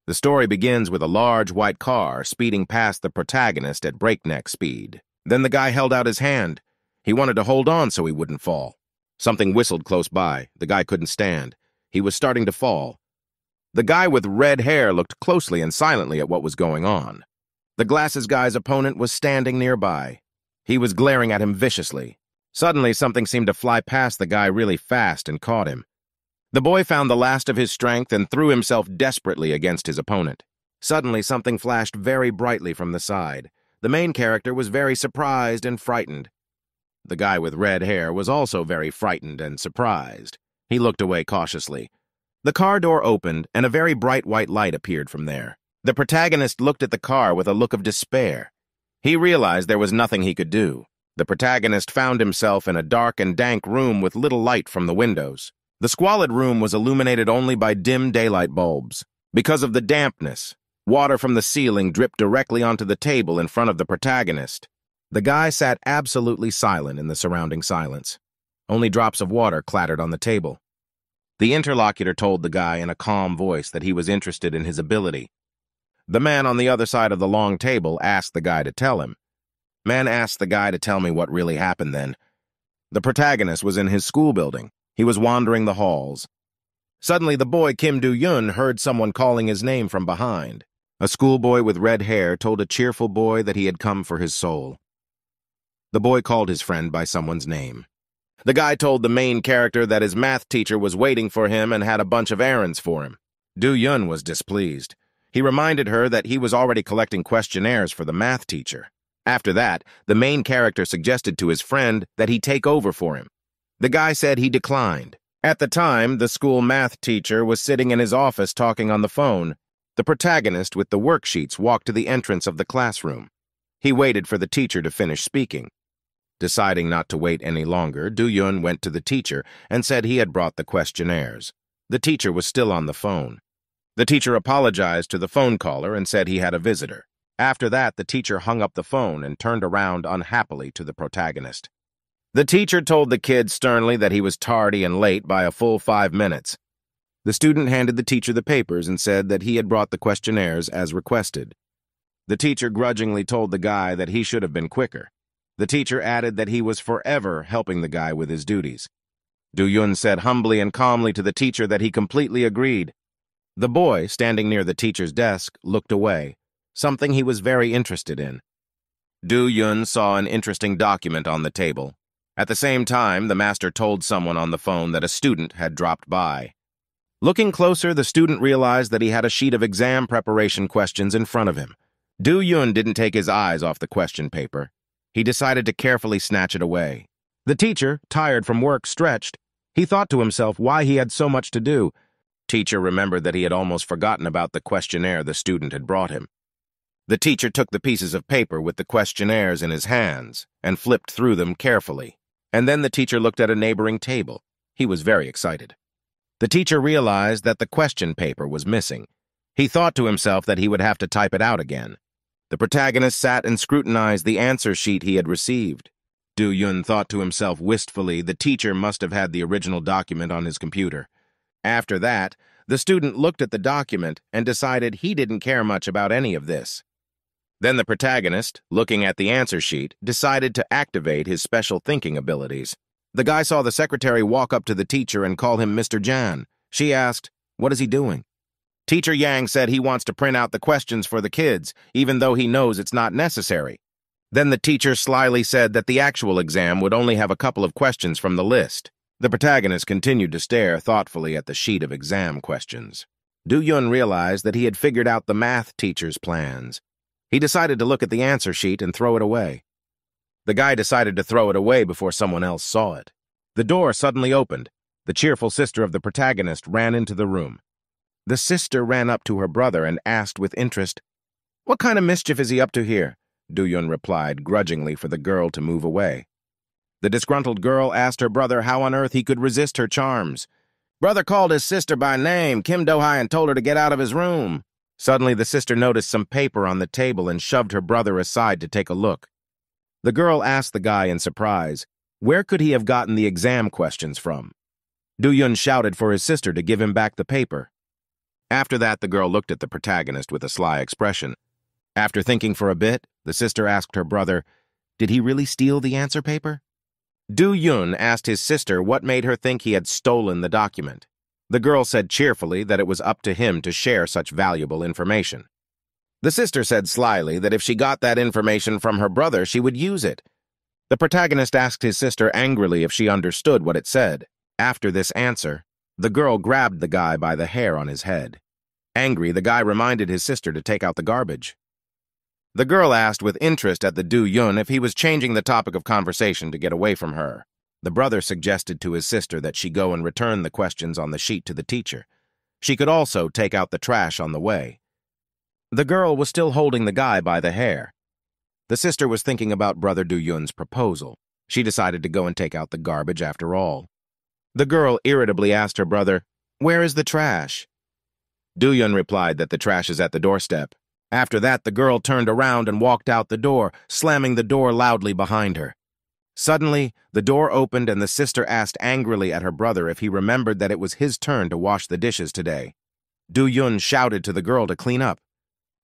The story begins with a large white car speeding past the protagonist at breakneck speed. Then the guy held out his hand. He wanted to hold on so he wouldn't fall. Something whistled close by. The guy couldn't stand. He was starting to fall. The guy with red hair looked closely and silently at what was going on. The glasses guy's opponent was standing nearby. He was glaring at him viciously. Suddenly, something seemed to fly past the guy really fast and caught him. The boy found the last of his strength and threw himself desperately against his opponent. Suddenly, something flashed very brightly from the side. The main character was very surprised and frightened. The guy with red hair was also very frightened and surprised. He looked away cautiously. The car door opened, and a very bright white light appeared from there. The protagonist looked at the car with a look of despair. He realized there was nothing he could do. The protagonist found himself in a dark and dank room with little light from the windows. The squalid room was illuminated only by dim daylight bulbs. Because of the dampness, water from the ceiling dripped directly onto the table in front of the protagonist. The guy sat absolutely silent in the surrounding silence. Only drops of water clattered on the table. The interlocutor told the guy in a calm voice that he was interested in his ability. The man on the other side of the long table asked the guy to tell him. Man asked the guy to tell me what really happened then. The protagonist was in his school building. He was wandering the halls. Suddenly, the boy Kim Do-yun heard someone calling his name from behind. A schoolboy with red hair told a cheerful boy that he had come for his soul. The boy called his friend by someone's name. The guy told the main character that his math teacher was waiting for him and had a bunch of errands for him. Do-yun was displeased. He reminded her that he was already collecting questionnaires for the math teacher. After that, the main character suggested to his friend that he take over for him. The guy said he declined. At the time, the school math teacher was sitting in his office talking on the phone. The protagonist with the worksheets walked to the entrance of the classroom. He waited for the teacher to finish speaking. Deciding not to wait any longer, Do-yun went to the teacher and said he had brought the questionnaires. The teacher was still on the phone. The teacher apologized to the phone caller and said he had a visitor. After that, the teacher hung up the phone and turned around unhappily to the protagonist. The teacher told the kid sternly that he was tardy and late by a full 5 minutes. The student handed the teacher the papers and said that he had brought the questionnaires as requested. The teacher grudgingly told the guy that he should have been quicker. The teacher added that he was forever helping the guy with his duties. Do-yun said humbly and calmly to the teacher that he completely agreed. The boy, standing near the teacher's desk, looked away, something he was very interested in. Do-yun saw an interesting document on the table. At the same time, the master told someone on the phone that a student had dropped by. Looking closer, the student realized that he had a sheet of exam preparation questions in front of him. Do-yun didn't take his eyes off the question paper. He decided to carefully snatch it away. The teacher, tired from work, stretched. He thought to himself why he had so much to do. Teacher remembered that he had almost forgotten about the questionnaire the student had brought him. The teacher took the pieces of paper with the questionnaires in his hands and flipped through them carefully. And then the teacher looked at a neighboring table. He was very excited. The teacher realized that the question paper was missing. He thought to himself that he would have to type it out again. The protagonist sat and scrutinized the answer sheet he had received. Do-yun thought to himself wistfully the teacher must have had the original document on his computer. After that, the student looked at the document and decided he didn't care much about any of this. Then the protagonist, looking at the answer sheet, decided to activate his special thinking abilities. The guy saw the secretary walk up to the teacher and call him Mr. Jan. She asked, "What is he doing?" Teacher Yang said he wants to print out the questions for the kids, even though he knows it's not necessary. Then the teacher slyly said that the actual exam would only have a couple of questions from the list. The protagonist continued to stare thoughtfully at the sheet of exam questions. Do-yun realized that he had figured out the math teacher's plans. He decided to look at the answer sheet and throw it away. The guy decided to throw it away before someone else saw it. The door suddenly opened. The cheerful sister of the protagonist ran into the room. The sister ran up to her brother and asked with interest, "What kind of mischief is he up to here?" Do-yun replied grudgingly for the girl to move away. The disgruntled girl asked her brother how on earth he could resist her charms. Brother called his sister by name, Kim Do-hai, and told her to get out of his room. Suddenly, the sister noticed some paper on the table and shoved her brother aside to take a look. The girl asked the guy in surprise, where could he have gotten the exam questions from? Do-yun shouted for his sister to give him back the paper. After that, the girl looked at the protagonist with a sly expression. After thinking for a bit, the sister asked her brother, "Did he really steal the answer paper?" Do-Yun asked his sister what made her think he had stolen the document. The girl said cheerfully that it was up to him to share such valuable information. The sister said slyly that if she got that information from her brother, she would use it. The protagonist asked his sister angrily if she understood what it said. After this answer, the girl grabbed the guy by the hair on his head. Angry, the guy reminded his sister to take out the garbage. The girl asked with interest at the Do-Yun if he was changing the topic of conversation to get away from her. The brother suggested to his sister that she go and return the questions on the sheet to the teacher. She could also take out the trash on the way. The girl was still holding the guy by the hair. The sister was thinking about Brother Do-Yun's proposal. She decided to go and take out the garbage after all. The girl irritably asked her brother, "Where is the trash?" Do-Yun replied that the trash is at the doorstep. After that, the girl turned around and walked out the door, slamming the door loudly behind her. Suddenly, the door opened and the sister asked angrily at her brother if he remembered that it was his turn to wash the dishes today. Do-Yun shouted to the girl to clean up.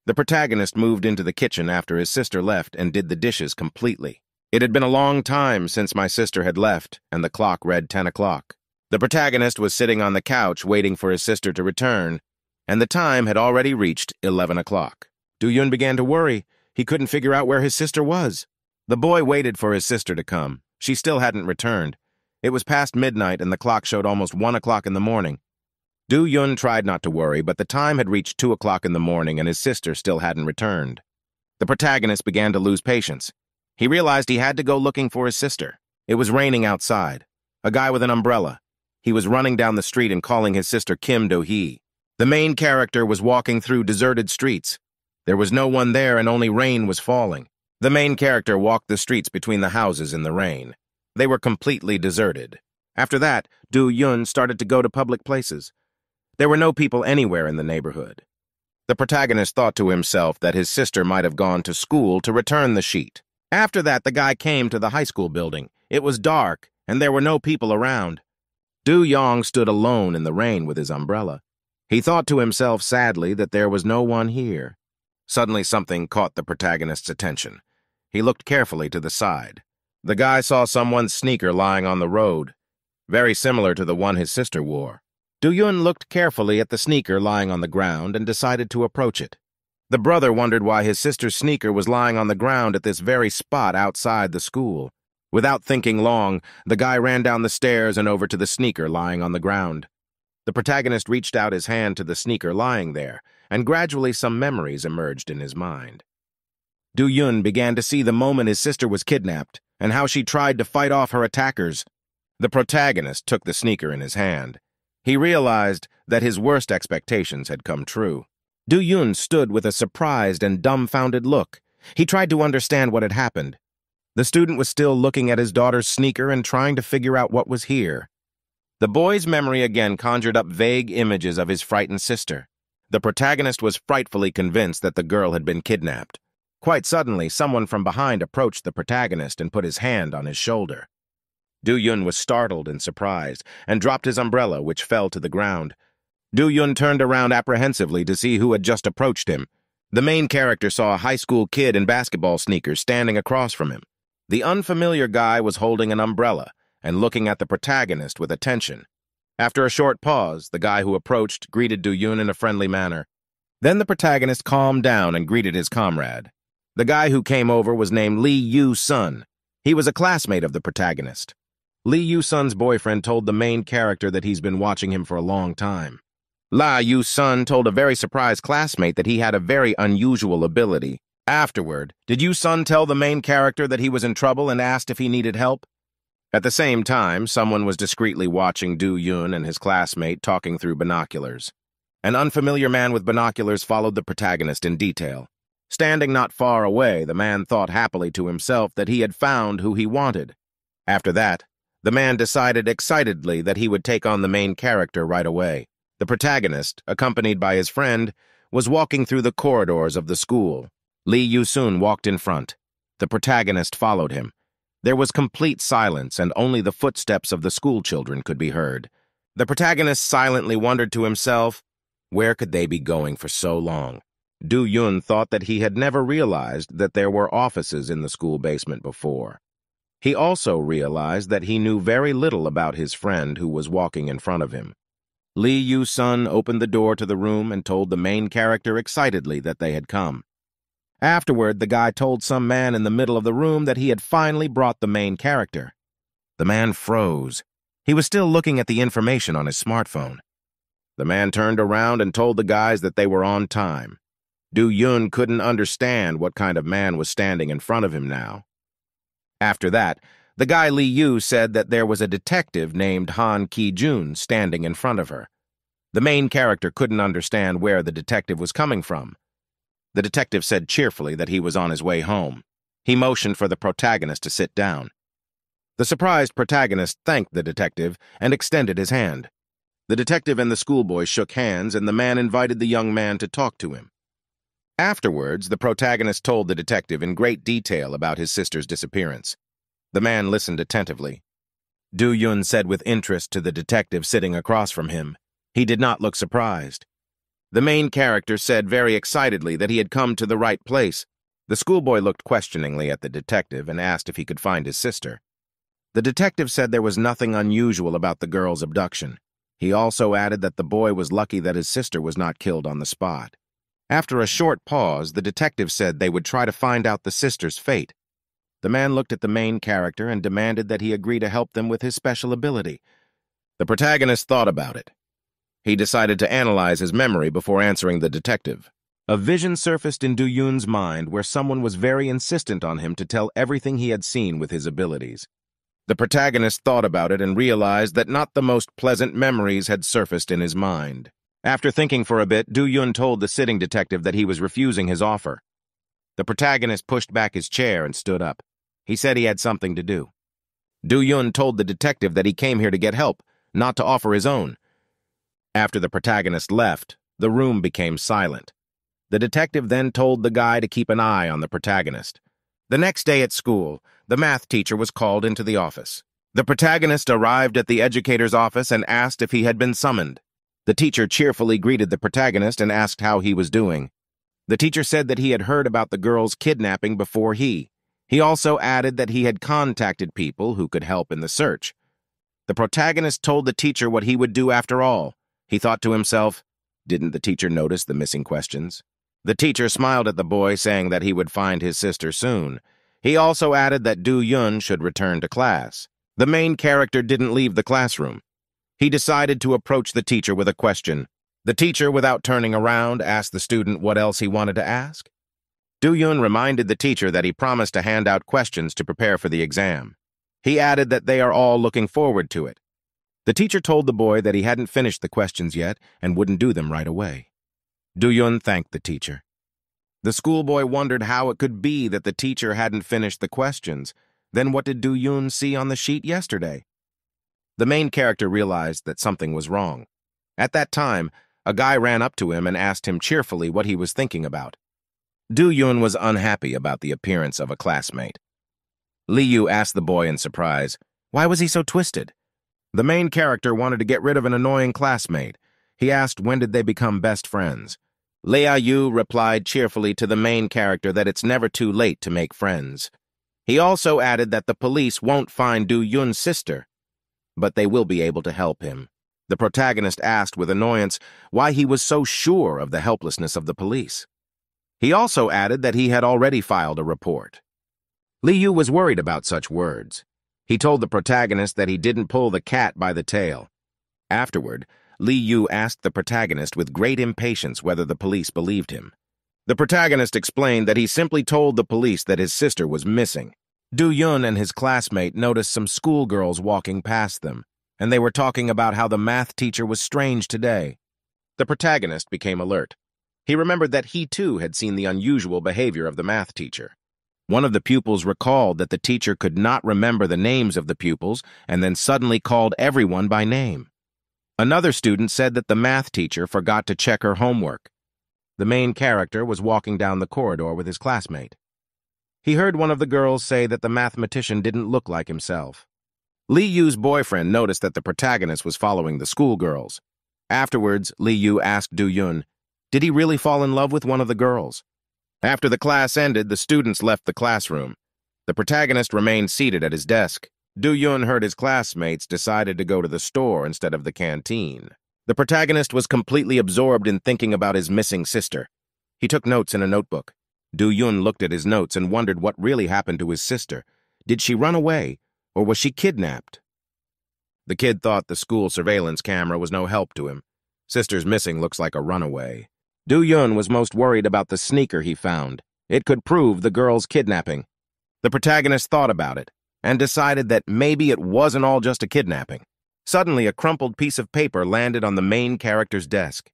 The protagonist moved into the kitchen after his sister left and did the dishes completely. It had been a long time since my sister had left, and the clock read 10 o'clock. The protagonist was sitting on the couch waiting for his sister to return, and the time had already reached 11 o'clock. Do-Yun began to worry. He couldn't figure out where his sister was. The boy waited for his sister to come. She still hadn't returned. It was past midnight and the clock showed almost 1 o'clock in the morning. Do-Yun tried not to worry, but the time had reached 2 o'clock in the morning and his sister still hadn't returned. The protagonist began to lose patience. He realized he had to go looking for his sister. It was raining outside. A guy with an umbrella. He was running down the street and calling his sister Kim Do-hee. The main character was walking through deserted streets. There was no one there and only rain was falling. The main character walked the streets between the houses in the rain. They were completely deserted. After that, Do-Yun started to go to public places. There were no people anywhere in the neighborhood. The protagonist thought to himself that his sister might have gone to school to return the sheet. After that, the guy came to the high school building. It was dark, and there were no people around. Do-Yong stood alone in the rain with his umbrella. He thought to himself sadly that there was no one here. Suddenly something caught the protagonist's attention. He looked carefully to the side. The guy saw someone's sneaker lying on the road, very similar to the one his sister wore. Do-Yun looked carefully at the sneaker lying on the ground and decided to approach it. The brother wondered why his sister's sneaker was lying on the ground at this very spot outside the school. Without thinking long, the guy ran down the stairs and over to the sneaker lying on the ground. The protagonist reached out his hand to the sneaker lying there, and gradually some memories emerged in his mind. Do-Yun began to see the moment his sister was kidnapped, and how she tried to fight off her attackers. The protagonist took the sneaker in his hand. He realized that his worst expectations had come true. Do-Yun stood with a surprised and dumbfounded look. He tried to understand what had happened. The student was still looking at his daughter's sneaker and trying to figure out what was here. The boy's memory again conjured up vague images of his frightened sister. The protagonist was frightfully convinced that the girl had been kidnapped. Quite suddenly, someone from behind approached the protagonist and put his hand on his shoulder. Do-Yun was startled and surprised, and dropped his umbrella, which fell to the ground. Do-Yun turned around apprehensively to see who had just approached him. The main character saw a high school kid in basketball sneakers standing across from him. The unfamiliar guy was holding an umbrella and looking at the protagonist with attention. After a short pause, the guy who approached greeted Do-Yun in a friendly manner. Then the protagonist calmed down and greeted his comrade. The guy who came over was named Lee Yu-sun. He was a classmate of the protagonist. Lee Yu-sun's boyfriend told the main character that he's been watching him for a long time. La Yu-sun told a very surprised classmate that he had a very unusual ability. Afterward, did Yu-sun tell the main character that he was in trouble and asked if he needed help? At the same time, someone was discreetly watching Do-Yun and his classmate talking through binoculars. An unfamiliar man with binoculars followed the protagonist in detail. Standing not far away, the man thought happily to himself that he had found who he wanted. After that, the man decided excitedly that he would take on the main character right away. The protagonist, accompanied by his friend, was walking through the corridors of the school. Lee Yu-sun walked in front. The protagonist followed him. There was complete silence, and only the footsteps of the school children could be heard. The protagonist silently wondered to himself, Where could they be going for so long? Do-Yun thought that he had never realized that there were offices in the school basement before. He also realized that he knew very little about his friend who was walking in front of him. Lee Yu-sun opened the door to the room and told the main character excitedly that they had come. Afterward, the guy told some man in the middle of the room that he had finally brought the main character. The man froze. He was still looking at the information on his smartphone. The man turned around and told the guys that they were on time. Do-Yun couldn't understand what kind of man was standing in front of him now. After that, the guy Li Yu said that there was a detective named Han Ki-jun standing in front of her. The main character couldn't understand where the detective was coming from. The detective said cheerfully that he was on his way home. He motioned for the protagonist to sit down. The surprised protagonist thanked the detective and extended his hand. The detective and the schoolboy shook hands, and the man invited the young man to talk to him. Afterwards, the protagonist told the detective in great detail about his sister's disappearance. The man listened attentively. Do-Yun said with interest to the detective sitting across from him. He did not look surprised. The main character said very excitedly that he had come to the right place. The schoolboy looked questioningly at the detective and asked if he could find his sister. The detective said there was nothing unusual about the girl's abduction. He also added that the boy was lucky that his sister was not killed on the spot. After a short pause, the detective said they would try to find out the sister's fate. The man looked at the main character and demanded that he agree to help them with his special ability. The protagonist thought about it. He decided to analyze his memory before answering the detective. A vision surfaced in Do-Yun's mind where someone was very insistent on him to tell everything he had seen with his abilities. The protagonist thought about it and realized that not the most pleasant memories had surfaced in his mind. After thinking for a bit, Do-Yun told the sitting detective that he was refusing his offer. The protagonist pushed back his chair and stood up. He said he had something to do. Do-Yun told the detective that he came here to get help, not to offer his own. After the protagonist left, the room became silent. The detective then told the guy to keep an eye on the protagonist. The next day at school, the math teacher was called into the office. The protagonist arrived at the educator's office and asked if he had been summoned. The teacher cheerfully greeted the protagonist and asked how he was doing. The teacher said that he had heard about the girl's kidnapping before he. He also added that he had contacted people who could help in the search. The protagonist told the teacher what he would do after all. He thought to himself, didn't the teacher notice the missing questions? The teacher smiled at the boy, saying that he would find his sister soon. He also added that Do-Yun should return to class. The main character didn't leave the classroom. He decided to approach the teacher with a question. The teacher, without turning around, asked the student what else he wanted to ask. Do-Yun reminded the teacher that he promised to hand out questions to prepare for the exam. He added that they are all looking forward to it. The teacher told the boy that he hadn't finished the questions yet and wouldn't do them right away. Do-Yun thanked the teacher. The schoolboy wondered how it could be that the teacher hadn't finished the questions. Then what did Do-Yun see on the sheet yesterday? The main character realized that something was wrong. At that time, a guy ran up to him and asked him cheerfully what he was thinking about. Do-Yun was unhappy about the appearance of a classmate. Li Yu asked the boy in surprise, why was he so twisted? The main character wanted to get rid of an annoying classmate. He asked when did they become best friends. Lei Yu replied cheerfully to the main character that it's never too late to make friends. He also added that the police won't find Do-Yun's sister, but they will be able to help him. The protagonist asked with annoyance why he was so sure of the helplessness of the police. He also added that he had already filed a report. Li Yu was worried about such words. He told the protagonist that he didn't pull the cat by the tail. Afterward, Li Yu asked the protagonist with great impatience whether the police believed him. The protagonist explained that he simply told the police that his sister was missing. Do-Yun and his classmate noticed some schoolgirls walking past them, and they were talking about how the math teacher was strange today. The protagonist became alert. He remembered that he too had seen the unusual behavior of the math teacher. One of the pupils recalled that the teacher could not remember the names of the pupils and then suddenly called everyone by name. Another student said that the math teacher forgot to check her homework. The main character was walking down the corridor with his classmate. He heard one of the girls say that the mathematician didn't look like himself. Li Yu's boyfriend noticed that the protagonist was following the schoolgirls. Afterwards, Lee Yu asked Do Yun, did he really fall in love with one of the girls? After the class ended, the students left the classroom. The protagonist remained seated at his desk. Do Yun heard his classmates decided to go to the store instead of the canteen. The protagonist was completely absorbed in thinking about his missing sister. He took notes in a notebook. Do Yun looked at his notes and wondered what really happened to his sister. Did she run away, or was she kidnapped? The kid thought the school surveillance camera was no help to him. Sister's missing looks like a runaway. Do Yun was most worried about the sneaker he found. It could prove the girl's kidnapping. The protagonist thought about it and decided that maybe it wasn't all just a kidnapping. Suddenly, a crumpled piece of paper landed on the main character's desk.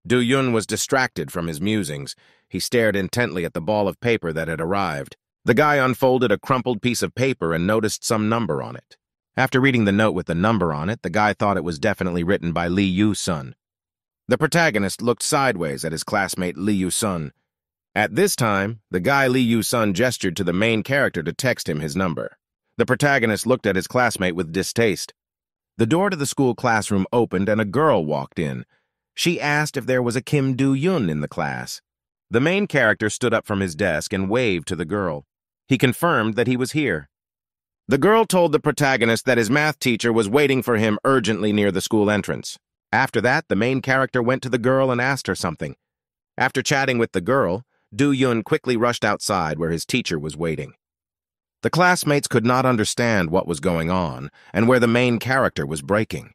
Do Yun was distracted from his musings. He stared intently at the ball of paper that had arrived. The guy unfolded a crumpled piece of paper and noticed some number on it. After reading the note with the number on it, the guy thought it was definitely written by Lee Yu-sun. The protagonist looked sideways at his classmate Lee Yu-sun. At this time, the guy Lee Yu-sun gestured to the main character to text him his number. The protagonist looked at his classmate with distaste. The door to the school classroom opened and a girl walked in. She asked if there was a Kim Do-yun in the class. The main character stood up from his desk and waved to the girl. He confirmed that he was here. The girl told the protagonist that his math teacher was waiting for him urgently near the school entrance. After that, the main character went to the girl and asked her something. After chatting with the girl, Do-yun quickly rushed outside where his teacher was waiting. The classmates could not understand what was going on and where the main character was breaking.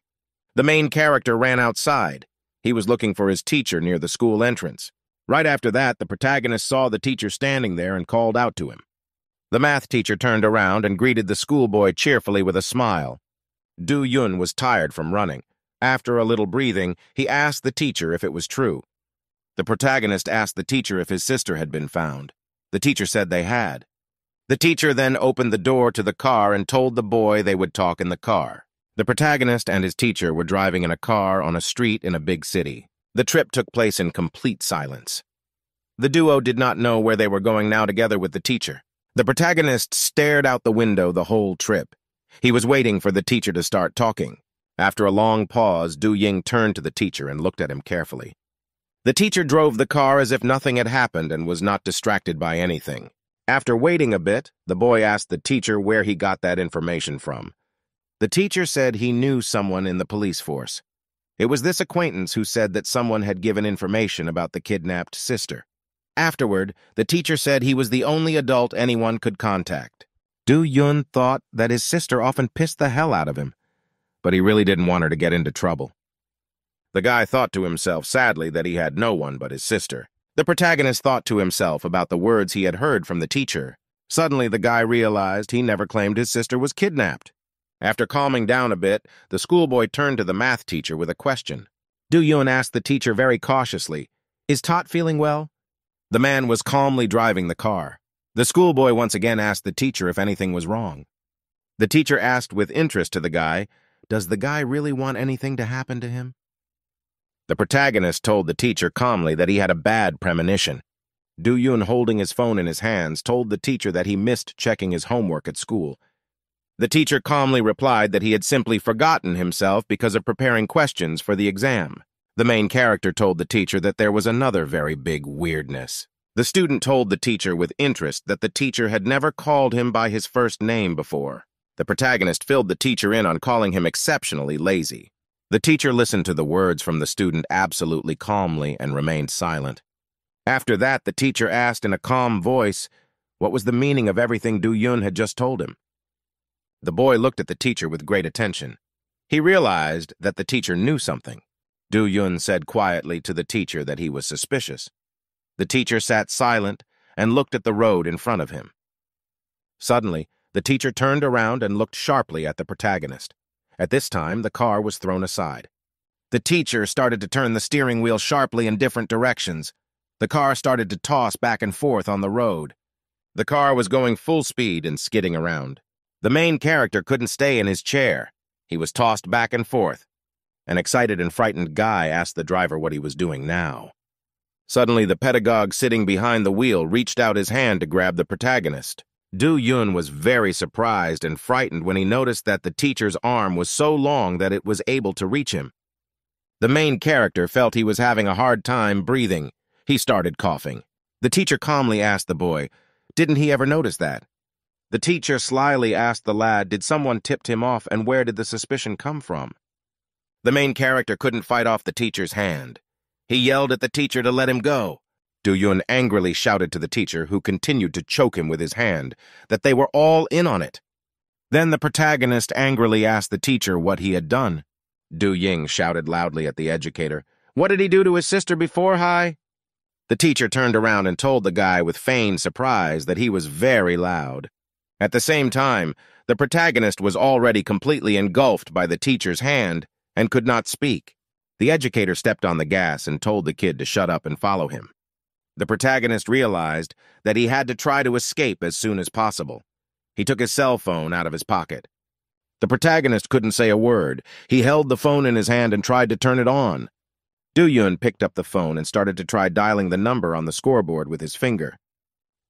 The main character ran outside. He was looking for his teacher near the school entrance. Right after that, the protagonist saw the teacher standing there and called out to him. The math teacher turned around and greeted the schoolboy cheerfully with a smile. Do-yun was tired from running. After a little breathing, he asked the teacher if it was true. The protagonist asked the teacher if his sister had been found. The teacher said they had. The teacher then opened the door to the car and told the boy they would talk in the car. The protagonist and his teacher were driving in a car on a street in a big city. The trip took place in complete silence. The duo did not know where they were going now together with the teacher. The protagonist stared out the window the whole trip. He was waiting for the teacher to start talking. After a long pause, Du Ying turned to the teacher and looked at him carefully. The teacher drove the car as if nothing had happened and was not distracted by anything. After waiting a bit, the boy asked the teacher where he got that information from. The teacher said he knew someone in the police force. It was this acquaintance who said that someone had given information about the kidnapped sister. Afterward, the teacher said he was the only adult anyone could contact. Du Yun thought that his sister often pissed the hell out of him, but he really didn't want her to get into trouble. The guy thought to himself sadly that he had no one but his sister. The protagonist thought to himself about the words he had heard from the teacher. Suddenly, the guy realized he never claimed his sister was kidnapped. After calming down a bit, the schoolboy turned to the math teacher with a question. Du Yun asked the teacher very cautiously, "Is Tot feeling well?" The man was calmly driving the car. The schoolboy once again asked the teacher if anything was wrong. The teacher asked with interest to the guy, "Does the guy really want anything to happen to him?" The protagonist told the teacher calmly that he had a bad premonition. Du Yun, holding his phone in his hands, told the teacher that he missed checking his homework at school. The teacher calmly replied that he had simply forgotten himself because of preparing questions for the exam. The main character told the teacher that there was another very big weirdness. The student told the teacher with interest that the teacher had never called him by his first name before. The protagonist filled the teacher in on calling him exceptionally lazy. The teacher listened to the words from the student absolutely calmly and remained silent. After that, the teacher asked in a calm voice what was the meaning of everything Du Yun had just told him. The boy looked at the teacher with great attention. He realized that the teacher knew something. Du Yun said quietly to the teacher that he was suspicious. The teacher sat silent and looked at the road in front of him. Suddenly, the teacher turned around and looked sharply at the protagonist. At this time, the car was thrown aside. The teacher started to turn the steering wheel sharply in different directions. The car started to toss back and forth on the road. The car was going full speed and skidding around. The main character couldn't stay in his chair. He was tossed back and forth. An excited and frightened guy asked the driver what he was doing now. Suddenly, the pedagogue sitting behind the wheel reached out his hand to grab the protagonist. Du Yun was very surprised and frightened when he noticed that the teacher's arm was so long that it was able to reach him. The main character felt he was having a hard time breathing. He started coughing. The teacher calmly asked the boy, "Didn't he ever notice that?" The teacher slyly asked the lad, "Did someone tipped him off, and where did the suspicion come from?" The main character couldn't fight off the teacher's hand. He yelled at the teacher to let him go. Do-yun angrily shouted to the teacher, who continued to choke him with his hand, that they were all in on it. Then the protagonist angrily asked the teacher what he had done. Do-ying shouted loudly at the educator, "What did he do to his sister before, Hai?" The teacher turned around and told the guy with feigned surprise that he was very loud. At the same time, the protagonist was already completely engulfed by the teacher's hand and could not speak. The educator stepped on the gas and told the kid to shut up and follow him. The protagonist realized that he had to try to escape as soon as possible. He took his cell phone out of his pocket. The protagonist couldn't say a word. He held the phone in his hand and tried to turn it on. Do-yun picked up the phone and started to try dialing the number on the scoreboard with his finger.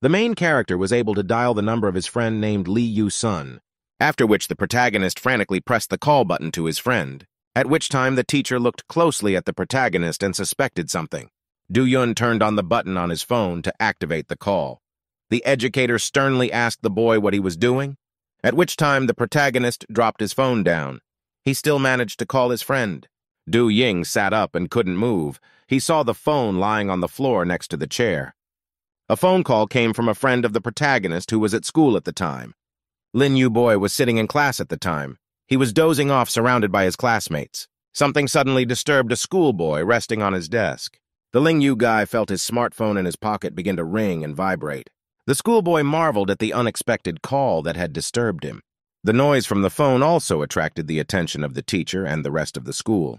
The main character was able to dial the number of his friend named Lee Yu-sun, after which the protagonist frantically pressed the call button to his friend, at which time the teacher looked closely at the protagonist and suspected something. Do-yun turned on the button on his phone to activate the call. The educator sternly asked the boy what he was doing, at which time the protagonist dropped his phone down. He still managed to call his friend. Do-ying sat up and couldn't move. He saw the phone lying on the floor next to the chair. A phone call came from a friend of the protagonist who was at school at the time. Lin Yu boy was sitting in class at the time. He was dozing off surrounded by his classmates. Something suddenly disturbed a schoolboy resting on his desk. The Ling Yu guy felt his smartphone in his pocket begin to ring and vibrate. The schoolboy marveled at the unexpected call that had disturbed him. The noise from the phone also attracted the attention of the teacher and the rest of the school.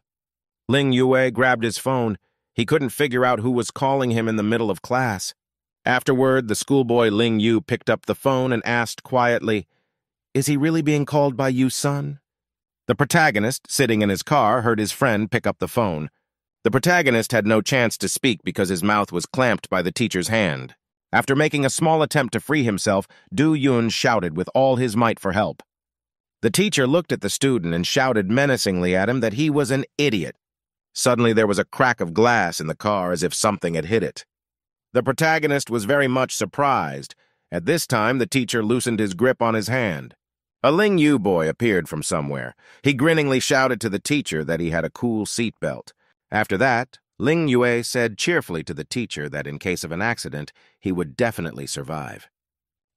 Ling Yue grabbed his phone. He couldn't figure out who was calling him in the middle of class. Afterward, the schoolboy Ling Yu picked up the phone and asked quietly, "Is he really being called by you, son?" The protagonist, sitting in his car, heard his friend pick up the phone. The protagonist had no chance to speak because his mouth was clamped by the teacher's hand. After making a small attempt to free himself, Do-yun shouted with all his might for help. The teacher looked at the student and shouted menacingly at him that he was an idiot. Suddenly there was a crack of glass in the car as if something had hit it. The protagonist was very much surprised. At this time, the teacher loosened his grip on his hand. A Ling Yu boy appeared from somewhere. He grinningly shouted to the teacher that he had a cool seatbelt. After that, Ling Yue said cheerfully to the teacher that in case of an accident, he would definitely survive.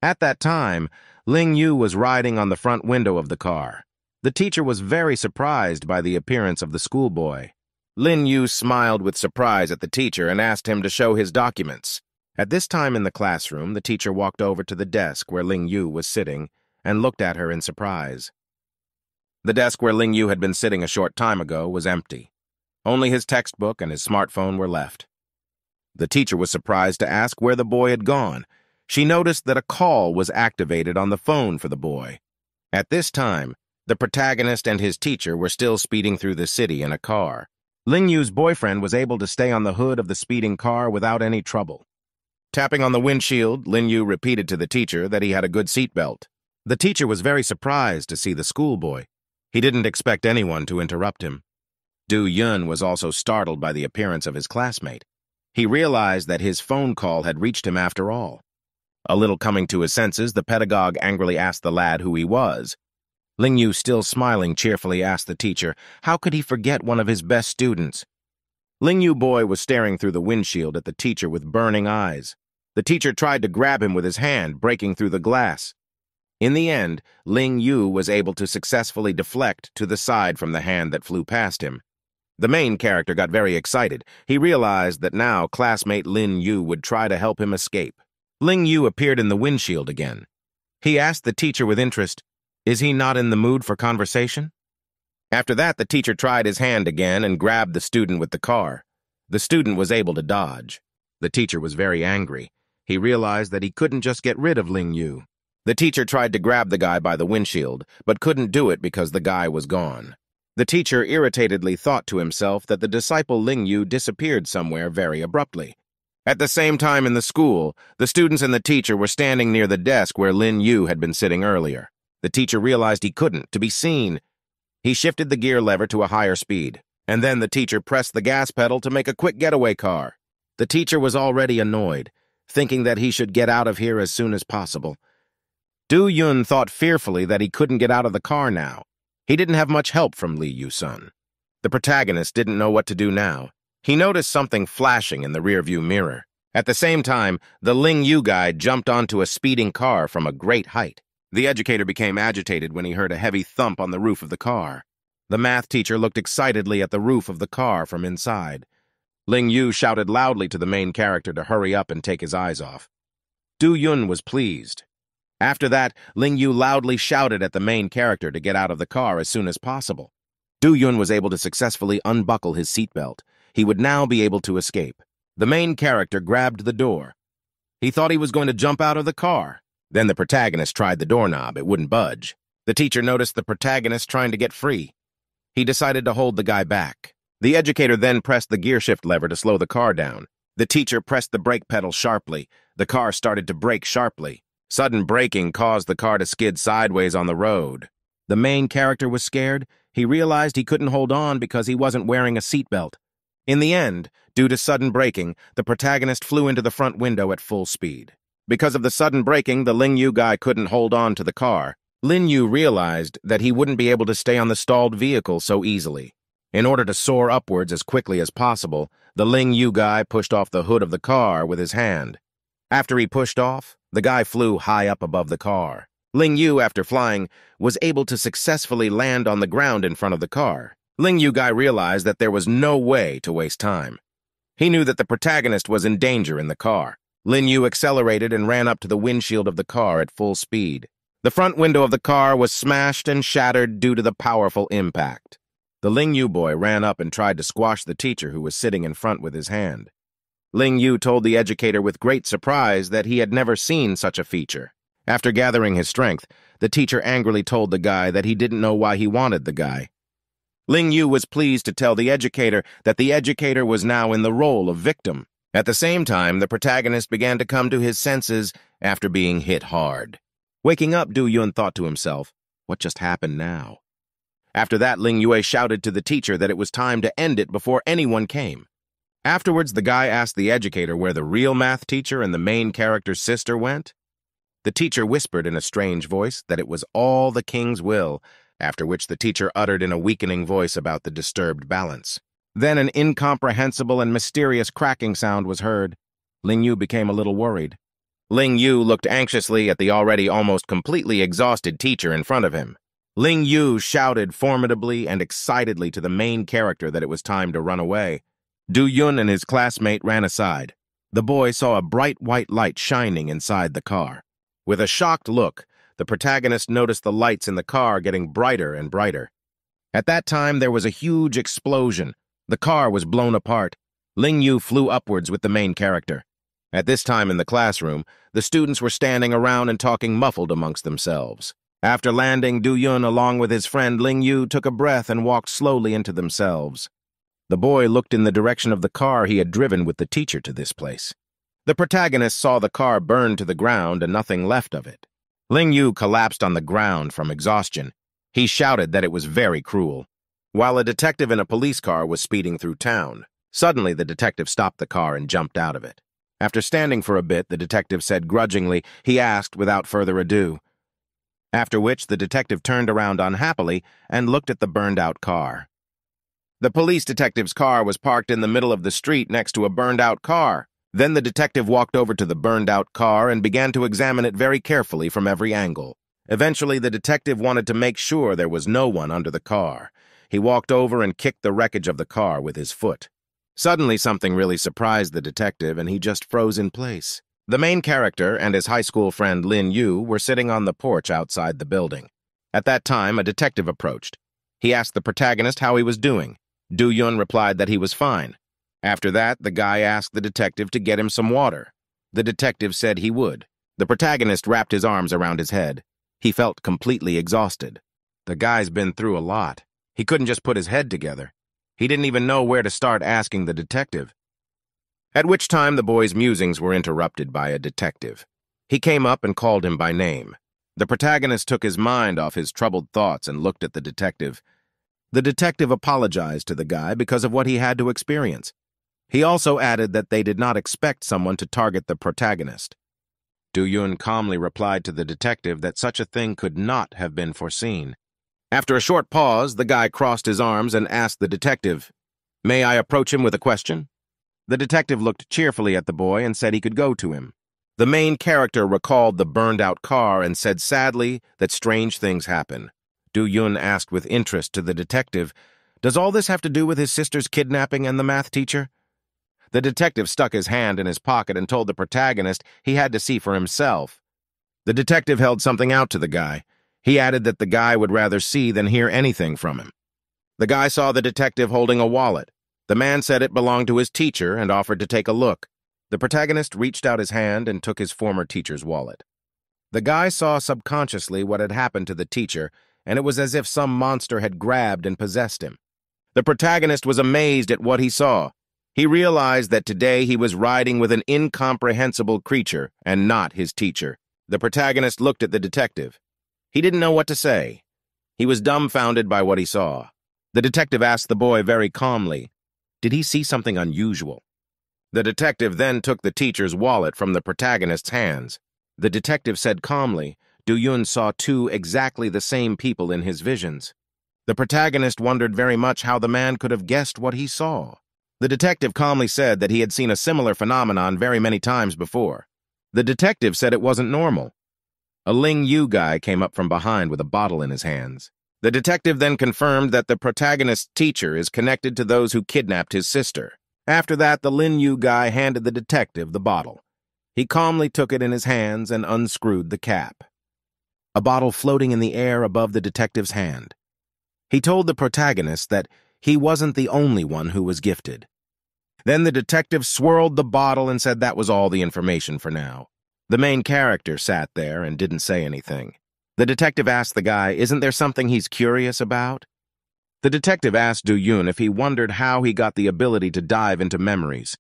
At that time, Ling Yu was riding on the front window of the car. The teacher was very surprised by the appearance of the schoolboy. Lin Yu smiled with surprise at the teacher and asked him to show his documents. At this time in the classroom, the teacher walked over to the desk where Ling Yu was sitting and looked at her in surprise. The desk where Ling Yu had been sitting a short time ago was empty. Only his textbook and his smartphone were left. The teacher was surprised to ask where the boy had gone. She noticed that a call was activated on the phone for the boy. At this time, the protagonist and his teacher were still speeding through the city in a car. Ling Yu's boyfriend was able to stay on the hood of the speeding car without any trouble. Tapping on the windshield, Lin Yu repeated to the teacher that he had a good seatbelt. The teacher was very surprised to see the schoolboy. He didn't expect anyone to interrupt him. Do-yun was also startled by the appearance of his classmate. He realized that his phone call had reached him after all. A little coming to his senses, the pedagogue angrily asked the lad who he was. Ling Yu, still smiling cheerfully, asked the teacher, how could he forget one of his best students? Ling Yu boy was staring through the windshield at the teacher with burning eyes. The teacher tried to grab him with his hand, breaking through the glass. In the end, Ling Yu was able to successfully deflect to the side from the hand that flew past him. The main character got very excited. He realized that now classmate Lin Yu would try to help him escape. Ling Yu appeared in the windshield again. He asked the teacher with interest, "Is he not in the mood for conversation?" After that, the teacher tried his hand again and grabbed the student with the car. The student was able to dodge. The teacher was very angry. He realized that he couldn't just get rid of Ling Yu. The teacher tried to grab the guy by the windshield, but couldn't do it because the guy was gone. The teacher irritatedly thought to himself that the disciple Ling Yu disappeared somewhere very abruptly. At the same time in the school, the students and the teacher were standing near the desk where Lin Yu had been sitting earlier. The teacher realized he couldn't, to be seen. He shifted the gear lever to a higher speed. And then the teacher pressed the gas pedal to make a quick getaway car. The teacher was already annoyed, thinking that he should get out of here as soon as possible. Do-yun thought fearfully that he couldn't get out of the car now. He didn't have much help from Lee Yu-sun. The protagonist didn't know what to do now. He noticed something flashing in the rearview mirror. At the same time, the Ling Yu guy jumped onto a speeding car from a great height. The educator became agitated when he heard a heavy thump on the roof of the car. The math teacher looked excitedly at the roof of the car from inside. Ling Yu shouted loudly to the main character to hurry up and take his eyes off. Do-yun was pleased. After that, Ling Yu loudly shouted at the main character to get out of the car as soon as possible. Do-yun was able to successfully unbuckle his seatbelt. He would now be able to escape. The main character grabbed the door. He thought he was going to jump out of the car. Then the protagonist tried the doorknob. It wouldn't budge. The teacher noticed the protagonist trying to get free. He decided to hold the guy back. The educator then pressed the gearshift lever to slow the car down. The teacher pressed the brake pedal sharply. The car started to brake sharply. Sudden braking caused the car to skid sideways on the road. The main character was scared. He realized he couldn't hold on because he wasn't wearing a seatbelt. In the end, due to sudden braking, the protagonist flew into the front window at full speed. Because of the sudden braking, the Ling Yu guy couldn't hold on to the car. Lin Yu realized that he wouldn't be able to stay on the stalled vehicle so easily. In order to soar upwards as quickly as possible, the Ling Yu guy pushed off the hood of the car with his hand. After he pushed off, the guy flew high up above the car. Ling Yu, after flying, was able to successfully land on the ground in front of the car. Ling Yu guy realized that there was no way to waste time. He knew that the protagonist was in danger in the car. Lin Yu accelerated and ran up to the windshield of the car at full speed. The front window of the car was smashed and shattered due to the powerful impact. The Ling Yu boy ran up and tried to squash the teacher who was sitting in front with his hand. Ling Yu told the educator with great surprise that he had never seen such a feature. After gathering his strength, the teacher angrily told the guy that he didn't know why he wanted the guy. Ling Yu was pleased to tell the educator that the educator was now in the role of victim. At the same time, the protagonist began to come to his senses after being hit hard. Waking up, Do-yun thought to himself, what just happened now? After that, Ling Yue shouted to the teacher that it was time to end it before anyone came. Afterwards, the guy asked the educator where the real math teacher and the main character's sister went. The teacher whispered in a strange voice that it was all the king's will, after which the teacher uttered in a weakening voice about the disturbed balance. Then an incomprehensible and mysterious cracking sound was heard. Ling Yu became a little worried. Ling Yu looked anxiously at the already almost completely exhausted teacher in front of him. Ling Yu shouted formidably and excitedly to the main character that it was time to run away. Do-yun and his classmate ran aside. The boy saw a bright white light shining inside the car. With a shocked look, the protagonist noticed the lights in the car getting brighter and brighter. At that time, there was a huge explosion. The car was blown apart. Ling Yu flew upwards with the main character. At this time in the classroom, the students were standing around and talking muffled amongst themselves. After landing, Do-yun, along with his friend Ling Yu, took a breath and walked slowly into themselves. The boy looked in the direction of the car he had driven with the teacher to this place. The protagonist saw the car burn to the ground and nothing left of it. Ling Yu collapsed on the ground from exhaustion. He shouted that it was very cruel. While a detective in a police car was speeding through town, suddenly the detective stopped the car and jumped out of it. After standing for a bit, the detective said grudgingly, he asked without further ado. After which, the detective turned around unhappily and looked at the burned-out car. The police detective's car was parked in the middle of the street next to a burned-out car. Then the detective walked over to the burned-out car and began to examine it very carefully from every angle. Eventually, the detective wanted to make sure there was no one under the car. He walked over and kicked the wreckage of the car with his foot. Suddenly, something really surprised the detective, and he just froze in place. The main character and his high school friend Lin Yu were sitting on the porch outside the building. At that time, a detective approached. He asked the protagonist how he was doing. Do-yun replied that he was fine. After that, the guy asked the detective to get him some water. The detective said he would. The protagonist wrapped his arms around his head. He felt completely exhausted. The guy's been through a lot. He couldn't just put his head together. He didn't even know where to start asking the detective. At which time the boy's musings were interrupted by a detective. He came up and called him by name. The protagonist took his mind off his troubled thoughts and looked at the detective. The detective apologized to the guy because of what he had to experience. He also added that they did not expect someone to target the protagonist. Do-yoon calmly replied to the detective that such a thing could not have been foreseen. After a short pause, the guy crossed his arms and asked the detective, "May I approach him with a question?" The detective looked cheerfully at the boy and said he could go to him. The main character recalled the burned-out car and said sadly that strange things happen. Do-yoon asked with interest to the detective, "Does all this have to do with his sister's kidnapping and the math teacher?" The detective stuck his hand in his pocket and told the protagonist he had to see for himself. The detective held something out to the guy. He added that the guy would rather see than hear anything from him. The guy saw the detective holding a wallet. The man said it belonged to his teacher and offered to take a look. The protagonist reached out his hand and took his former teacher's wallet. The guy saw subconsciously what had happened to the teacher, and it was as if some monster had grabbed and possessed him. The protagonist was amazed at what he saw. He realized that today he was riding with an incomprehensible creature and not his teacher. The protagonist looked at the detective. He didn't know what to say. He was dumbfounded by what he saw. The detective asked the boy very calmly, "Did he see something unusual?" The detective then took the teacher's wallet from the protagonist's hands. The detective said calmly, Do-yoon saw two exactly the same people in his visions. The protagonist wondered very much how the man could have guessed what he saw. The detective calmly said that he had seen a similar phenomenon very many times before. The detective said it wasn't normal. A Ling Yu guy came up from behind with a bottle in his hands. The detective then confirmed that the protagonist's teacher is connected to those who kidnapped his sister. After that, the Lin Yu guy handed the detective the bottle. He calmly took it in his hands and unscrewed the cap. A bottle floating in the air above the detective's hand. He told the protagonist that he wasn't the only one who was gifted. Then the detective swirled the bottle and said that was all the information for now. The main character sat there and didn't say anything. The detective asked the guy, "Isn't there something he's curious about?" The detective asked Do-yoon if he wondered how he got the ability to dive into memories.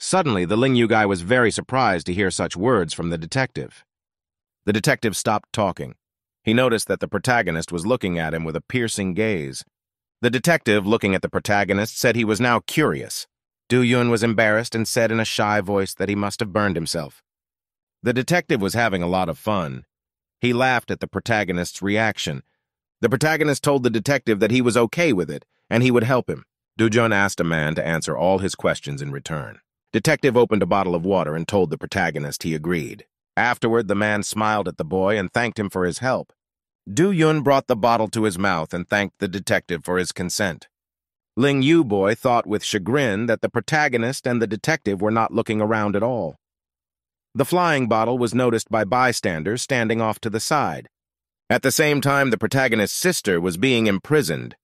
Suddenly, the Ling Yu guy was very surprised to hear such words from the detective. The detective stopped talking. He noticed that the protagonist was looking at him with a piercing gaze. The detective, looking at the protagonist, said he was now curious. Do-yoon was embarrassed and said in a shy voice that he must have burned himself. The detective was having a lot of fun. He laughed at the protagonist's reaction. The protagonist told the detective that he was okay with it, and he would help him. Do-yoon asked a man to answer all his questions in return. Detective opened a bottle of water and told the protagonist he agreed. Afterward, the man smiled at the boy and thanked him for his help. Do-yoon brought the bottle to his mouth and thanked the detective for his consent. Ling Yu boy thought with chagrin that the protagonist and the detective were not looking around at all. The flying bottle was noticed by bystanders standing off to the side. At the same time, the protagonist's sister was being imprisoned.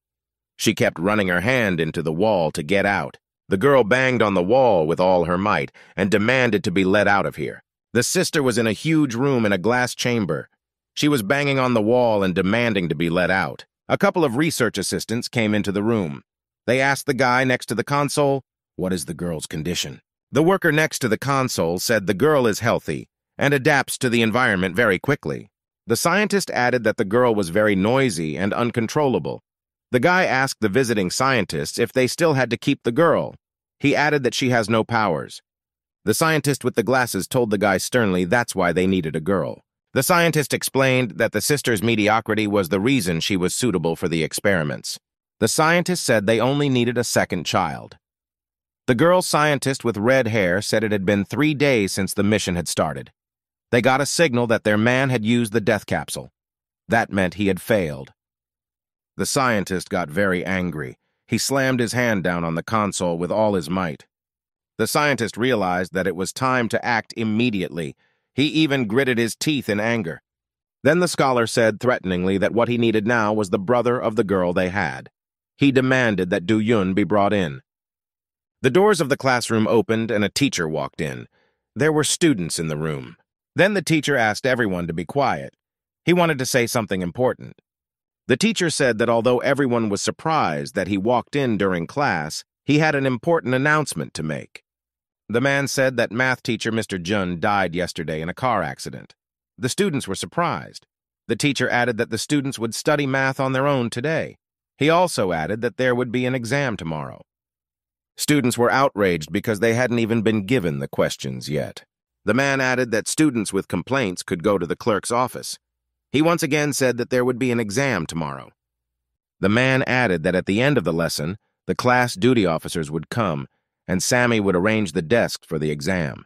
She kept running her hand into the wall to get out. The girl banged on the wall with all her might and demanded to be let out of here. The sister was in a huge room in a glass chamber. She was banging on the wall and demanding to be let out. A couple of research assistants came into the room. They asked the guy next to the console, "What is the girl's condition?" The worker next to the console said the girl is healthy and adapts to the environment very quickly. The scientist added that the girl was very noisy and uncontrollable. The guy asked the visiting scientists if they still had to keep the girl. He added that she has no powers. The scientist with the glasses told the guy sternly that's why they needed a girl. The scientist explained that the sister's mediocrity was the reason she was suitable for the experiments. The scientist said they only needed a second child. The girl scientist with red hair said it had been 3 days since the mission had started. They got a signal that their man had used the death capsule. That meant he had failed. The scientist got very angry. He slammed his hand down on the console with all his might. The scientist realized that it was time to act immediately. He even gritted his teeth in anger. Then the scholar said threateningly that what he needed now was the brother of the girl they had. He demanded that Do-yoon be brought in. The doors of the classroom opened and a teacher walked in. There were students in the room. Then the teacher asked everyone to be quiet. He wanted to say something important. The teacher said that although everyone was surprised that he walked in during class, he had an important announcement to make. The man said that math teacher Mr. Jun died yesterday in a car accident. The students were surprised. The teacher added that the students would study math on their own today. He also added that there would be an exam tomorrow. Students were outraged because they hadn't even been given the questions yet. The man added that students with complaints could go to the clerk's office. He once again said that there would be an exam tomorrow. The man added that at the end of the lesson, the class duty officers would come, and Sammy would arrange the desks for the exam.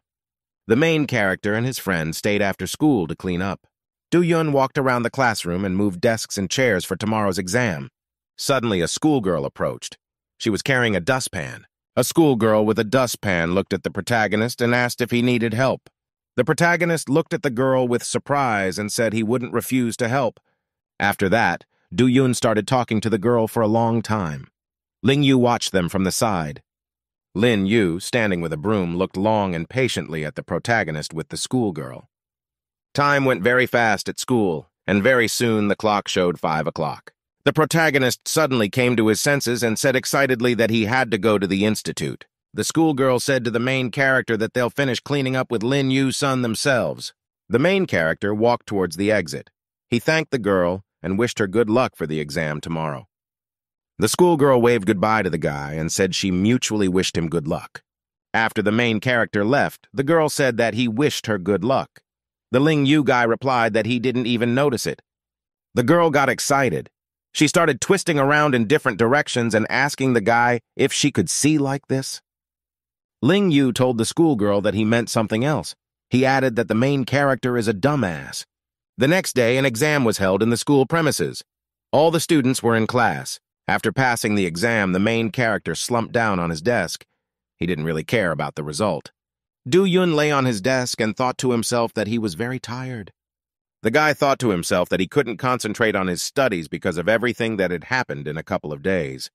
The main character and his friend stayed after school to clean up. Do-Yun walked around the classroom and moved desks and chairs for tomorrow's exam. Suddenly, a schoolgirl approached. She was carrying a dustpan. A schoolgirl with a dustpan looked at the protagonist and asked if he needed help. The protagonist looked at the girl with surprise and said he wouldn't refuse to help. After that, Do-Yun started talking to the girl for a long time. Ling Yu watched them from the side. Lin Yu, standing with a broom, looked long and patiently at the protagonist with the schoolgirl. Time went very fast at school, and very soon the clock showed 5 o'clock. The protagonist suddenly came to his senses and said excitedly that he had to go to the institute. The schoolgirl said to the main character that they'll finish cleaning up with Lin Yu's son themselves. The main character walked towards the exit. He thanked the girl and wished her good luck for the exam tomorrow. The schoolgirl waved goodbye to the guy and said she mutually wished him good luck. After the main character left, the girl said that he wished her good luck. The Ling Yu guy replied that he didn't even notice it. The girl got excited. She started twisting around in different directions and asking the guy if she could see like this. Ling Yu told the schoolgirl that he meant something else. He added that the main character is a dumbass. The next day, an exam was held in the school premises. All the students were in class. After passing the exam, the main character slumped down on his desk. He didn't really care about the result. Do-Yun lay on his desk and thought to himself that he was very tired. The guy thought to himself that he couldn't concentrate on his studies because of everything that had happened in a couple of days.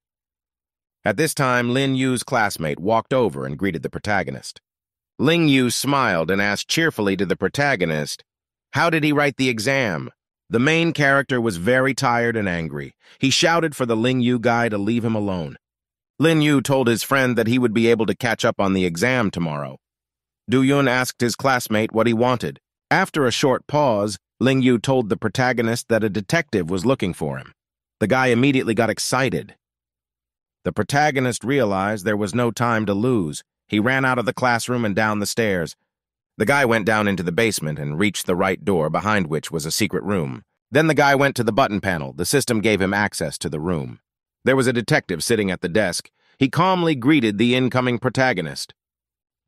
At this time, Lin Yu's classmate walked over and greeted the protagonist. Ling Yu smiled and asked cheerfully to the protagonist, "How did he write the exam?" The main character was very tired and angry. He shouted for the Ling Yu guy to leave him alone. Lin Yu told his friend that he would be able to catch up on the exam tomorrow. Do-Yun asked his classmate what he wanted. After a short pause, Ling Yu told the protagonist that a detective was looking for him. The guy immediately got excited. The protagonist realized there was no time to lose. He ran out of the classroom and down the stairs. The guy went down into the basement and reached the right door, behind which was a secret room. Then the guy went to the button panel. The system gave him access to the room. There was a detective sitting at the desk. He calmly greeted the incoming protagonist.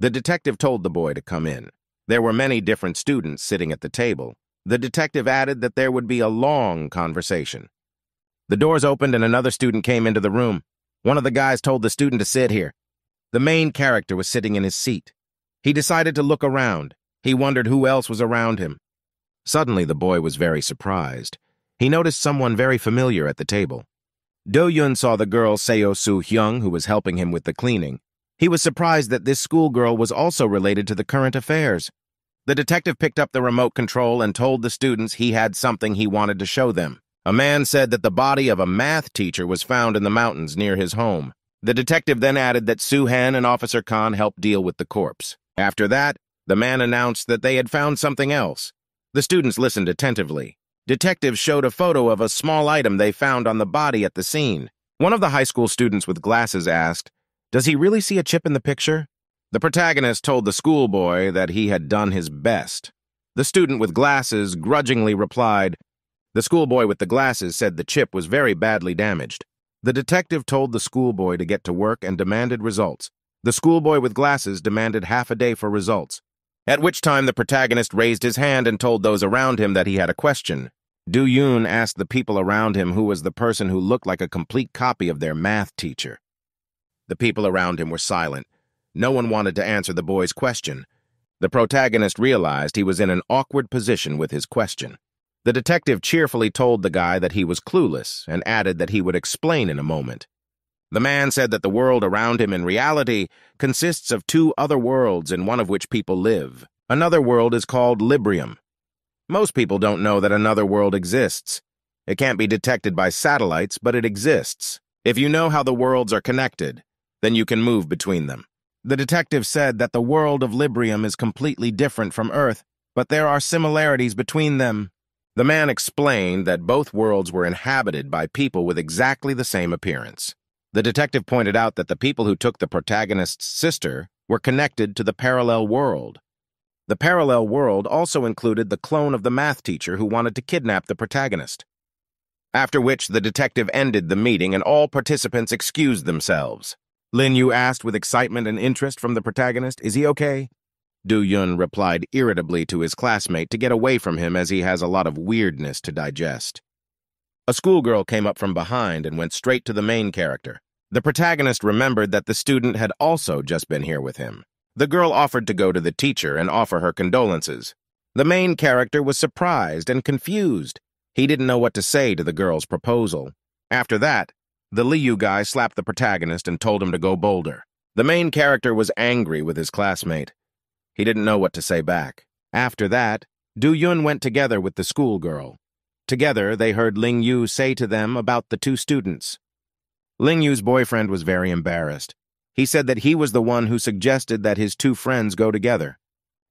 The detective told the boy to come in. There were many different students sitting at the table. The detective added that there would be a long conversation. The doors opened and another student came into the room. One of the guys told the student to sit here. The main character was sitting in his seat. He decided to look around. He wondered who else was around him. Suddenly, the boy was very surprised. He noticed someone very familiar at the table. Do-Yun saw the girl Seo Soo-hyung, who was helping him with the cleaning. He was surprised that this schoolgirl was also related to the current affairs. The detective picked up the remote control and told the students he had something he wanted to show them. A man said that the body of a math teacher was found in the mountains near his home. The detective then added that Soo-han and Officer Khan helped deal with the corpse. After that, the man announced that they had found something else. The students listened attentively. Detectives showed a photo of a small item they found on the body at the scene. One of the high school students with glasses asked, "Does he really see a chip in the picture?" The protagonist told the schoolboy that he had done his best. The student with glasses grudgingly replied. The schoolboy with the glasses said the chip was very badly damaged. The detective told the schoolboy to get to work and demanded results. The schoolboy with glasses demanded half a day for results, at which time the protagonist raised his hand and told those around him that he had a question. Do-Yun asked the people around him who was the person who looked like a complete copy of their math teacher. The people around him were silent. No one wanted to answer the boy's question. The protagonist realized he was in an awkward position with his question. The detective cheerfully told the guy that he was clueless and added that he would explain in a moment. The man said that the world around him in reality consists of two other worlds, in one of which people live. Another world is called Librium. Most people don't know that another world exists. It can't be detected by satellites, but it exists. If you know how the worlds are connected, then you can move between them. The detective said that the world of Librium is completely different from Earth, but there are similarities between them. The man explained that both worlds were inhabited by people with exactly the same appearance. The detective pointed out that the people who took the protagonist's sister were connected to the parallel world. The parallel world also included the clone of the math teacher who wanted to kidnap the protagonist. After which, the detective ended the meeting and all participants excused themselves. Lin Yu asked with excitement and interest from the protagonist, "Is he okay?" Do Yun replied irritably to his classmate to get away from him as he has a lot of weirdness to digest. A schoolgirl came up from behind and went straight to the main character. The protagonist remembered that the student had also just been here with him. The girl offered to go to the teacher and offer her condolences. The main character was surprised and confused. He didn't know what to say to the girl's proposal. After that, the Liu guy slapped the protagonist and told him to go bolder. The main character was angry with his classmate. He didn't know what to say back. After that, Du Yun went together with the schoolgirl. Together, they heard Ling Yu say to them about the two students. Ling Yu's boyfriend was very embarrassed. He said that he was the one who suggested that his two friends go together.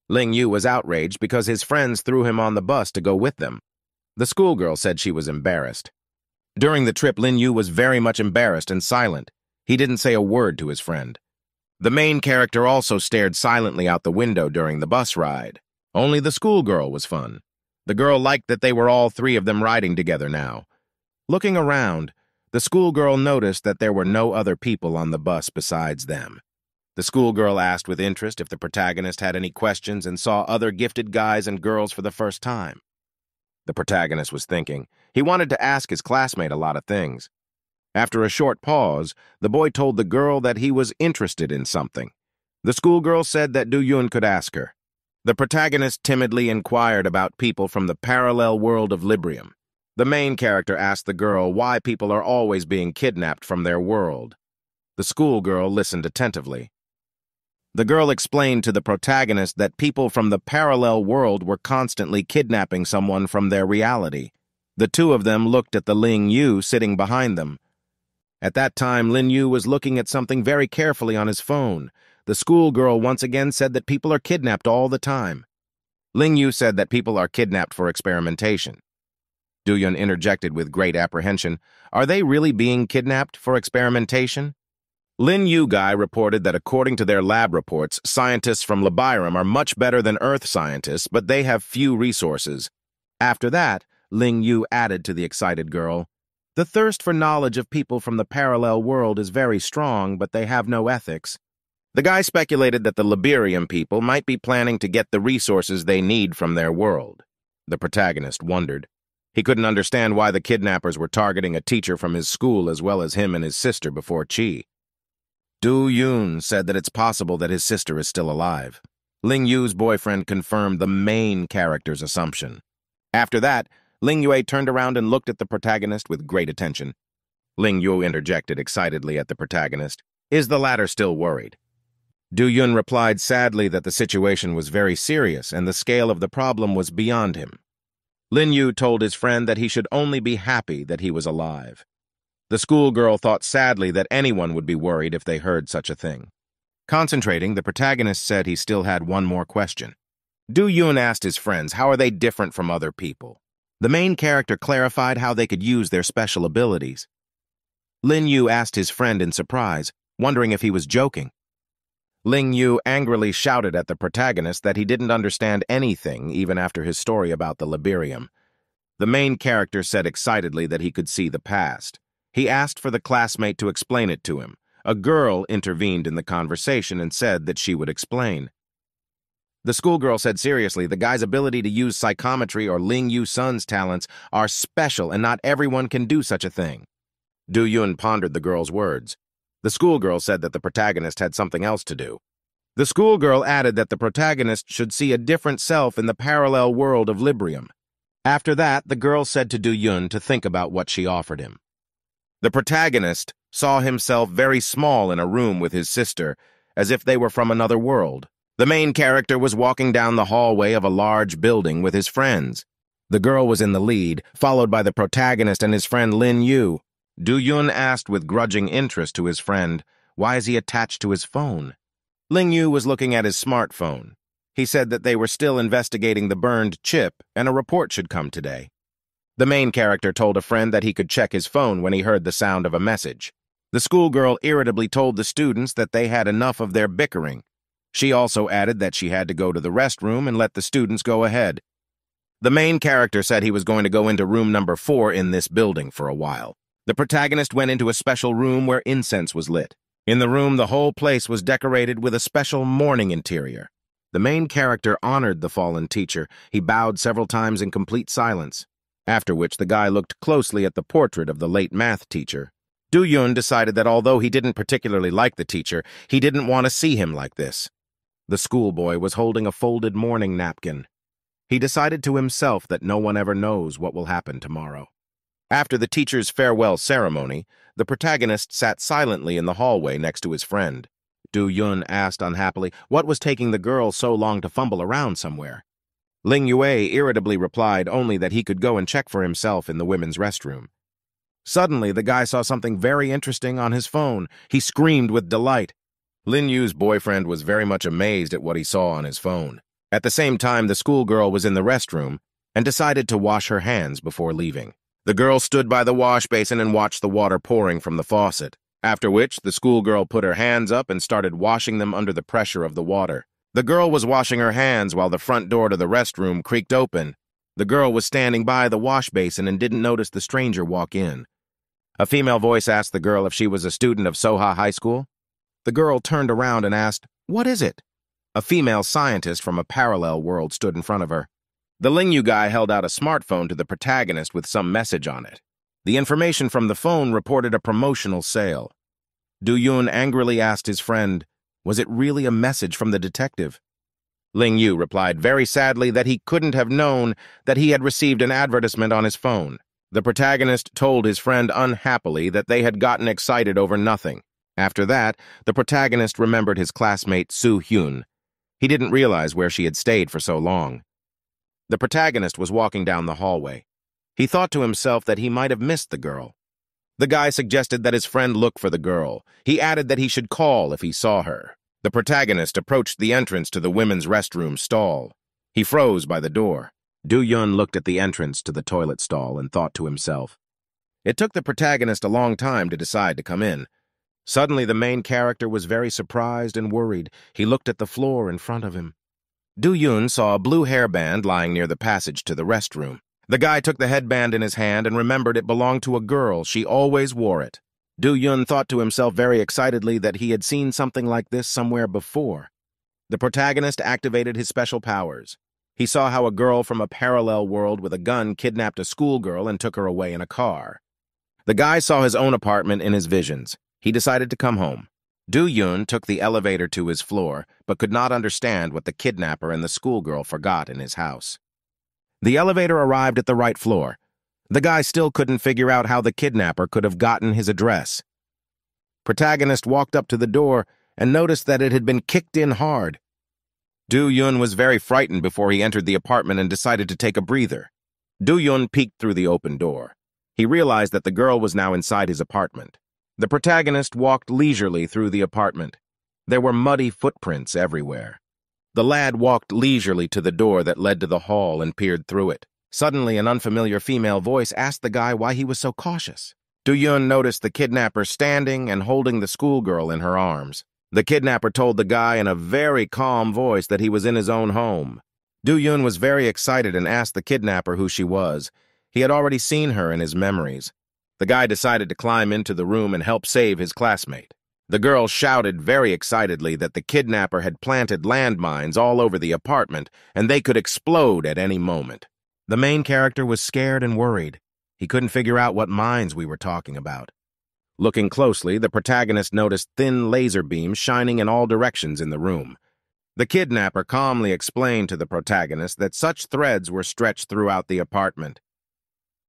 Ling Yu was outraged because his friends threw him on the bus to go with them. The schoolgirl said she was embarrassed. During the trip, Lin Yu was very much embarrassed and silent. He didn't say a word to his friend. The main character also stared silently out the window during the bus ride. Only the schoolgirl was fun. The girl liked that they were all three of them riding together now. Looking around, the schoolgirl noticed that there were no other people on the bus besides them. The schoolgirl asked with interest if the protagonist had any questions and saw other gifted guys and girls for the first time. The protagonist was thinking. He wanted to ask his classmate a lot of things. After a short pause, the boy told the girl that he was interested in something. The schoolgirl said that Du Yun could ask her. The protagonist timidly inquired about people from the parallel world of Librium. The main character asked the girl why people are always being kidnapped from their world. The schoolgirl listened attentively. The girl explained to the protagonist that people from the parallel world were constantly kidnapping someone from their reality. The two of them looked at the Ling Yu sitting behind them. At that time, Lin Yu was looking at something very carefully on his phone. The schoolgirl once again said that people are kidnapped all the time. Ling Yu said that people are kidnapped for experimentation. Du Yun interjected with great apprehension, "Are they really being kidnapped for experimentation?" Lin Yu guy reported that according to their lab reports, scientists from Librium are much better than Earth scientists, but they have few resources. After that, Ling Yu added to the excited girl, "The thirst for knowledge of people from the parallel world is very strong, but they have no ethics." The guy speculated that the Librium people might be planning to get the resources they need from their world. The protagonist wondered. He couldn't understand why the kidnappers were targeting a teacher from his school as well as him and his sister before Chi. Du Yun said that it's possible that his sister is still alive. Ling Yu's boyfriend confirmed the main character's assumption. After that, Ling Yue turned around and looked at the protagonist with great attention. Ling Yu interjected excitedly at the protagonist. Is the latter still worried? Du Yun replied sadly that the situation was very serious and the scale of the problem was beyond him. Lin Yu told his friend that he should only be happy that he was alive. The schoolgirl thought sadly that anyone would be worried if they heard such a thing. Concentrating, the protagonist said he still had one more question. Du Yun asked his friends how are they different from other people. The main character clarified how they could use their special abilities. Lin Yu asked his friend in surprise, wondering if he was joking. Ling Yu angrily shouted at the protagonist that he didn't understand anything even after his story about the Librium. The main character said excitedly that he could see the past. He asked for the classmate to explain it to him. A girl intervened in the conversation and said that she would explain. The schoolgirl said seriously, the guy's ability to use psychometry or Ling Yu Sun's talents are special and not everyone can do such a thing. Du Yun pondered the girl's words. The schoolgirl said that the protagonist had something else to do. The schoolgirl added that the protagonist should see a different self in the parallel world of Librium. After that, the girl said to Du Yun to think about what she offered him. The protagonist saw himself very small in a room with his sister, as if they were from another world. The main character was walking down the hallway of a large building with his friends. The girl was in the lead, followed by the protagonist and his friend Lin Yu. Du Yun asked with grudging interest to his friend, why is he attached to his phone? Ling Yu was looking at his smartphone. He said that they were still investigating the burned chip and a report should come today. The main character told a friend that he could check his phone when he heard the sound of a message. The schoolgirl irritably told the students that they had enough of their bickering. She also added that she had to go to the restroom and let the students go ahead. The main character said he was going to go into room number 4 in this building for a while. The protagonist went into a special room where incense was lit. In the room, the whole place was decorated with a special mourning interior. The main character honored the fallen teacher. He bowed several times in complete silence, after which the guy looked closely at the portrait of the late math teacher. Do-Yun decided that although he didn't particularly like the teacher, he didn't want to see him like this. The schoolboy was holding a folded mourning napkin. He decided to himself that no one ever knows what will happen tomorrow. After the teacher's farewell ceremony, the protagonist sat silently in the hallway next to his friend. Do-Yun asked unhappily what was taking the girl so long to fumble around somewhere. Ling Yue irritably replied only that he could go and check for himself in the women's restroom. Suddenly, the guy saw something very interesting on his phone. He screamed with delight. Lin Yu's boyfriend was very much amazed at what he saw on his phone. At the same time, the schoolgirl was in the restroom and decided to wash her hands before leaving. The girl stood by the wash basin and watched the water pouring from the faucet, after which the schoolgirl put her hands up and started washing them under the pressure of the water. The girl was washing her hands while the front door to the restroom creaked open. The girl was standing by the wash basin and didn't notice the stranger walk in. A female voice asked the girl if she was a student of Soha High School. The girl turned around and asked, "What is it?" A female scientist from a parallel world stood in front of her. The Lingyu guy held out a smartphone to the protagonist with some message on it. The information from the phone reported a promotional sale. Do-Yun angrily asked his friend, was it really a message from the detective? Ling Yu replied very sadly that he couldn't have known that he had received an advertisement on his phone. The protagonist told his friend unhappily that they had gotten excited over nothing. After that, the protagonist remembered his classmate Soo Hyun. He didn't realize where she had stayed for so long. The protagonist was walking down the hallway. He thought to himself that he might have missed the girl. The guy suggested that his friend look for the girl. He added that he should call if he saw her. The protagonist approached the entrance to the women's restroom stall. He froze by the door. Do-Yun looked at the entrance to the toilet stall and thought to himself. It took the protagonist a long time to decide to come in. Suddenly, the main character was very surprised and worried. He looked at the floor in front of him. Do-Yun saw a blue hairband lying near the passage to the restroom. The guy took the headband in his hand and remembered it belonged to a girl. She always wore it. Do-Yun thought to himself very excitedly that he had seen something like this somewhere before. The protagonist activated his special powers. He saw how a girl from a parallel world with a gun kidnapped a schoolgirl and took her away in a car. The guy saw his own apartment in his visions. He decided to come home. Do-Yun took the elevator to his floor, but could not understand what the kidnapper and the schoolgirl forgot in his house. The elevator arrived at the right floor. The guy still couldn't figure out how the kidnapper could have gotten his address. Protagonist walked up to the door and noticed that it had been kicked in hard. Do-Yun was very frightened before he entered the apartment and decided to take a breather. Do-Yun peeked through the open door. He realized that the girl was now inside his apartment. The protagonist walked leisurely through the apartment. There were muddy footprints everywhere. The lad walked leisurely to the door that led to the hall and peered through it. Suddenly, an unfamiliar female voice asked the guy why he was so cautious. Do-Yun noticed the kidnapper standing and holding the schoolgirl in her arms. The kidnapper told the guy in a very calm voice that he was in his own home. Do-Yun was very excited and asked the kidnapper who she was. He had already seen her in his memories. The guy decided to climb into the room and help save his classmate. The girl shouted very excitedly that the kidnapper had planted landmines all over the apartment and they could explode at any moment. The main character was scared and worried. He couldn't figure out what mines we were talking about. Looking closely, the protagonist noticed thin laser beams shining in all directions in the room. The kidnapper calmly explained to the protagonist that such threads were stretched throughout the apartment.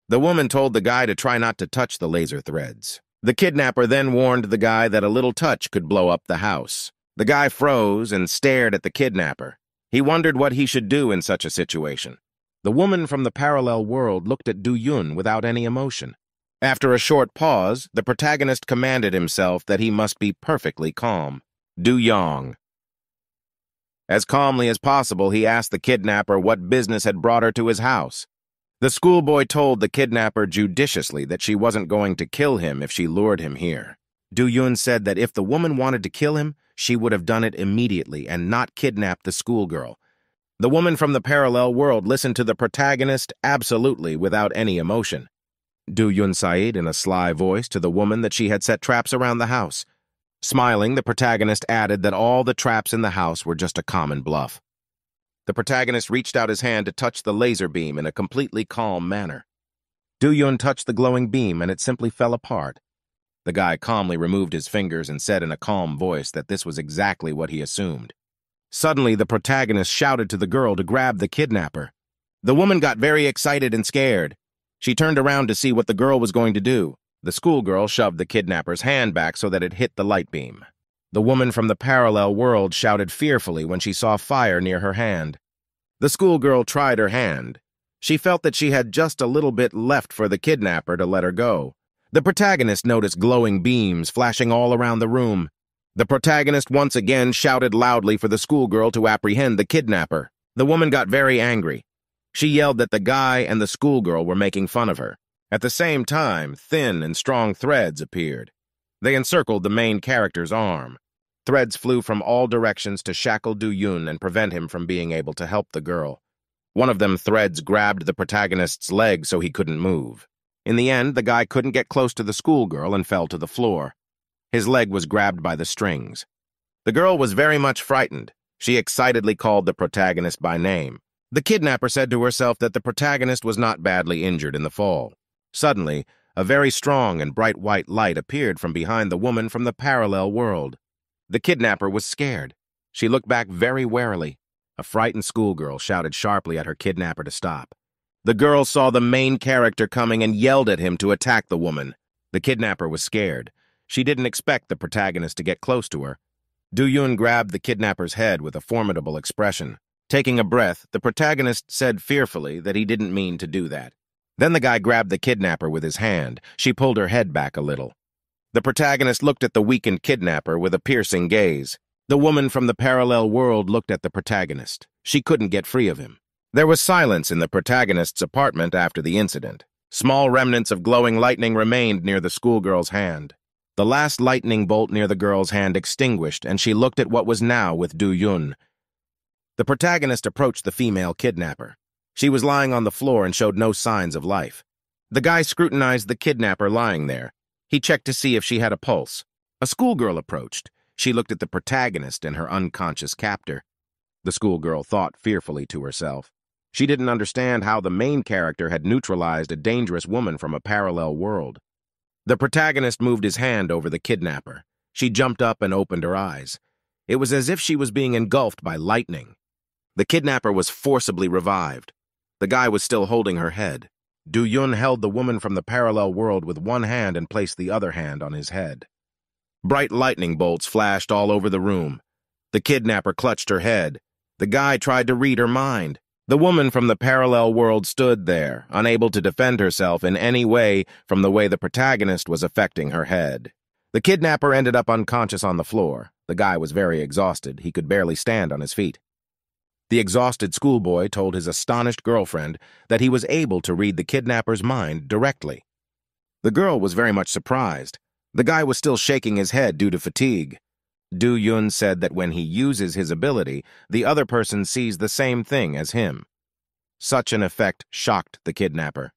The woman told the guy to try not to touch the laser threads. The kidnapper then warned the guy that a little touch could blow up the house. The guy froze and stared at the kidnapper. He wondered what he should do in such a situation. The woman from the parallel world looked at Do-Yun without any emotion. After a short pause, the protagonist commanded himself that he must be perfectly calm. Do-Yong. As calmly as possible, he asked the kidnapper what business had brought her to his house. The schoolboy told the kidnapper judiciously that she wasn't going to kill him if she lured him here. Do-yoon said that if the woman wanted to kill him, she would have done it immediately and not kidnapped the schoolgirl. The woman from the parallel world listened to the protagonist absolutely without any emotion. Do-yoon said in a sly voice to the woman that she had set traps around the house. Smiling, the protagonist added that all the traps in the house were just a common bluff. The protagonist reached out his hand to touch the laser beam in a completely calm manner. Do-yoon touched the glowing beam and it simply fell apart. The guy calmly removed his fingers and said in a calm voice that this was exactly what he assumed. Suddenly, the protagonist shouted to the girl to grab the kidnapper. The woman got very excited and scared. She turned around to see what the girl was going to do. The schoolgirl shoved the kidnapper's hand back so that it hit the light beam. The woman from the parallel world shouted fearfully when she saw fire near her hand. The schoolgirl tried her hand. She felt that she had just a little bit left for the kidnapper to let her go. The protagonist noticed glowing beams flashing all around the room. The protagonist once again shouted loudly for the schoolgirl to apprehend the kidnapper. The woman got very angry. She yelled that the guy and the schoolgirl were making fun of her. At the same time, thin and strong threads appeared. They encircled the main character's arm. Threads flew from all directions to shackle Do-yoon and prevent him from being able to help the girl. One of them threads grabbed the protagonist's leg so he couldn't move. In the end, the guy couldn't get close to the schoolgirl and fell to the floor. His leg was grabbed by the strings. The girl was very much frightened. She excitedly called the protagonist by name. The kidnapper said to herself that the protagonist was not badly injured in the fall. Suddenly, a very strong and bright white light appeared from behind the woman from the parallel world. The kidnapper was scared. She looked back very warily. A frightened schoolgirl shouted sharply at her kidnapper to stop. The girl saw the main character coming and yelled at him to attack the woman. The kidnapper was scared. She didn't expect the protagonist to get close to her. Do-yoon grabbed the kidnapper's head with a formidable expression. Taking a breath, the protagonist said fearfully that he didn't mean to do that. Then the guy grabbed the kidnapper with his hand. She pulled her head back a little. The protagonist looked at the weakened kidnapper with a piercing gaze. The woman from the parallel world looked at the protagonist. She couldn't get free of him. There was silence in the protagonist's apartment after the incident. Small remnants of glowing lightning remained near the schoolgirl's hand. The last lightning bolt near the girl's hand extinguished, and she looked at what was now with Do-yoon. The protagonist approached the female kidnapper. She was lying on the floor and showed no signs of life. The guy scrutinized the kidnapper lying there. He checked to see if she had a pulse. A schoolgirl approached. She looked at the protagonist and her unconscious captor. The schoolgirl thought fearfully to herself. She didn't understand how the main character had neutralized a dangerous woman from a parallel world. The protagonist moved his hand over the kidnapper. She jumped up and opened her eyes. It was as if she was being engulfed by lightning. The kidnapper was forcibly revived. The guy was still holding her head. Do-yoon held the woman from the parallel world with one hand and placed the other hand on his head. Bright lightning bolts flashed all over the room. The kidnapper clutched her head. The guy tried to read her mind. The woman from the parallel world stood there, unable to defend herself in any way from the way the protagonist was affecting her head. The kidnapper ended up unconscious on the floor. The guy was very exhausted. He could barely stand on his feet. The exhausted schoolboy told his astonished girlfriend that he was able to read the kidnapper's mind directly. The girl was very much surprised. The guy was still shaking his head due to fatigue. Do-yoon said that when he uses his ability, the other person sees the same thing as him. Such an effect shocked the kidnapper.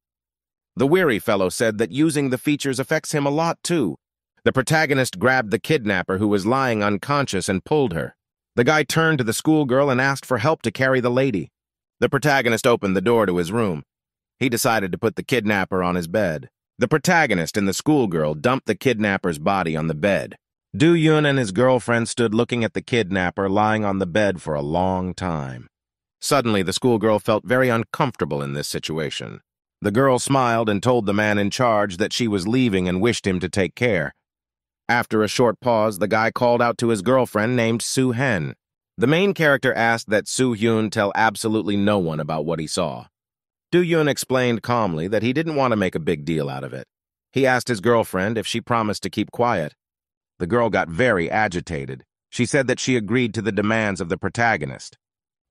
The weary fellow said that using the features affects him a lot too. The protagonist grabbed the kidnapper who was lying unconscious and pulled her. The guy turned to the schoolgirl and asked for help to carry the lady. The protagonist opened the door to his room. He decided to put the kidnapper on his bed. The protagonist and the schoolgirl dumped the kidnapper's body on the bed. Do-yoon and his girlfriend stood looking at the kidnapper lying on the bed for a long time. Suddenly, the schoolgirl felt very uncomfortable in this situation. The girl smiled and told the man in charge that she was leaving and wished him to take care. After a short pause, the guy called out to his girlfriend named Soo-hen. The main character asked that Soo-hyun tell absolutely no one about what he saw. Do-yoon explained calmly that he didn't want to make a big deal out of it. He asked his girlfriend if she promised to keep quiet. The girl got very agitated. She said that she agreed to the demands of the protagonist.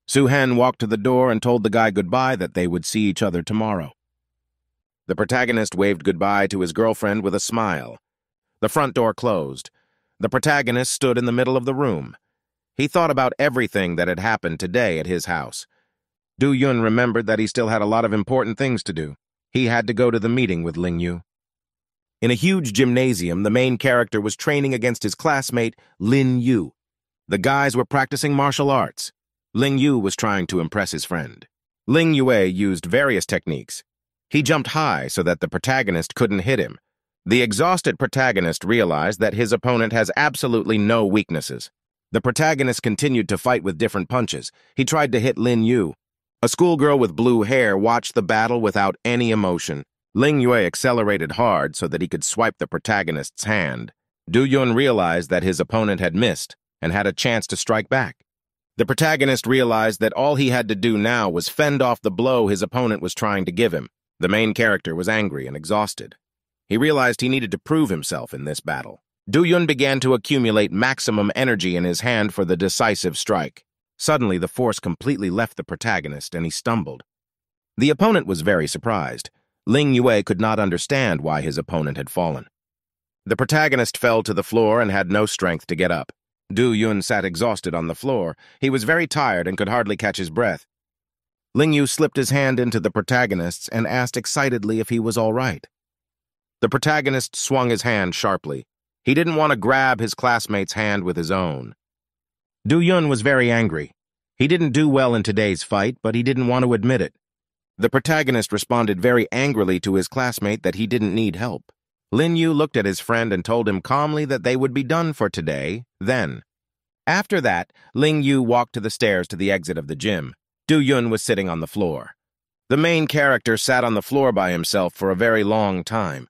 Soo-hen walked to the door and told the guy goodbye, that they would see each other tomorrow. The protagonist waved goodbye to his girlfriend with a smile. The front door closed. The protagonist stood in the middle of the room. He thought about everything that had happened today at his house. Do-yun remembered that he still had a lot of important things to do. He had to go to the meeting with Ling-yu. In a huge gymnasium, the main character was training against his classmate, Lin-yu. The guys were practicing martial arts. Ling-yu was trying to impress his friend. Ling-yue used various techniques. He jumped high so that the protagonist couldn't hit him. The exhausted protagonist realized that his opponent has absolutely no weaknesses. The protagonist continued to fight with different punches. He tried to hit Lin-yu. A schoolgirl with blue hair watched the battle without any emotion. Ling-yue accelerated hard so that he could swipe the protagonist's hand. Do-yun realized that his opponent had missed and had a chance to strike back. The protagonist realized that all he had to do now was fend off the blow his opponent was trying to give him. The main character was angry and exhausted. He realized he needed to prove himself in this battle. Do-yun began to accumulate maximum energy in his hand for the decisive strike. Suddenly, the force completely left the protagonist, and he stumbled. The opponent was very surprised. Ling-yue could not understand why his opponent had fallen. The protagonist fell to the floor and had no strength to get up. Do-yun sat exhausted on the floor. He was very tired and could hardly catch his breath. Ling-yu slipped his hand into the protagonist's and asked excitedly if he was all right. The protagonist swung his hand sharply. He didn't want to grab his classmate's hand with his own. Do-yun was very angry. He didn't do well in today's fight, but he didn't want to admit it. The protagonist responded very angrily to his classmate that he didn't need help. Lin-yu looked at his friend and told him calmly that they would be done for today, then. After that, Ling-yu walked to the stairs to the exit of the gym. Do-yun was sitting on the floor. The main character sat on the floor by himself for a very long time.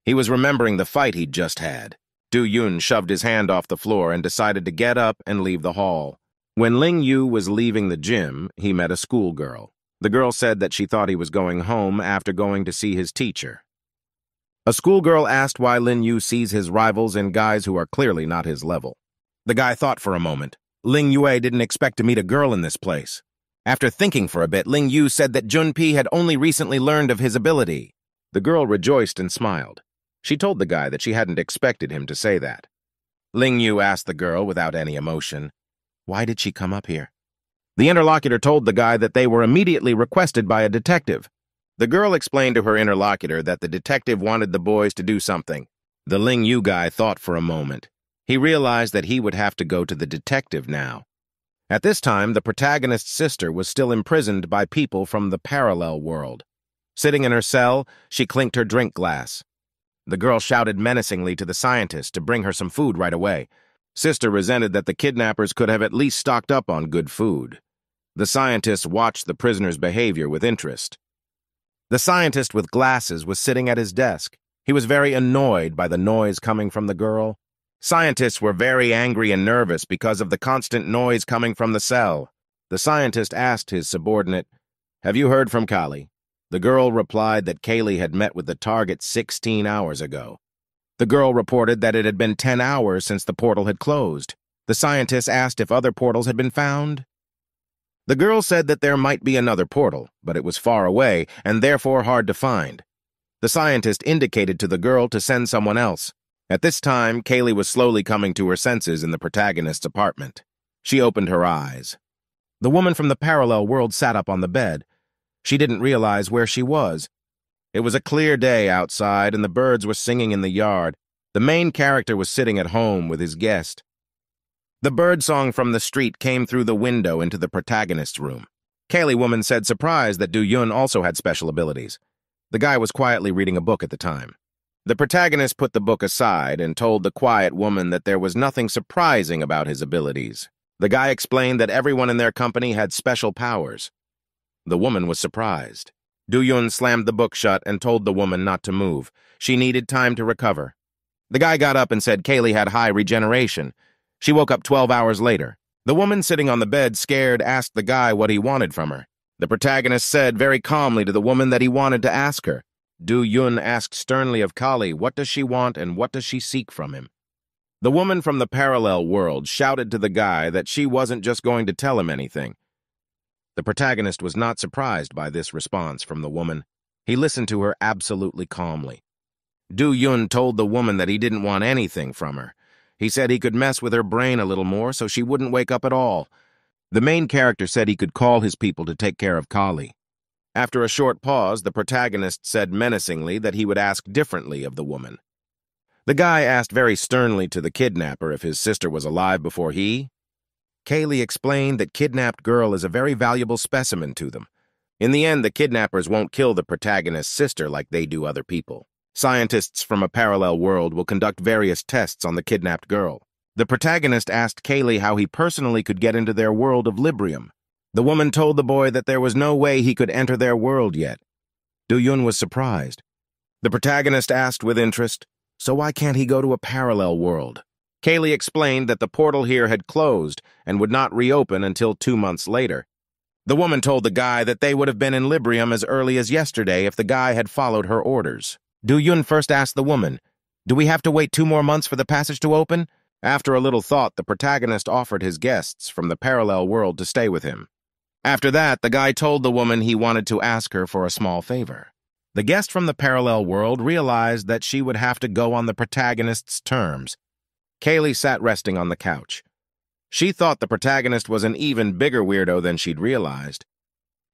He was remembering the fight he'd just had. Do-yun shoved his hand off the floor and decided to get up and leave the hall. When Ling-yu was leaving the gym, he met a schoolgirl. The girl said that she thought he was going home after going to see his teacher. A schoolgirl asked why Lin-yu sees his rivals in guys who are clearly not his level. The guy thought for a moment. Ling-yue didn't expect to meet a girl in this place. After thinking for a bit, Ling-yu said that Junpei had only recently learned of his ability. The girl rejoiced and smiled. She told the guy that she hadn't expected him to say that. Ling-yu asked the girl without any emotion, "Why did she come up here?" The interlocutor told the guy that they were immediately requested by a detective. The girl explained to her interlocutor that the detective wanted the boys to do something. The Ling-yu guy thought for a moment. He realized that he would have to go to the detective now. At this time, the protagonist's sister was still imprisoned by people from the parallel world. Sitting in her cell, she clinked her drink glass. The girl shouted menacingly to the scientist to bring her some food right away. Sister resented that the kidnappers could have at least stocked up on good food. The scientist watched the prisoner's behavior with interest. The scientist with glasses was sitting at his desk. He was very annoyed by the noise coming from the girl. Scientists were very angry and nervous because of the constant noise coming from the cell. The scientist asked his subordinate, "Have you heard from Kali?" The girl replied that Kaylee had met with the target 16 hours ago. The girl reported that it had been 10 hours since the portal had closed. The scientist asked if other portals had been found. The girl said that there might be another portal, but it was far away and therefore hard to find. The scientist indicated to the girl to send someone else. At this time, Kaylee was slowly coming to her senses in the protagonist's apartment. She opened her eyes. The woman from the parallel world sat up on the bed. She didn't realize where she was. It was a clear day outside, and the birds were singing in the yard. The main character was sitting at home with his guest. The birdsong from the street came through the window into the protagonist's room. Kaylee woman said surprised that Do-yun also had special abilities. The guy was quietly reading a book at the time. The protagonist put the book aside and told the quiet woman that there was nothing surprising about his abilities. The guy explained that everyone in their company had special powers. The woman was surprised. Do-yun slammed the book shut and told the woman not to move. She needed time to recover. The guy got up and said Kaylee had high regeneration. She woke up 12 hours later. The woman sitting on the bed, scared, asked the guy what he wanted from her. The protagonist said very calmly to the woman that he wanted to ask her. Do-yun asked sternly of Kali, what does she want and what does she seek from him? The woman from the parallel world shouted to the guy that she wasn't just going to tell him anything. The protagonist was not surprised by this response from the woman. He listened to her absolutely calmly. Do-yun told the woman that he didn't want anything from her. He said he could mess with her brain a little more so she wouldn't wake up at all. The main character said he could call his people to take care of Kali. After a short pause, the protagonist said menacingly that he would ask differently of the woman. The guy asked very sternly to the kidnapper if his sister was alive before he. Kaylee explained that kidnapped girl is a very valuable specimen to them. In the end, the kidnappers won't kill the protagonist's sister like they do other people. Scientists from a parallel world will conduct various tests on the kidnapped girl. The protagonist asked Kaylee how he personally could get into their world of Librium. The woman told the boy that there was no way he could enter their world yet. Do-yun was surprised. The protagonist asked with interest, so why can't he go to a parallel world? Kaylee explained that the portal here had closed and would not reopen until 2 months later. The woman told the guy that they would have been in Librium as early as yesterday if the guy had followed her orders. Do-yun first asked the woman, "Do we have to wait 2 more months for the passage to open?" After a little thought, the protagonist offered his guests from the parallel world to stay with him. After that, the guy told the woman he wanted to ask her for a small favor. The guest from the parallel world realized that she would have to go on the protagonist's terms. Kaylee sat resting on the couch. She thought the protagonist was an even bigger weirdo than she'd realized.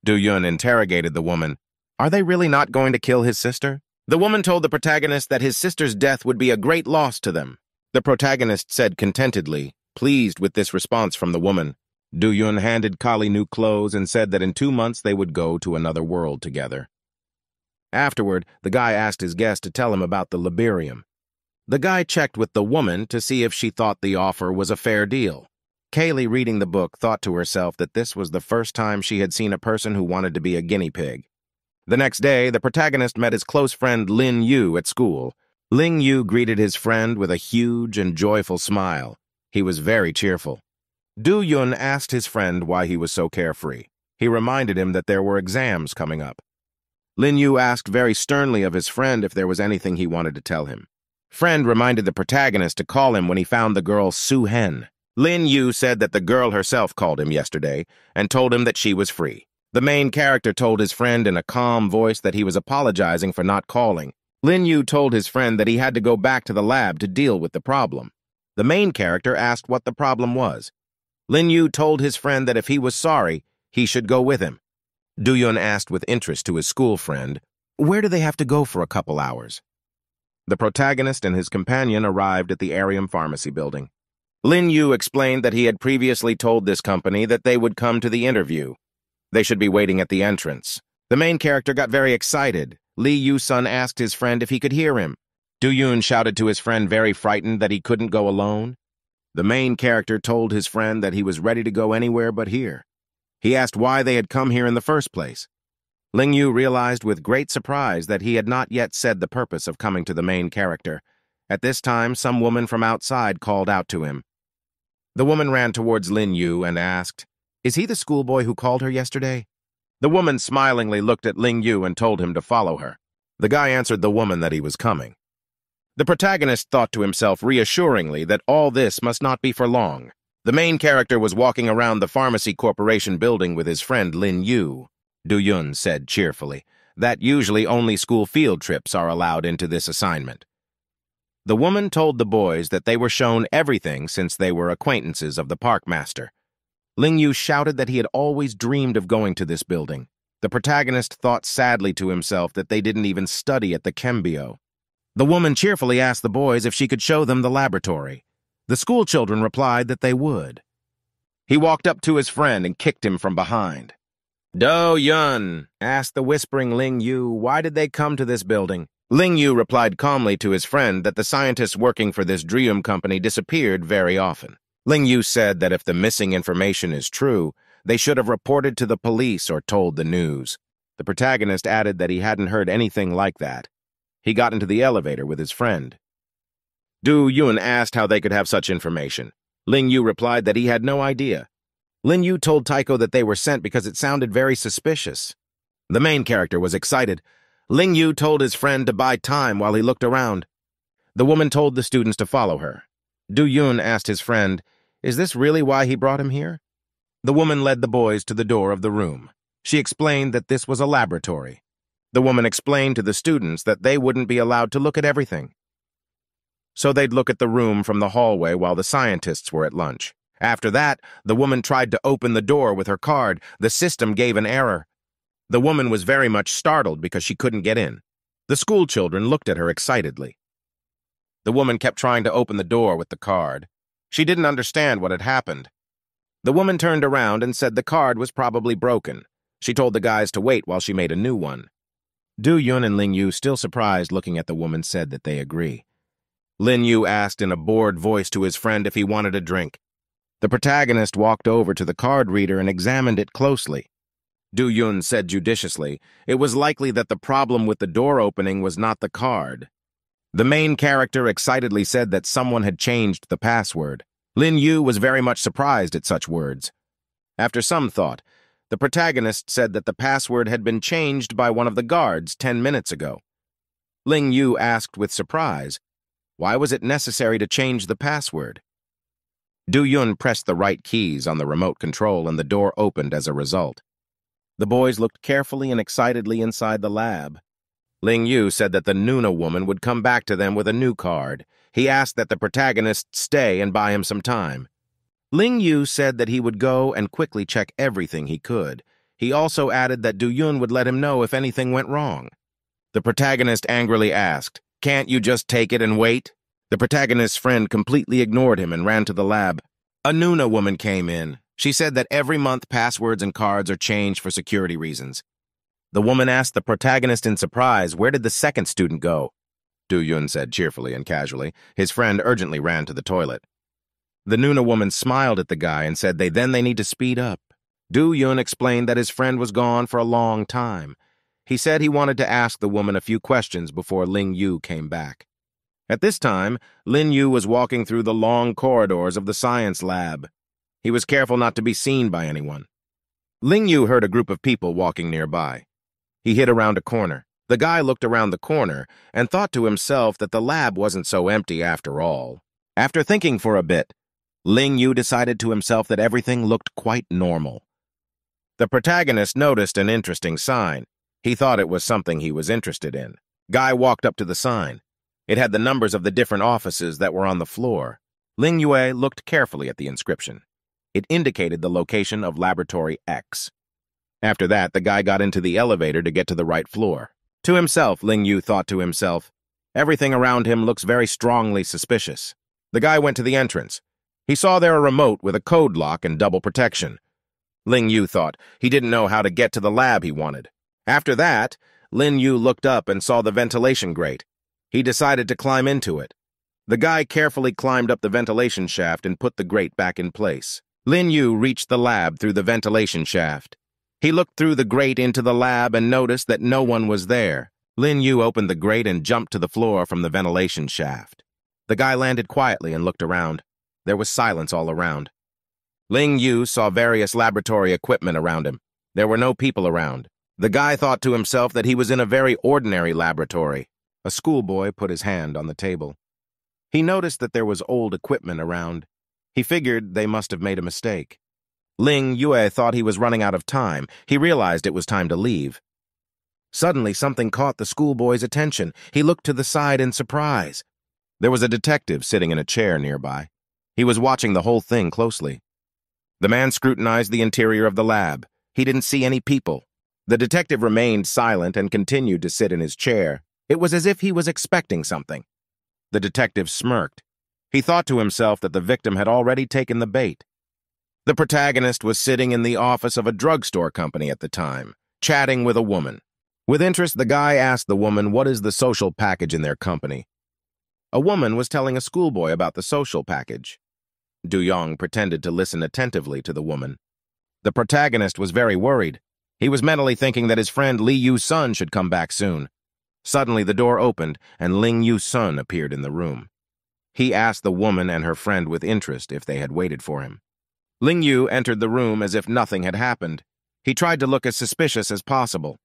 Do-yun interrogated the woman. Are they really not going to kill his sister? The woman told the protagonist that his sister's death would be a great loss to them. The protagonist said contentedly, pleased with this response from the woman. Do-yun handed Kali new clothes and said that in 2 months they would go to another world together. Afterward, the guy asked his guest to tell him about the Liberium. The guy checked with the woman to see if she thought the offer was a fair deal. Kaylee, reading the book, thought to herself that this was the first time she had seen a person who wanted to be a guinea pig. The next day, the protagonist met his close friend Lin Yu at school. Lin Yu greeted his friend with a huge and joyful smile. He was very cheerful. Do-yun asked his friend why he was so carefree. He reminded him that there were exams coming up. Lin Yu asked very sternly of his friend if there was anything he wanted to tell him. Friend reminded the protagonist to call him when he found the girl Su-hen. Lin Yu said that the girl herself called him yesterday and told him that she was free. The main character told his friend in a calm voice that he was apologizing for not calling. Lin Yu told his friend that he had to go back to the lab to deal with the problem. The main character asked what the problem was. Lin Yu told his friend that if he was sorry, he should go with him. Do-yun asked with interest to his school friend, where do they have to go for a couple hours? The protagonist and his companion arrived at the Arium Pharmacy building. Lin Yu explained that he had previously told this company that they would come to the interview. They should be waiting at the entrance. The main character got very excited. Lee Yu-sun asked his friend if he could hear him. Do-yun shouted to his friend very frightened that he couldn't go alone. The main character told his friend that he was ready to go anywhere but here. He asked why they had come here in the first place. Ling Yu realized with great surprise that he had not yet said the purpose of coming to the main character. At this time, some woman from outside called out to him. The woman ran towards Lin Yu and asked, is he the schoolboy who called her yesterday? The woman smilingly looked at Ling Yu and told him to follow her. The guy answered the woman that he was coming. The protagonist thought to himself reassuringly that all this must not be for long. The main character was walking around the Pharmacy Corporation building with his friend Lin Yu. Do-yun said cheerfully that usually only school field trips are allowed into this assignment. The woman told the boys that they were shown everything since they were acquaintances of the park master. Ling Yu shouted that he had always dreamed of going to this building. The protagonist thought sadly to himself that they didn't even study at the Kembio. The woman cheerfully asked the boys if she could show them the laboratory. The school children replied that they would. He walked up to his friend and kicked him from behind. Do-yun asked the whispering Ling Yu why did they come to this building. Ling Yu replied calmly to his friend that the scientists working for this Dream company disappeared very often. Ling Yu said that if the missing information is true, they should have reported to the police or told the news. The protagonist added that he hadn't heard anything like that. He got into the elevator with his friend. Do-yun asked how they could have such information. Ling Yu replied that he had no idea. Lin Yu told Taiko that they were sent because it sounded very suspicious. The main character was excited. Ling Yu told his friend to buy time while he looked around. The woman told the students to follow her. Du-yun asked his friend, "Is this really why he brought him here?" The woman led the boys to the door of the room. She explained that this was a laboratory. The woman explained to the students that they wouldn't be allowed to look at everything. So they'd look at the room from the hallway while the scientists were at lunch. After that, the woman tried to open the door with her card. The system gave an error. The woman was very much startled because she couldn't get in. The school children looked at her excitedly. The woman kept trying to open the door with the card. She didn't understand what had happened. The woman turned around and said the card was probably broken. She told the guys to wait while she made a new one. Du-yun and Ling-yu, still surprised looking at the woman, said that they agree. Lin-yu asked in a bored voice to his friend if he wanted a drink. The protagonist walked over to the card reader and examined it closely. Du-yun said judiciously, it was likely that the problem with the door opening was not the card. The main character excitedly said that someone had changed the password. Lin-yu was very much surprised at such words. After some thought, the protagonist said that the password had been changed by one of the guards 10 minutes ago. Ling-yu asked with surprise, why was it necessary to change the password? Du-yun pressed the right keys on the remote control and the door opened as a result. The boys looked carefully and excitedly inside the lab. Ling-yu said that the Nuna woman would come back to them with a new card. He asked that the protagonist stay and buy him some time. Ling-yu said that he would go and quickly check everything he could. He also added that Du-yun would let him know if anything went wrong. The protagonist angrily asked, "Can't you just take it and wait?" The protagonist's friend completely ignored him and ran to the lab. A Nuna woman came in. She said that every month passwords and cards are changed for security reasons. The woman asked the protagonist in surprise, where did the second student go? Du-yun said cheerfully and casually. His friend urgently ran to the toilet. The Nuna woman smiled at the guy and said they need to speed up. Du-yun explained that his friend was gone for a long time. He said he wanted to ask the woman a few questions before Ling-yu came back. At this time, Lin-yu was walking through the long corridors of the science lab. He was careful not to be seen by anyone. Ling-yu heard a group of people walking nearby. He hid around a corner. The guy looked around the corner and thought to himself that the lab wasn't so empty after all. After thinking for a bit, Ling-yu decided to himself that everything looked quite normal. The protagonist noticed an interesting sign. He thought it was something he was interested in. Guy walked up to the sign. It had the numbers of the different offices that were on the floor. Ling-yue looked carefully at the inscription. It indicated the location of Laboratory X. After that, the guy got into the elevator to get to the right floor. To himself, Ling-yu thought to himself, everything around him looks very strongly suspicious. The guy went to the entrance. He saw there a remote with a code lock and double protection. Ling-yu thought he didn't know how to get to the lab he wanted. After that, Lin-yu looked up and saw the ventilation grate. He decided to climb into it. The guy carefully climbed up the ventilation shaft and put the grate back in place. Lin-yu reached the lab through the ventilation shaft. He looked through the grate into the lab and noticed that no one was there. Lin-yu opened the grate and jumped to the floor from the ventilation shaft. The guy landed quietly and looked around. There was silence all around. Ling-yu saw various laboratory equipment around him. There were no people around. The guy thought to himself that he was in a very ordinary laboratory. A schoolboy put his hand on the table. He noticed that there was old equipment around. He figured they must have made a mistake. Ling-yue thought he was running out of time. He realized it was time to leave. Suddenly, something caught the schoolboy's attention. He looked to the side in surprise. There was a detective sitting in a chair nearby. He was watching the whole thing closely. The man scrutinized the interior of the lab. He didn't see any people. The detective remained silent and continued to sit in his chair. It was as if he was expecting something. The detective smirked. He thought to himself that the victim had already taken the bait. The protagonist was sitting in the office of a drugstore company at the time, chatting with a woman. With interest, the guy asked the woman what is the social package in their company. A woman was telling a schoolboy about the social package. Du-yong pretended to listen attentively to the woman. The protagonist was very worried. He was mentally thinking that his friend Lee Yu-sun should come back soon. Suddenly, the door opened, and Ling Yu-sun appeared in the room. He asked the woman and her friend with interest if they had waited for him. Ling Yu entered the room as if nothing had happened. He tried to look as suspicious as possible.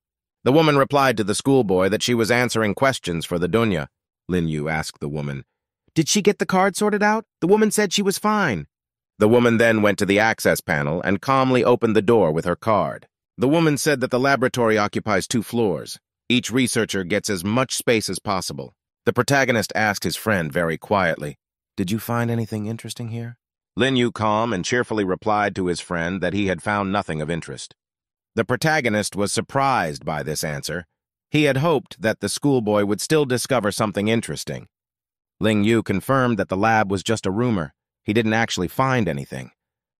The woman replied to the schoolboy that she was answering questions for the dunya. Lin Yu asked the woman, Did she get the card sorted out? The woman said she was fine. The woman then went to the access panel and calmly opened the door with her card. The woman said that the laboratory occupies 2 floors. Each researcher gets as much space as possible. The protagonist asked his friend very quietly, "Did you find anything interesting here?" Lin Yu calm and cheerfully replied to his friend that he had found nothing of interest. The protagonist was surprised by this answer. He had hoped that the schoolboy would still discover something interesting. Ling Yu confirmed that the lab was just a rumor. He didn't actually find anything.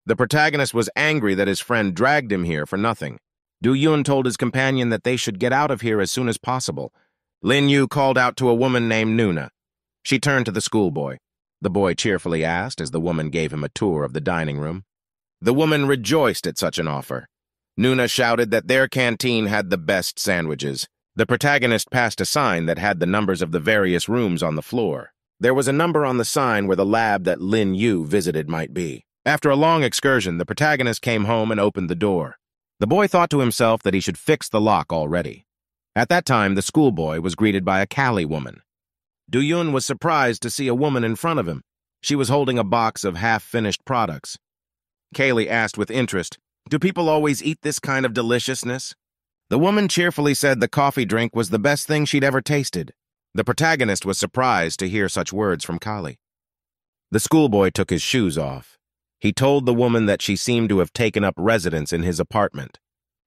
The protagonist was angry that his friend dragged him here for nothing. Du Yun told his companion that they should get out of here as soon as possible. Lin Yu called out to a woman named Nuna. She turned to the schoolboy. The boy cheerfully asked as the woman gave him a tour of the dining room. The woman rejoiced at such an offer. Nuna shouted that their canteen had the best sandwiches. The protagonist passed a sign that had the numbers of the various rooms on the floor. There was a number on the sign where the lab that Lin Yu visited might be. After a long excursion, the protagonist came home and opened the door. The boy thought to himself that he should fix the lock already. At that time, the schoolboy was greeted by a Kali woman. Du Yun was surprised to see a woman in front of him. She was holding a box of half-finished products. Kaylee asked with interest, "Do people always eat this kind of deliciousness?" The woman cheerfully said the coffee drink was the best thing she'd ever tasted. The protagonist was surprised to hear such words from Kali. The schoolboy took his shoes off. He told the woman that she seemed to have taken up residence in his apartment.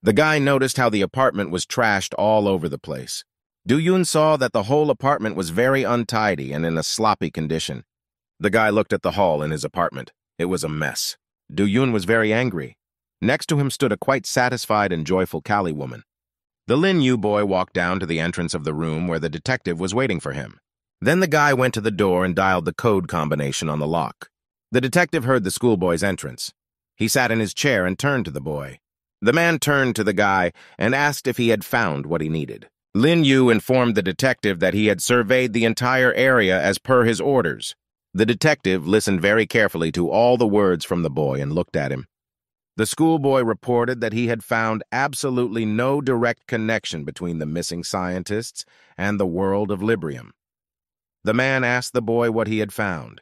The guy noticed how the apartment was trashed all over the place. Du Yun saw that the whole apartment was very untidy and in a sloppy condition. The guy looked at the hall in his apartment. It was a mess. Du Yun was very angry. Next to him stood a quite satisfied and joyful Kali woman. The Lin Yu boy walked down to the entrance of the room where the detective was waiting for him. Then the guy went to the door and dialed the code combination on the lock. The detective heard the schoolboy's entrance. He sat in his chair and turned to the boy. The man turned to the guy and asked if he had found what he needed. Lin Yu informed the detective that he had surveyed the entire area as per his orders. The detective listened very carefully to all the words from the boy and looked at him. The schoolboy reported that he had found absolutely no direct connection between the missing scientists and the world of Librium. The man asked the boy what he had found.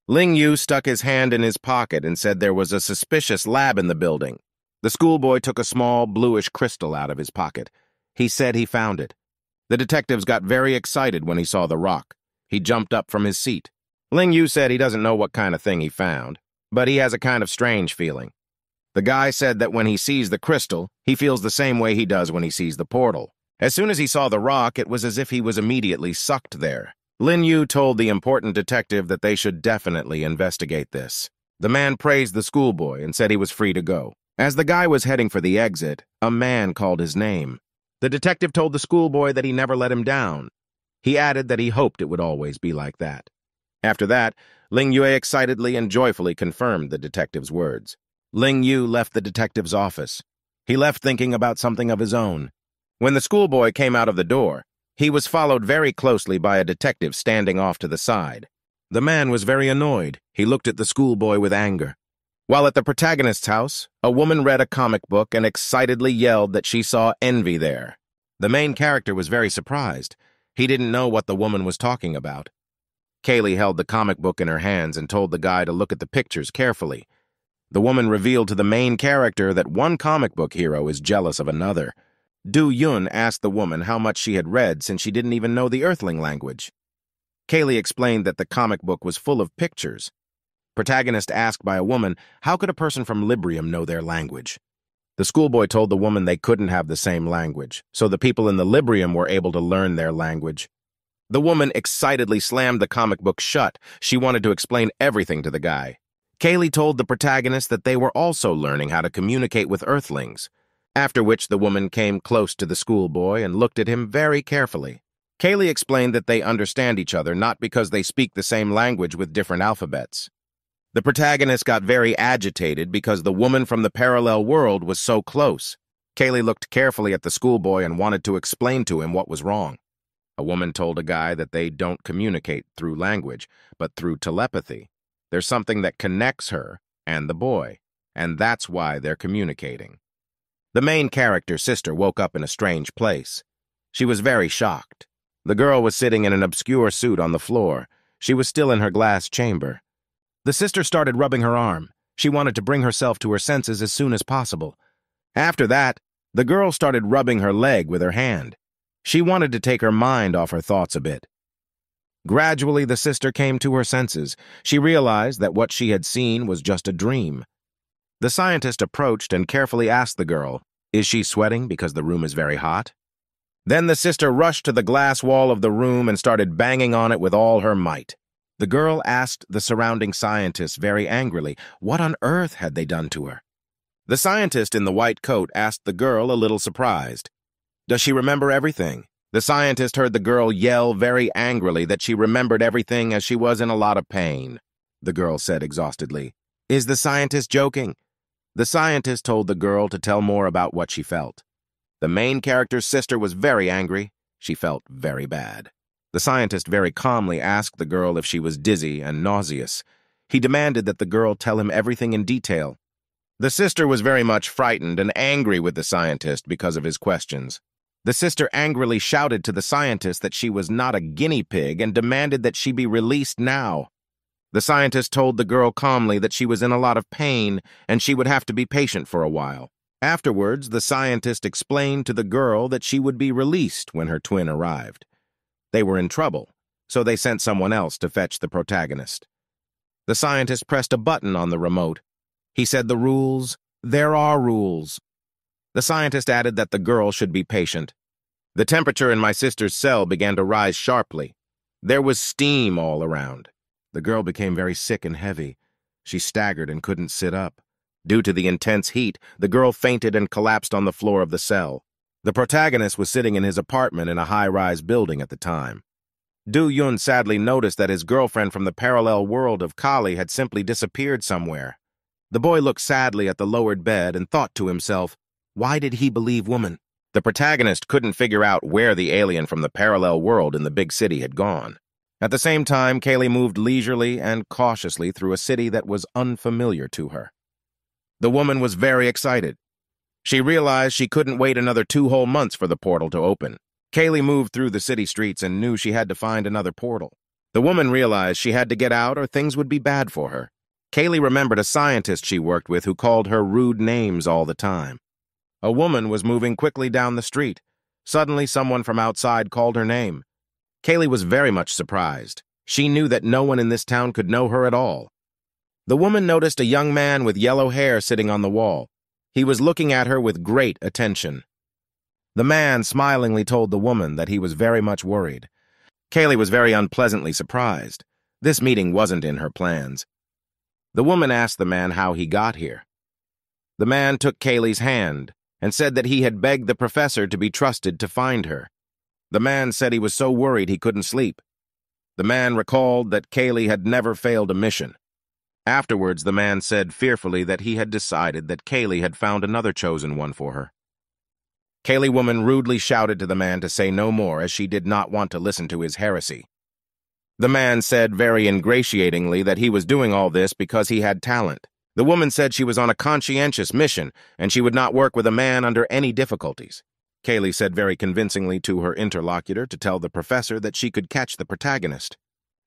Ling Yu stuck his hand in his pocket and said there was a suspicious lab in the building. The schoolboy took a small bluish crystal out of his pocket. He said he found it. The detectives got very excited when he saw the rock. He jumped up from his seat. Ling Yu said he doesn't know what kind of thing he found, but he has a kind of strange feeling. The guy said that when he sees the crystal, he feels the same way he does when he sees the portal. As soon as he saw the rock, it was as if he was immediately sucked there. Lin Yu told the important detective that they should definitely investigate this. The man praised the schoolboy and said he was free to go. As the guy was heading for the exit, a man called his name. The detective told the schoolboy that he never let him down. He added that he hoped it would always be like that. After that, Ling Yue excitedly and joyfully confirmed the detective's words. Ling Yu left the detective's office. He left thinking about something of his own. When the schoolboy came out of the door, he was followed very closely by a detective standing off to the side. The man was very annoyed. He looked at the schoolboy with anger. While at the protagonist's house, a woman read a comic book and excitedly yelled that she saw envy there. The main character was very surprised. He didn't know what the woman was talking about. Kaylee held the comic book in her hands and told the guy to look at the pictures carefully. The woman revealed to the main character that one comic book hero is jealous of another. Du Yun asked the woman how much she had read since she didn't even know the Earthling language. Kaylee explained that the comic book was full of pictures. Protagonist asked by a woman, how could a person from Librium know their language? The schoolboy told the woman they couldn't have the same language, so the people in the Librium were able to learn their language. The woman excitedly slammed the comic book shut. She wanted to explain everything to the guy. Kaylee told the protagonist that they were also learning how to communicate with Earthlings, after which the woman came close to the schoolboy and looked at him very carefully. Kaylee explained that they understand each other not because they speak the same language with different alphabets. The protagonist got very agitated because the woman from the parallel world was so close. Kaylee looked carefully at the schoolboy and wanted to explain to him what was wrong. A woman told a guy that they don't communicate through language, but through telepathy. There's something that connects her and the boy, and that's why they're communicating. The main character's sister woke up in a strange place. She was very shocked. The girl was sitting in an obscure suit on the floor. She was still in her glass chamber. The sister started rubbing her arm. She wanted to bring herself to her senses as soon as possible. After that, the girl started rubbing her leg with her hand. She wanted to take her mind off her thoughts a bit. Gradually, the sister came to her senses. She realized that what she had seen was just a dream. The scientist approached and carefully asked the girl, "Is she sweating because the room is very hot?" Then the sister rushed to the glass wall of the room and started banging on it with all her might. The girl asked the surrounding scientists very angrily, what on earth had they done to her? The scientist in the white coat asked the girl, a little surprised, "Does she remember everything?" The scientist heard the girl yell very angrily that she remembered everything as she was in a lot of pain. The girl said exhaustedly, "Is the scientist joking?" The scientist told the girl to tell more about what she felt. The main character's sister was very angry. She felt very bad. The scientist very calmly asked the girl if she was dizzy and nauseous. He demanded that the girl tell him everything in detail. The sister was very much frightened and angry with the scientist because of his questions. The sister angrily shouted to the scientist that she was not a guinea pig and demanded that she be released now. The scientist told the girl calmly that she was in a lot of pain and she would have to be patient for a while. Afterwards, the scientist explained to the girl that she would be released when her twin arrived. They were in trouble, so they sent someone else to fetch the protagonist. The scientist pressed a button on the remote. He said the rules, there are rules. The scientist added that the girl should be patient. The temperature in my sister's cell began to rise sharply. There was steam all around. The girl became very sick and heavy. She staggered and couldn't sit up. Due to the intense heat, the girl fainted and collapsed on the floor of the cell. The protagonist was sitting in his apartment in a high-rise building at the time. Do-Yun sadly noticed that his girlfriend from the parallel world of Kali had simply disappeared somewhere. The boy looked sadly at the lowered bed and thought to himself, why did he believe woman? The protagonist couldn't figure out where the alien from the parallel world in the big city had gone. At the same time, Kaylee moved leisurely and cautiously through a city that was unfamiliar to her. The woman was very excited. She realized she couldn't wait another 2 whole months for the portal to open. Kaylee moved through the city streets and knew she had to find another portal. The woman realized she had to get out or things would be bad for her. Kaylee remembered a scientist she worked with who called her rude names all the time. A woman was moving quickly down the street. Suddenly, someone from outside called her name. Kaylee was very much surprised. She knew that no one in this town could know her at all. The woman noticed a young man with yellow hair sitting on the wall. He was looking at her with great attention. The man smilingly told the woman that he was very much worried. Kaylee was very unpleasantly surprised. This meeting wasn't in her plans. The woman asked the man how he got here. The man took Kaylee's hand and said that he had begged the professor to be trusted to find her. The man said he was so worried he couldn't sleep. The man recalled that Kaylee had never failed a mission. Afterwards, the man said fearfully that he had decided that Kaylee had found another chosen one for her. Kaylee woman rudely shouted to the man to say no more as she did not want to listen to his heresy. The man said very ingratiatingly that he was doing all this because he had talent. The woman said she was on a conscientious mission and she would not work with a man under any difficulties. Kaylee said very convincingly to her interlocutor to tell the professor that she could catch the protagonist.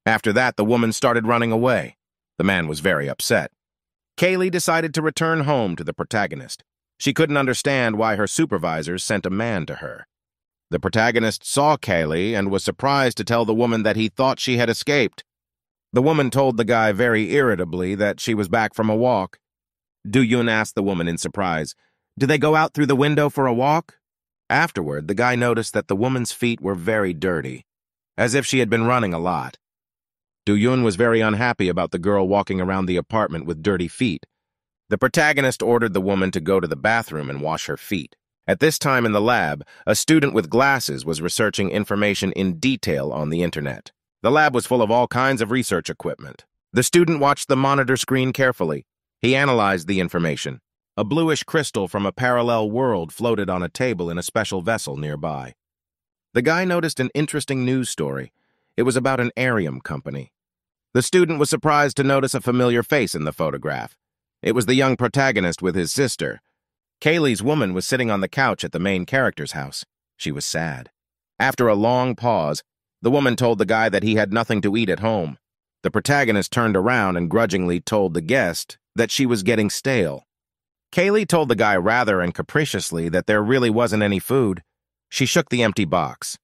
After that, the woman started running away. The man was very upset. Kaylee decided to return home to the protagonist. She couldn't understand why her supervisors sent a man to her. The protagonist saw Kaylee and was surprised to tell the woman that he thought she had escaped. The woman told the guy very irritably that she was back from a walk. Do-Yun asked the woman in surprise, "Did they go out through the window for a walk?" Afterward, the guy noticed that the woman's feet were very dirty, as if she had been running a lot. Do-Yun was very unhappy about the girl walking around the apartment with dirty feet. The protagonist ordered the woman to go to the bathroom and wash her feet. At this time in the lab, a student with glasses was researching information in detail on the internet. The lab was full of all kinds of research equipment. The student watched the monitor screen carefully. He analyzed the information. A bluish crystal from a parallel world floated on a table in a special vessel nearby. The guy noticed an interesting news story. It was about an Arium company. The student was surprised to notice a familiar face in the photograph. It was the young protagonist with his sister. Kaylee's woman was sitting on the couch at the main character's house. She was sad. After a long pause, the woman told the guy that he had nothing to eat at home. The protagonist turned around and grudgingly told the guest that she was getting stale. Kaylee told the guy rather and capriciously that there really wasn't any food. She shook the empty box.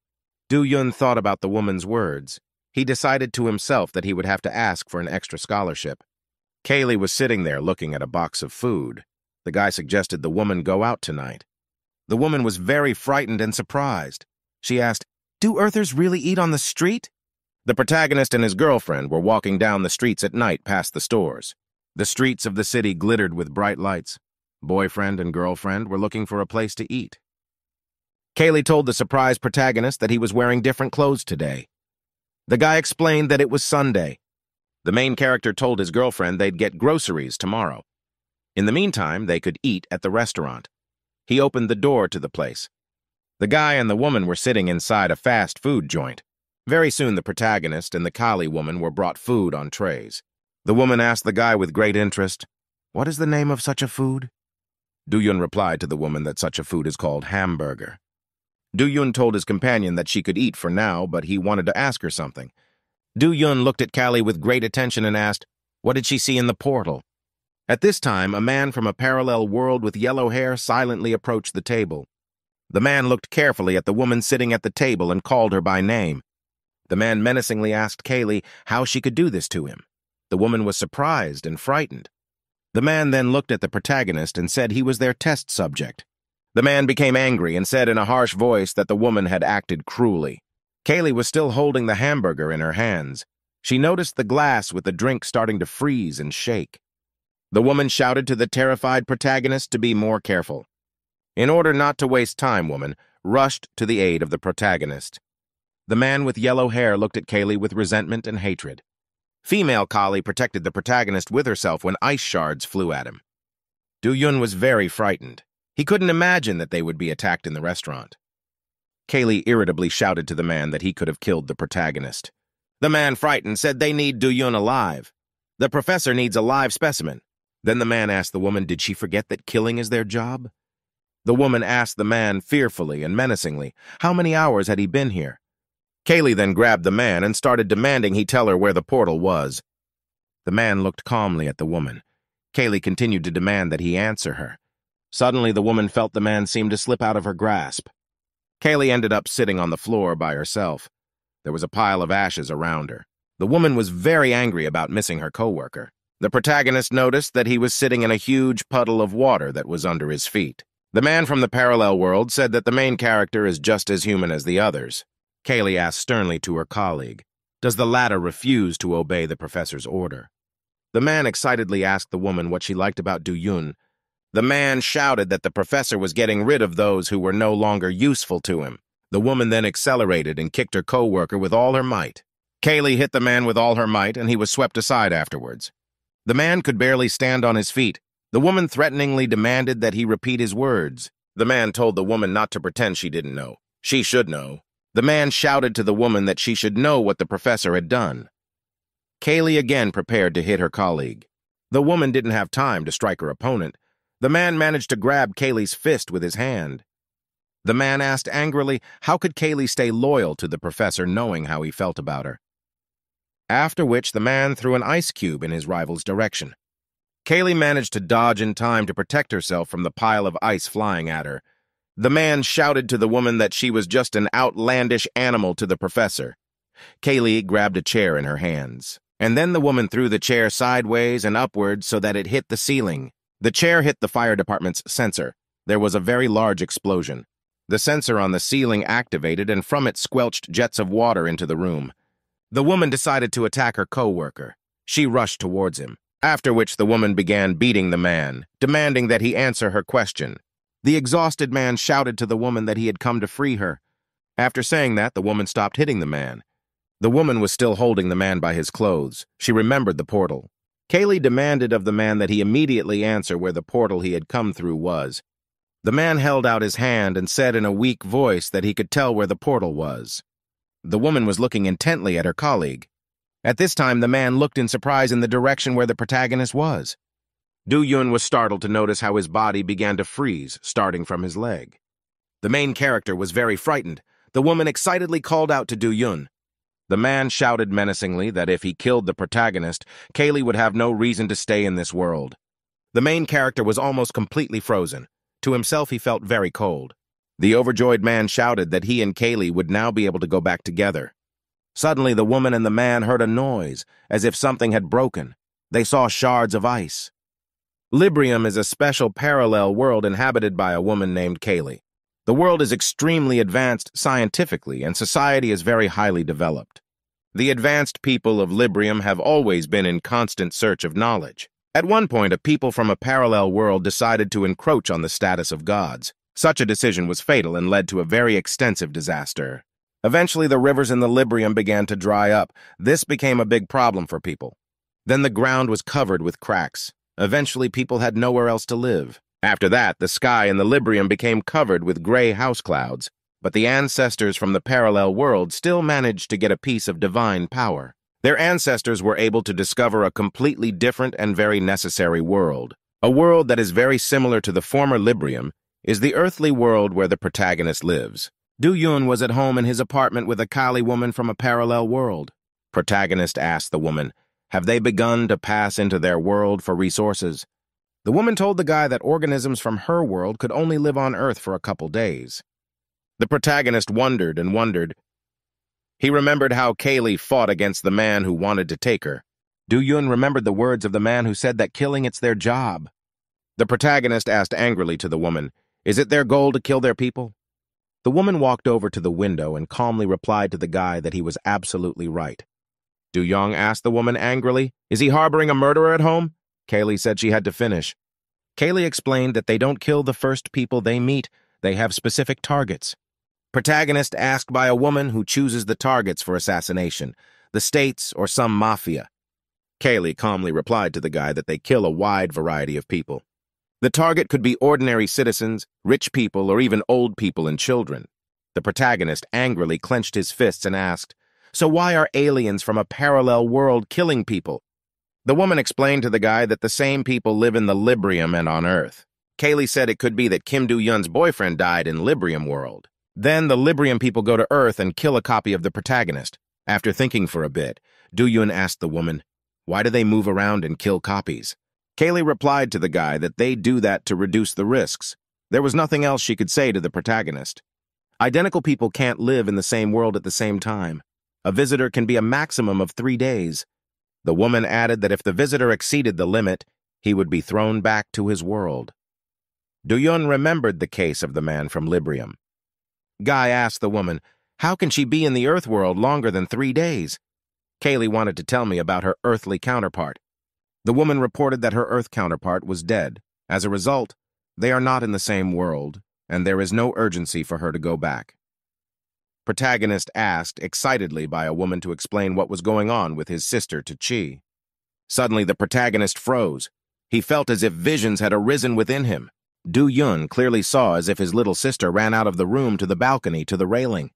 Do-yun thought about the woman's words. He decided to himself that he would have to ask for an extra scholarship. Kaylee was sitting there looking at a box of food. The guy suggested the woman go out tonight. The woman was very frightened and surprised. She asked, "Do Earthers really eat on the street?" The protagonist and his girlfriend were walking down the streets at night past the stores. The streets of the city glittered with bright lights. Boyfriend and girlfriend were looking for a place to eat. Kaylee told the surprised protagonist that he was wearing different clothes today. The guy explained that it was Sunday. The main character told his girlfriend they'd get groceries tomorrow. In the meantime, they could eat at the restaurant. He opened the door to the place. The guy and the woman were sitting inside a fast food joint. Very soon the protagonist and the Kali woman were brought food on trays. The woman asked the guy with great interest, "What is the name of such a food?" Do-yun replied to the woman that such a food is called hamburger. Do-yun told his companion that she could eat for now, but he wanted to ask her something. Do-yun looked at Kali with great attention and asked, "What did she see in the portal?" At this time, a man from a parallel world with yellow hair silently approached the table. The man looked carefully at the woman sitting at the table and called her by name. The man menacingly asked Kaylee how she could do this to him. The woman was surprised and frightened. The man then looked at the protagonist and said he was their test subject. The man became angry and said in a harsh voice that the woman had acted cruelly. Kaylee was still holding the hamburger in her hands. She noticed the glass with the drink starting to freeze and shake. The woman shouted to the terrified protagonist to be more careful. In order not to waste time, woman rushed to the aid of the protagonist. The man with yellow hair looked at Kaylee with resentment and hatred. Female Kali protected the protagonist with herself when ice shards flew at him. Do-yun was very frightened. He couldn't imagine that they would be attacked in the restaurant. Kaylee irritably shouted to the man that he could have killed the protagonist. The man, frightened, said they need Do-yun alive. The professor needs a live specimen. Then the man asked the woman, did she forget that killing is their job? The woman asked the man fearfully and menacingly, how many hours had he been here? Kaylee then grabbed the man and started demanding he tell her where the portal was. The man looked calmly at the woman. Kaylee continued to demand that he answer her. Suddenly, the woman felt the man seem to slip out of her grasp. Kaylee ended up sitting on the floor by herself. There was a pile of ashes around her. The woman was very angry about missing her coworker. The protagonist noticed that he was sitting in a huge puddle of water that was under his feet. The man from the parallel world said that the main character is just as human as the others. Kaylee asked sternly to her colleague, does the latter refuse to obey the professor's order? The man excitedly asked the woman what she liked about Do-yun. The man shouted that the professor was getting rid of those who were no longer useful to him. The woman then accelerated and kicked her co-worker with all her might. Kaylee hit the man with all her might, and he was swept aside afterwards. The man could barely stand on his feet. The woman threateningly demanded that he repeat his words. The man told the woman not to pretend she didn't know. She should know. The man shouted to the woman that she should know what the professor had done. Kaylee again prepared to hit her colleague. The woman didn't have time to strike her opponent. The man managed to grab Kaylee's fist with his hand. The man asked angrily, how could Kaylee stay loyal to the professor knowing how he felt about her? After which, the man threw an ice cube in his rival's direction. Kaylee managed to dodge in time to protect herself from the pile of ice flying at her. The man shouted to the woman that she was just an outlandish animal to the professor. Kaylee grabbed a chair in her hands, and then the woman threw the chair sideways and upwards so that it hit the ceiling. The chair hit the fire department's sensor. There was a very large explosion. The sensor on the ceiling activated, and from it squelched jets of water into the room. The woman decided to attack her co-worker. She rushed towards him, after which the woman began beating the man, demanding that he answer her question. The exhausted man shouted to the woman that he had come to free her. After saying that, the woman stopped hitting the man. The woman was still holding the man by his clothes. She remembered the portal. Kaylee demanded of the man that he immediately answer where the portal he had come through was. The man held out his hand and said in a weak voice that he could tell where the portal was. The woman was looking intently at her colleague. At this time, the man looked in surprise in the direction where the protagonist was. Do-yun was startled to notice how his body began to freeze, starting from his leg. The main character was very frightened. The woman excitedly called out to Do-yun. The man shouted menacingly that if he killed the protagonist, Kaylee would have no reason to stay in this world. The main character was almost completely frozen. To himself, he felt very cold. The overjoyed man shouted that he and Kaylee would now be able to go back together. Suddenly, the woman and the man heard a noise, as if something had broken. They saw shards of ice. Librium is a special parallel world inhabited by a woman named Kaylee. The world is extremely advanced scientifically, and society is very highly developed. The advanced people of Librium have always been in constant search of knowledge. At one point, a people from a parallel world decided to encroach on the status of gods. Such a decision was fatal and led to a very extensive disaster. Eventually, the rivers in the Librium began to dry up. This became a big problem for people. Then the ground was covered with cracks. Eventually, people had nowhere else to live. After that, the sky in the Librium became covered with gray house clouds. But the ancestors from the parallel world still managed to get a piece of divine power. Their ancestors were able to discover a completely different and very necessary world. A world that is very similar to the former Librium is the earthly world where the protagonist lives. Do-Yun was at home in his apartment with a Kali woman from a parallel world. Protagonist asked the woman, "Have they begun to pass into their world for resources?" The woman told the guy that organisms from her world could only live on Earth for a couple days. The protagonist wondered and wondered. He remembered how Kaylee fought against the man who wanted to take her. Do-Yun remembered the words of the man who said that killing it's their job. The protagonist asked angrily to the woman, "Is it their goal to kill their people?" The woman walked over to the window and calmly replied to the guy that he was absolutely right. Do-Young asked the woman angrily, "Is he harboring a murderer at home?" Kaylee said she had to finish. Kaylee explained that they don't kill the first people they meet, they have specific targets. Protagonist asked by a woman who chooses the targets for assassination, the states or some mafia. Kaylee calmly replied to the guy that they kill a wide variety of people. The target could be ordinary citizens, rich people, or even old people and children. The protagonist angrily clenched his fists and asked, "So why are aliens from a parallel world killing people?" The woman explained to the guy that the same people live in the Librium and on Earth. Kaylee said it could be that Kim Do-Yun's boyfriend died in Librium world. Then the Librium people go to Earth and kill a copy of the protagonist. After thinking for a bit, Do-Yun asked the woman, "Why do they move around and kill copies?" Kaylee replied to the guy that they do that to reduce the risks. There was nothing else she could say to the protagonist. Identical people can't live in the same world at the same time. A visitor can be a maximum of 3 days. The woman added that if the visitor exceeded the limit, he would be thrown back to his world. Do-Yun remembered the case of the man from Librium. Guy asked the woman, "How can she be in the Earth world longer than 3 days?" Kaylee wanted to tell me about her earthly counterpart. The woman reported that her Earth counterpart was dead. As a result, they are not in the same world, and there is no urgency for her to go back. Protagonist asked excitedly by a woman to explain what was going on with his sister to Chi. Suddenly, the protagonist froze. He felt as if visions had arisen within him. Do-Yun clearly saw as if his little sister ran out of the room to the balcony to the railing.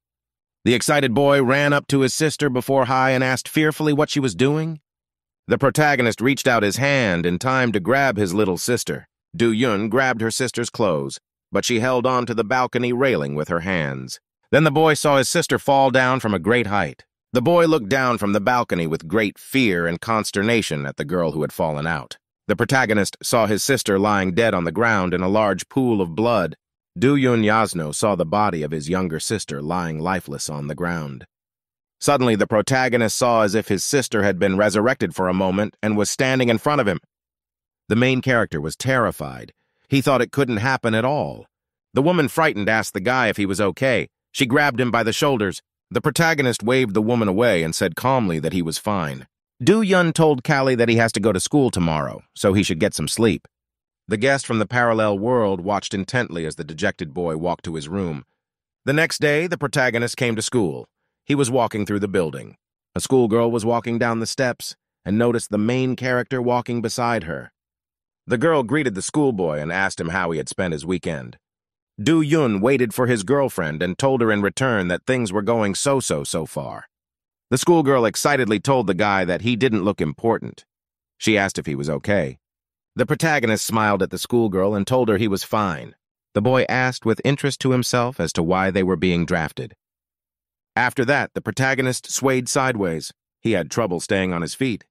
The excited boy ran up to his sister before Hai and asked fearfully what she was doing. The protagonist reached out his hand in time to grab his little sister. Do-Yun grabbed her sister's clothes, but she held on to the balcony railing with her hands. Then the boy saw his sister fall down from a great height. The boy looked down from the balcony with great fear and consternation at the girl who had fallen out. The protagonist saw his sister lying dead on the ground in a large pool of blood. Do-Yun Yasno saw the body of his younger sister lying lifeless on the ground. Suddenly, the protagonist saw as if his sister had been resurrected for a moment and was standing in front of him. The main character was terrified. He thought it couldn't happen at all. The woman, frightened, asked the guy if he was okay. She grabbed him by the shoulders. The protagonist waved the woman away and said calmly that he was fine. Do-Yun told Callie that he has to go to school tomorrow, so he should get some sleep. The guest from the parallel world watched intently as the dejected boy walked to his room. The next day, the protagonist came to school. He was walking through the building. A schoolgirl was walking down the steps and noticed the main character walking beside her. The girl greeted the schoolboy and asked him how he had spent his weekend. Do-Yun waited for his girlfriend and told her in return that things were going so far. The schoolgirl excitedly told the guy that he didn't look important. She asked if he was okay. The protagonist smiled at the schoolgirl and told her he was fine. The boy asked with interest to himself as to why they were being drafted. After that, the protagonist swayed sideways. He had trouble staying on his feet.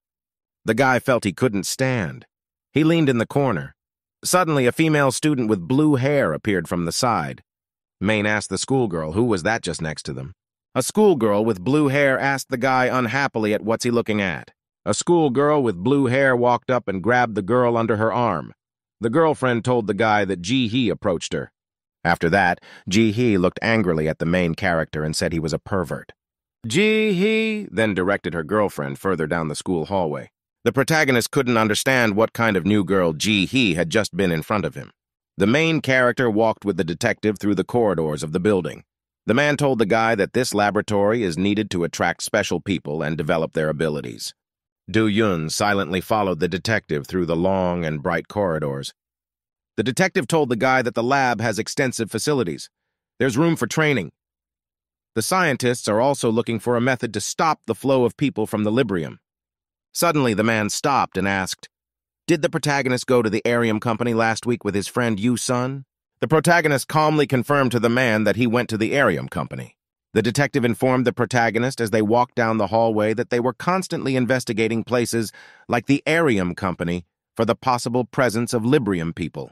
The guy felt he couldn't stand. He leaned in the corner. Suddenly, a female student with blue hair appeared from the side. Maine asked the schoolgirl who was that just next to them. A schoolgirl with blue hair asked the guy unhappily at what's he looking at. A schoolgirl with blue hair walked up and grabbed the girl under her arm. The girlfriend told the guy that Ji-hee approached her. After that, Ji-hee looked angrily at the main character and said he was a pervert. Ji-hee then directed her girlfriend further down the school hallway. The protagonist couldn't understand what kind of new girl Ji-hee had just been in front of him. The main character walked with the detective through the corridors of the building. The man told the guy that this laboratory is needed to attract special people and develop their abilities. Do-yun silently followed the detective through the long and bright corridors. The detective told the guy that the lab has extensive facilities. There's room for training. The scientists are also looking for a method to stop the flow of people from the Librium. Suddenly, the man stopped and asked, "Did the protagonist go to the Arium Company last week with his friend Yu-sun?" The protagonist calmly confirmed to the man that he went to the Arium Company. The detective informed the protagonist as they walked down the hallway that they were constantly investigating places like the Arium Company for the possible presence of Librium people.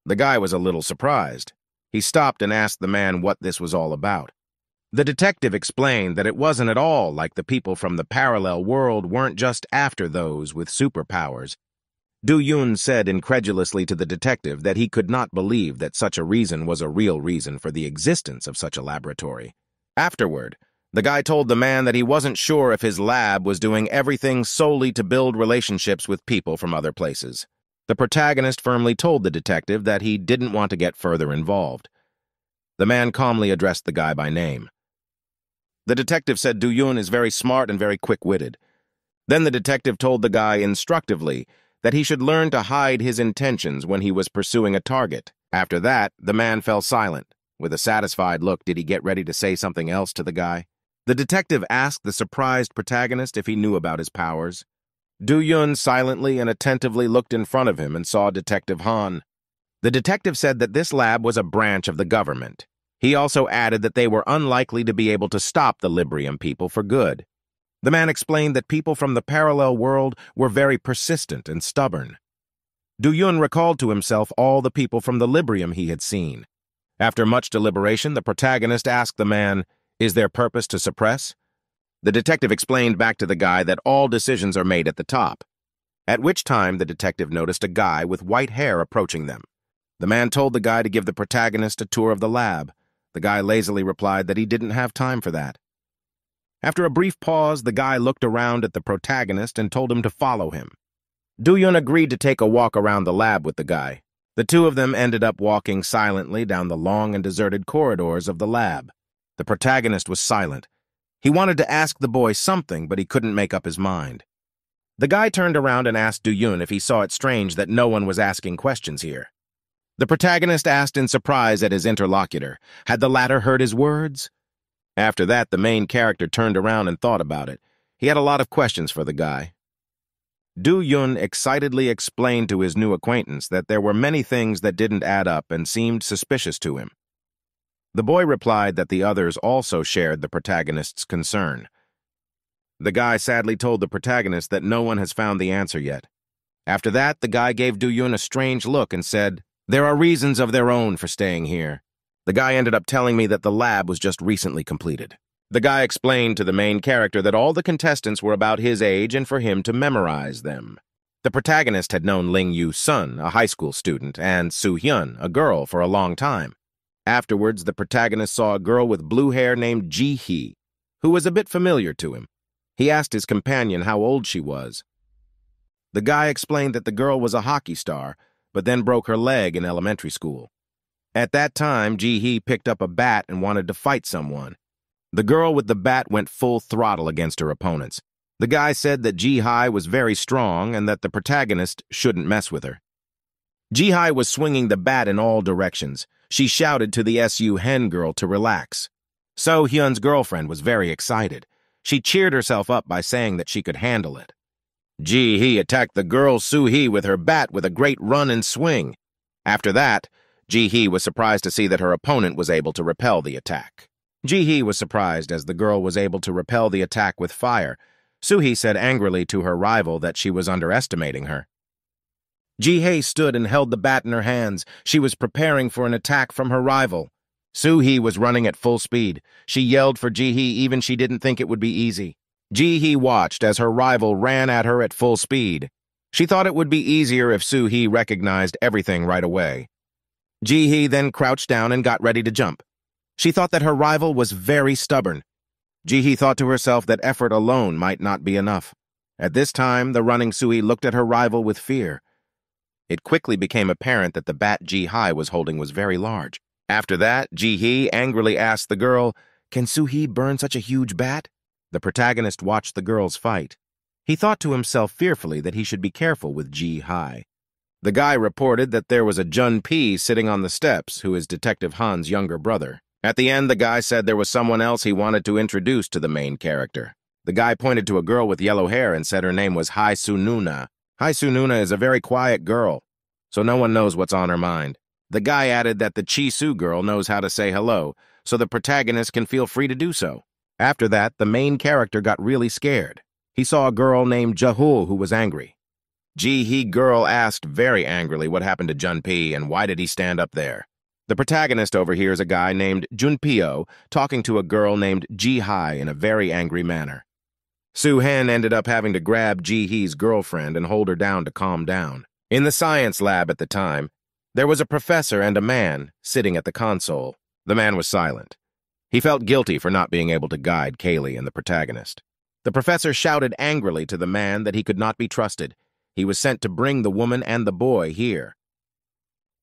The guy was a little surprised. He stopped and asked the man what this was all about. The detective explained that it wasn't at all like the people from the parallel world weren't just after those with superpowers. Do-yun said incredulously to the detective that he could not believe that such a reason was a real reason for the existence of such a laboratory. Afterward, the guy told the man that he wasn't sure if his lab was doing everything solely to build relationships with people from other places. The protagonist firmly told the detective that he didn't want to get further involved. The man calmly addressed the guy by name. The detective said Do-yun is very smart and very quick-witted. Then the detective told the guy instructively that he should learn to hide his intentions when he was pursuing a target. After that, the man fell silent. With a satisfied look, did he get ready to say something else to the guy? The detective asked the surprised protagonist if he knew about his powers. Do-yun silently and attentively looked in front of him and saw Detective Han. The detective said that this lab was a branch of the government. He also added that they were unlikely to be able to stop the Librium people for good. The man explained that people from the parallel world were very persistent and stubborn. Do-yun recalled to himself all the people from the Librium he had seen. After much deliberation, the protagonist asked the man, "Is their purpose to suppress?" The detective explained back to the guy that all decisions are made at the top, at which time the detective noticed a guy with white hair approaching them. The man told the guy to give the protagonist a tour of the lab. The guy lazily replied that he didn't have time for that. After a brief pause, the guy looked around at the protagonist and told him to follow him. Do-yun agreed to take a walk around the lab with the guy. The two of them ended up walking silently down the long and deserted corridors of the lab. The protagonist was silent. He wanted to ask the boy something, but he couldn't make up his mind. The guy turned around and asked Do-yun if he saw it strange that no one was asking questions here. The protagonist asked in surprise at his interlocutor. Had the latter heard his words? After that, the main character turned around and thought about it. He had a lot of questions for the guy. Do-yun excitedly explained to his new acquaintance that there were many things that didn't add up and seemed suspicious to him. The boy replied that the others also shared the protagonist's concern. The guy sadly told the protagonist that no one has found the answer yet. After that, the guy gave Do-yun a strange look and said, "There are reasons of their own for staying here." The guy ended up telling me that the lab was just recently completed. The guy explained to the main character that all the contestants were about his age and for him to memorize them. The protagonist had known Ling Yu-sun, a high school student, and Soo-hyun, a girl, for a long time. Afterwards, the protagonist saw a girl with blue hair named Ji-hee, who was a bit familiar to him. He asked his companion how old she was. The guy explained that the girl was a hockey star, but then broke her leg in elementary school. At that time, Ji-hee picked up a bat and wanted to fight someone. The girl with the bat went full throttle against her opponents. The guy said that Ji-hee was very strong and that the protagonist shouldn't mess with her. Ji-hee was swinging the bat in all directions. She shouted to the SU hen girl to relax. So-hyun's girlfriend was very excited. She cheered herself up by saying that she could handle it. Ji-hee attacked the girl Soo-hee with her bat with a great run and swing. After that, Ji-hee was surprised to see that her opponent was able to repel the attack. Ji-hee was surprised as the girl was able to repel the attack with fire. Soo-hee said angrily to her rival that she was underestimating her. Ji-hee stood and held the bat in her hands. She was preparing for an attack from her rival. Soo-hee was running at full speed. She yelled for Ji-hee even she didn't think it would be easy. Ji-hee watched as her rival ran at her at full speed. She thought it would be easier if Soo-hee recognized everything right away. Ji-hee then crouched down and got ready to jump. She thought that her rival was very stubborn. Ji-hee thought to herself that effort alone might not be enough. At this time, the running Soo-hee looked at her rival with fear. It quickly became apparent that the bat Ji-hee was holding was very large. After that, Ji-hee angrily asked the girl, "Can Soo-hee burn such a huge bat?" The protagonist watched the girls fight. He thought to himself fearfully that he should be careful with Ji-hee. The guy reported that there was a Jun-pee sitting on the steps, who is Detective Han's younger brother. At the end, the guy said there was someone else he wanted to introduce to the main character. The guy pointed to a girl with yellow hair and said her name was Hai-Su-nuna. Hai-Su-nuna is a very quiet girl, so no one knows what's on her mind. The guy added that the Chi-Su girl knows how to say hello, so the protagonist can feel free to do so. After that, the main character got really scared. He saw a girl named Jahul who was angry. Ji-hee girl asked very angrily what happened to Jun-pee and why did he stand up there. The protagonist overhears a guy named Junpyo talking to a girl named Ji-hee in a very angry manner. Soo-hen ended up having to grab Ji-hee's girlfriend and hold her down to calm down. In the science lab at the time, there was a professor and a man sitting at the console. The man was silent. He felt guilty for not being able to guide Kaylee and the protagonist. The professor shouted angrily to the man that he could not be trusted. He was sent to bring the woman and the boy here.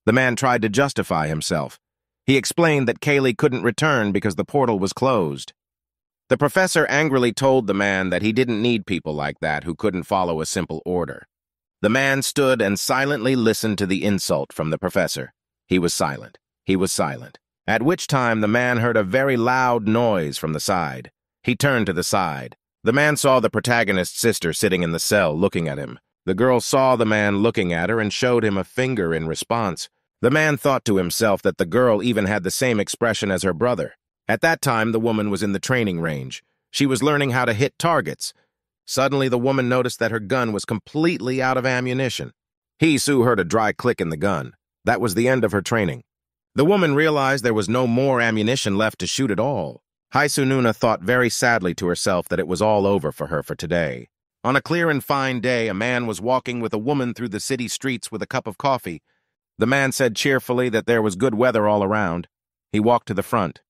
The man tried to justify himself. He explained that Kaylee couldn't return because the portal was closed. The professor angrily told the man that he didn't need people like that who couldn't follow a simple order. The man stood and silently listened to the insult from the professor. He was silent. He was silent. At which time the man heard a very loud noise from the side. He turned to the side. The man saw the protagonist's sister sitting in the cell looking at him. The girl saw the man looking at her and showed him a finger in response. The man thought to himself that the girl even had the same expression as her brother. At that time, the woman was in the training range. She was learning how to hit targets. Suddenly, the woman noticed that her gun was completely out of ammunition. Hee-soo heard a dry click in the gun. That was the end of her training. The woman realized there was no more ammunition left to shoot at all. Hai-su-nuna thought very sadly to herself that it was all over for her for today. On a clear and fine day, a man was walking with a woman through the city streets with a cup of coffee. The man said cheerfully that there was good weather all around. He walked to the front.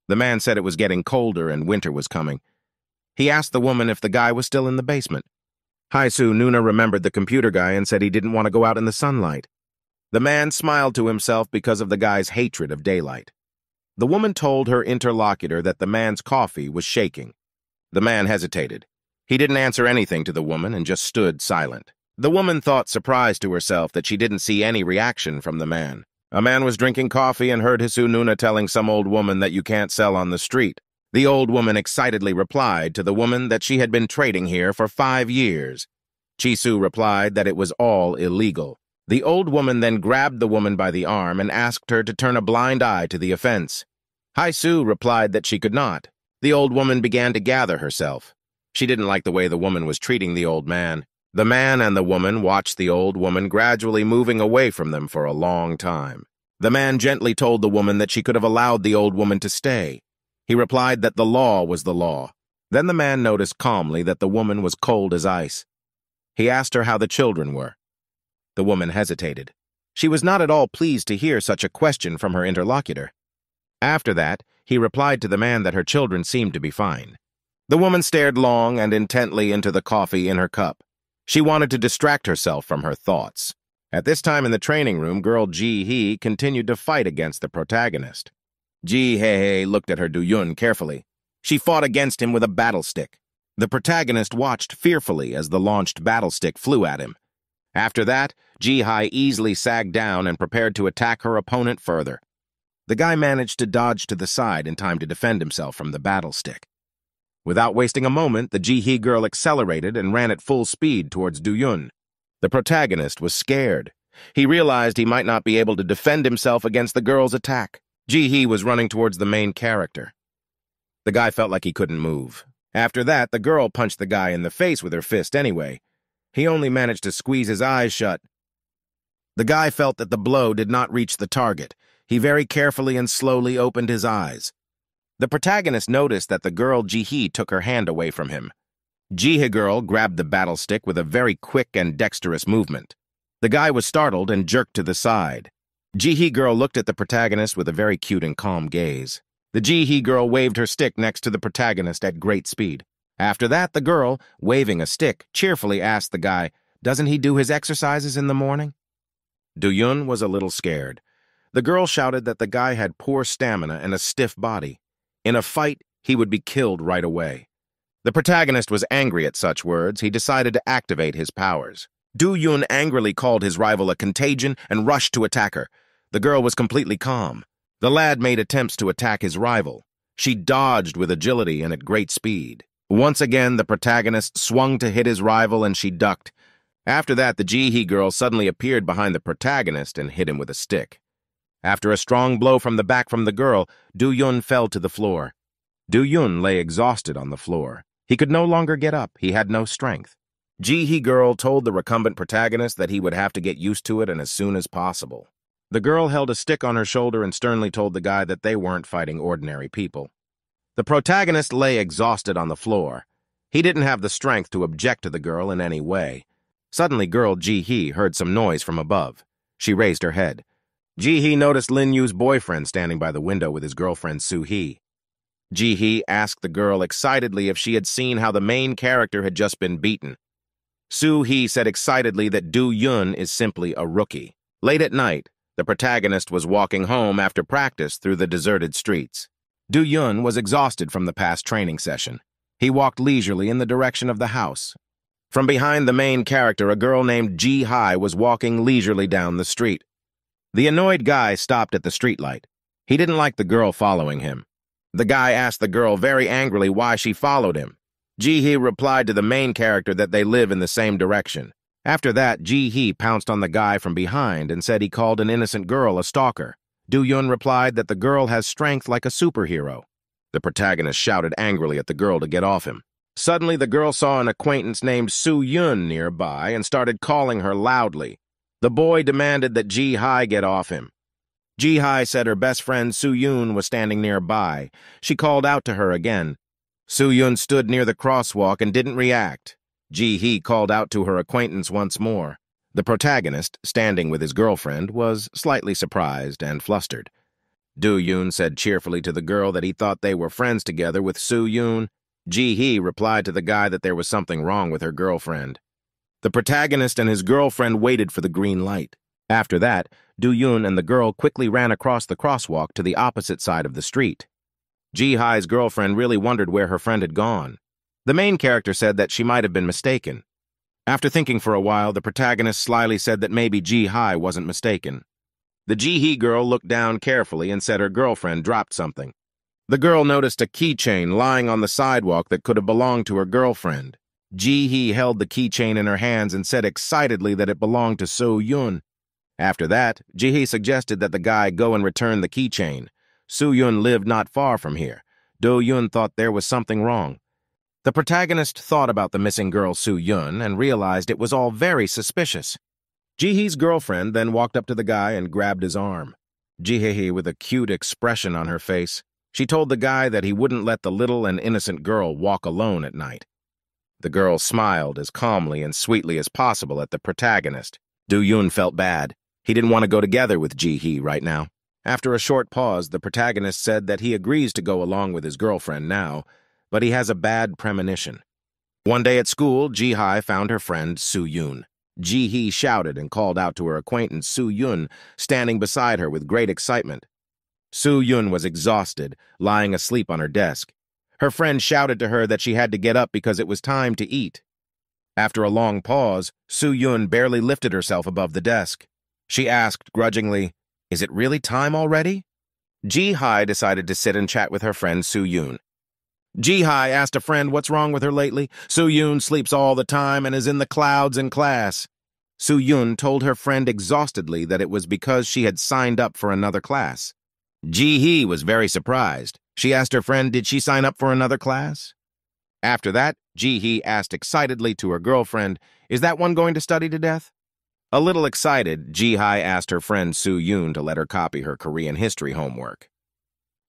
The man said it was getting colder and winter was coming. He asked the woman if the guy was still in the basement. Hai-su-nuna remembered the computer guy and said he didn't want to go out in the sunlight. The man smiled to himself because of the guy's hatred of daylight. The woman told her interlocutor that the man's coffee was shaking. The man hesitated. He didn't answer anything to the woman and just stood silent. The woman thought surprised to herself that she didn't see any reaction from the man. A man was drinking coffee and heard Hai-su-nuna telling some old woman that you can't sell on the street. The old woman excitedly replied to the woman that she had been trading here for 5 years. Chi-su replied that it was all illegal. The old woman then grabbed the woman by the arm and asked her to turn a blind eye to the offense. Hai-su replied that she could not. The old woman began to gather herself. She didn't like the way the woman was treating the old man. The man and the woman watched the old woman gradually moving away from them for a long time. The man gently told the woman that she could have allowed the old woman to stay. He replied that the law was the law. Then the man noticed calmly that the woman was cold as ice. He asked her how the children were. The woman hesitated. She was not at all pleased to hear such a question from her interlocutor. After that, he replied to the man that her children seemed to be fine. The woman stared long and intently into the coffee in her cup. She wanted to distract herself from her thoughts. At this time in the training room, girl Ji-hee continued to fight against the protagonist. Ji-hee looked at her Do-yun carefully. She fought against him with a battle stick. The protagonist watched fearfully as the launched battle stick flew at him. After that, Ji-hee easily sagged down and prepared to attack her opponent further. The guy managed to dodge to the side in time to defend himself from the battle stick. Without wasting a moment, the Ji-hee girl accelerated and ran at full speed towards Do-yun. The protagonist was scared. He realized he might not be able to defend himself against the girl's attack. Ji-hee was running towards the main character. The guy felt like he couldn't move. After that, the girl punched the guy in the face with her fist anyway. He only managed to squeeze his eyes shut. The guy felt that the blow did not reach the target. He very carefully and slowly opened his eyes. The protagonist noticed that the girl Ji-hee took her hand away from him. Ji-hee girl grabbed the battle stick with a very quick and dexterous movement. The guy was startled and jerked to the side. Ji-hee girl looked at the protagonist with a very cute and calm gaze. The Ji-hee girl waved her stick next to the protagonist at great speed. After that, the girl, waving a stick, cheerfully asked the guy, "Doesn't he do his exercises in the morning?" Do-yun was a little scared. The girl shouted that the guy had poor stamina and a stiff body. In a fight, he would be killed right away. The protagonist was angry at such words. He decided to activate his powers. Do-yun angrily called his rival a contagion and rushed to attack her. The girl was completely calm. The lad made attempts to attack his rival. She dodged with agility and at great speed. Once again, the protagonist swung to hit his rival and she ducked. After that, the Ji-hee girl suddenly appeared behind the protagonist and hit him with a stick. After a strong blow from the back from the girl, Do-yun fell to the floor. Do-yun lay exhausted on the floor. He could no longer get up. He had no strength. Ji-hee girl told the recumbent protagonist that he would have to get used to it and as soon as possible. The girl held a stick on her shoulder and sternly told the guy that they weren't fighting ordinary people. The protagonist lay exhausted on the floor. He didn't have the strength to object to the girl in any way. Suddenly, girl Ji-hee heard some noise from above. She raised her head. Ji-hee noticed Lin Yu's boyfriend standing by the window with his girlfriend Soo-hee. Ji-hee asked the girl excitedly if she had seen how the main character had just been beaten. Soo-hee said excitedly that Do-yun is simply a rookie. Late at night, the protagonist was walking home after practice through the deserted streets. Do-yun was exhausted from the past training session. He walked leisurely in the direction of the house. From behind the main character, a girl named Ji-hye was walking leisurely down the street. The annoyed guy stopped at the streetlight. He didn't like the girl following him. The guy asked the girl very angrily why she followed him. Ji-hee replied to the main character that they live in the same direction. After that, Ji-hee pounced on the guy from behind and said he called an innocent girl a stalker. Do-yun replied that the girl has strength like a superhero. The protagonist shouted angrily at the girl to get off him. Suddenly, the girl saw an acquaintance named Soo-yun nearby and started calling her loudly. The boy demanded that Ji-hye get off him. Ji-hye said her best friend Soo-yun was standing nearby. She called out to her again. Soo-yun stood near the crosswalk and didn't react. Ji-hee called out to her acquaintance once more. The protagonist, standing with his girlfriend, was slightly surprised and flustered. Do-yun said cheerfully to the girl that he thought they were friends together with Soo-yun. Ji-hee replied to the guy that there was something wrong with her girlfriend. The protagonist and his girlfriend waited for the green light. After that, Do-yun and the girl quickly ran across the crosswalk to the opposite side of the street. Ji-hye's girlfriend really wondered where her friend had gone. The main character said that she might have been mistaken. After thinking for a while, the protagonist slyly said that maybe Ji-hye wasn't mistaken. The Ji-hee girl looked down carefully and said her girlfriend dropped something. The girl noticed a keychain lying on the sidewalk that could have belonged to her girlfriend. Ji-hee held the keychain in her hands and said excitedly that it belonged to Soo-yun. After that, Ji-hee suggested that the guy go and return the keychain. Soo-yun lived not far from here. Do-yun thought there was something wrong. The protagonist thought about the missing girl Soo-yun and realized it was all very suspicious. Ji-hee's girlfriend then walked up to the guy and grabbed his arm. Ji-hee with a cute expression on her face. She told the guy that he wouldn't let the little and innocent girl walk alone at night. The girl smiled as calmly and sweetly as possible at the protagonist. Do-yun felt bad. He didn't want to go together with Ji-hee right now. After a short pause, the protagonist said that he agrees to go along with his girlfriend now, but he has a bad premonition. One day at school, Ji-hye found her friend Soo-yun. Ji-hee shouted and called out to her acquaintance Soo-yun, standing beside her with great excitement. Soo-yun was exhausted, lying asleep on her desk. Her friend shouted to her that she had to get up because it was time to eat. After a long pause, Soo-yun barely lifted herself above the desk. She asked grudgingly, "Is it really time already?" Ji-hye decided to sit and chat with her friend Soo-yun. Ji-hye asked a friend what's wrong with her lately. Soo-yun sleeps all the time and is in the clouds in class. Soo-yun told her friend exhaustedly that it was because she had signed up for another class. Ji-hee was very surprised. She asked her friend, did she sign up for another class? After that, Ji-hee asked excitedly to her girlfriend, is that one going to study to death? A little excited, Ji-hye asked her friend Soo-yoon to let her copy her Korean history homework.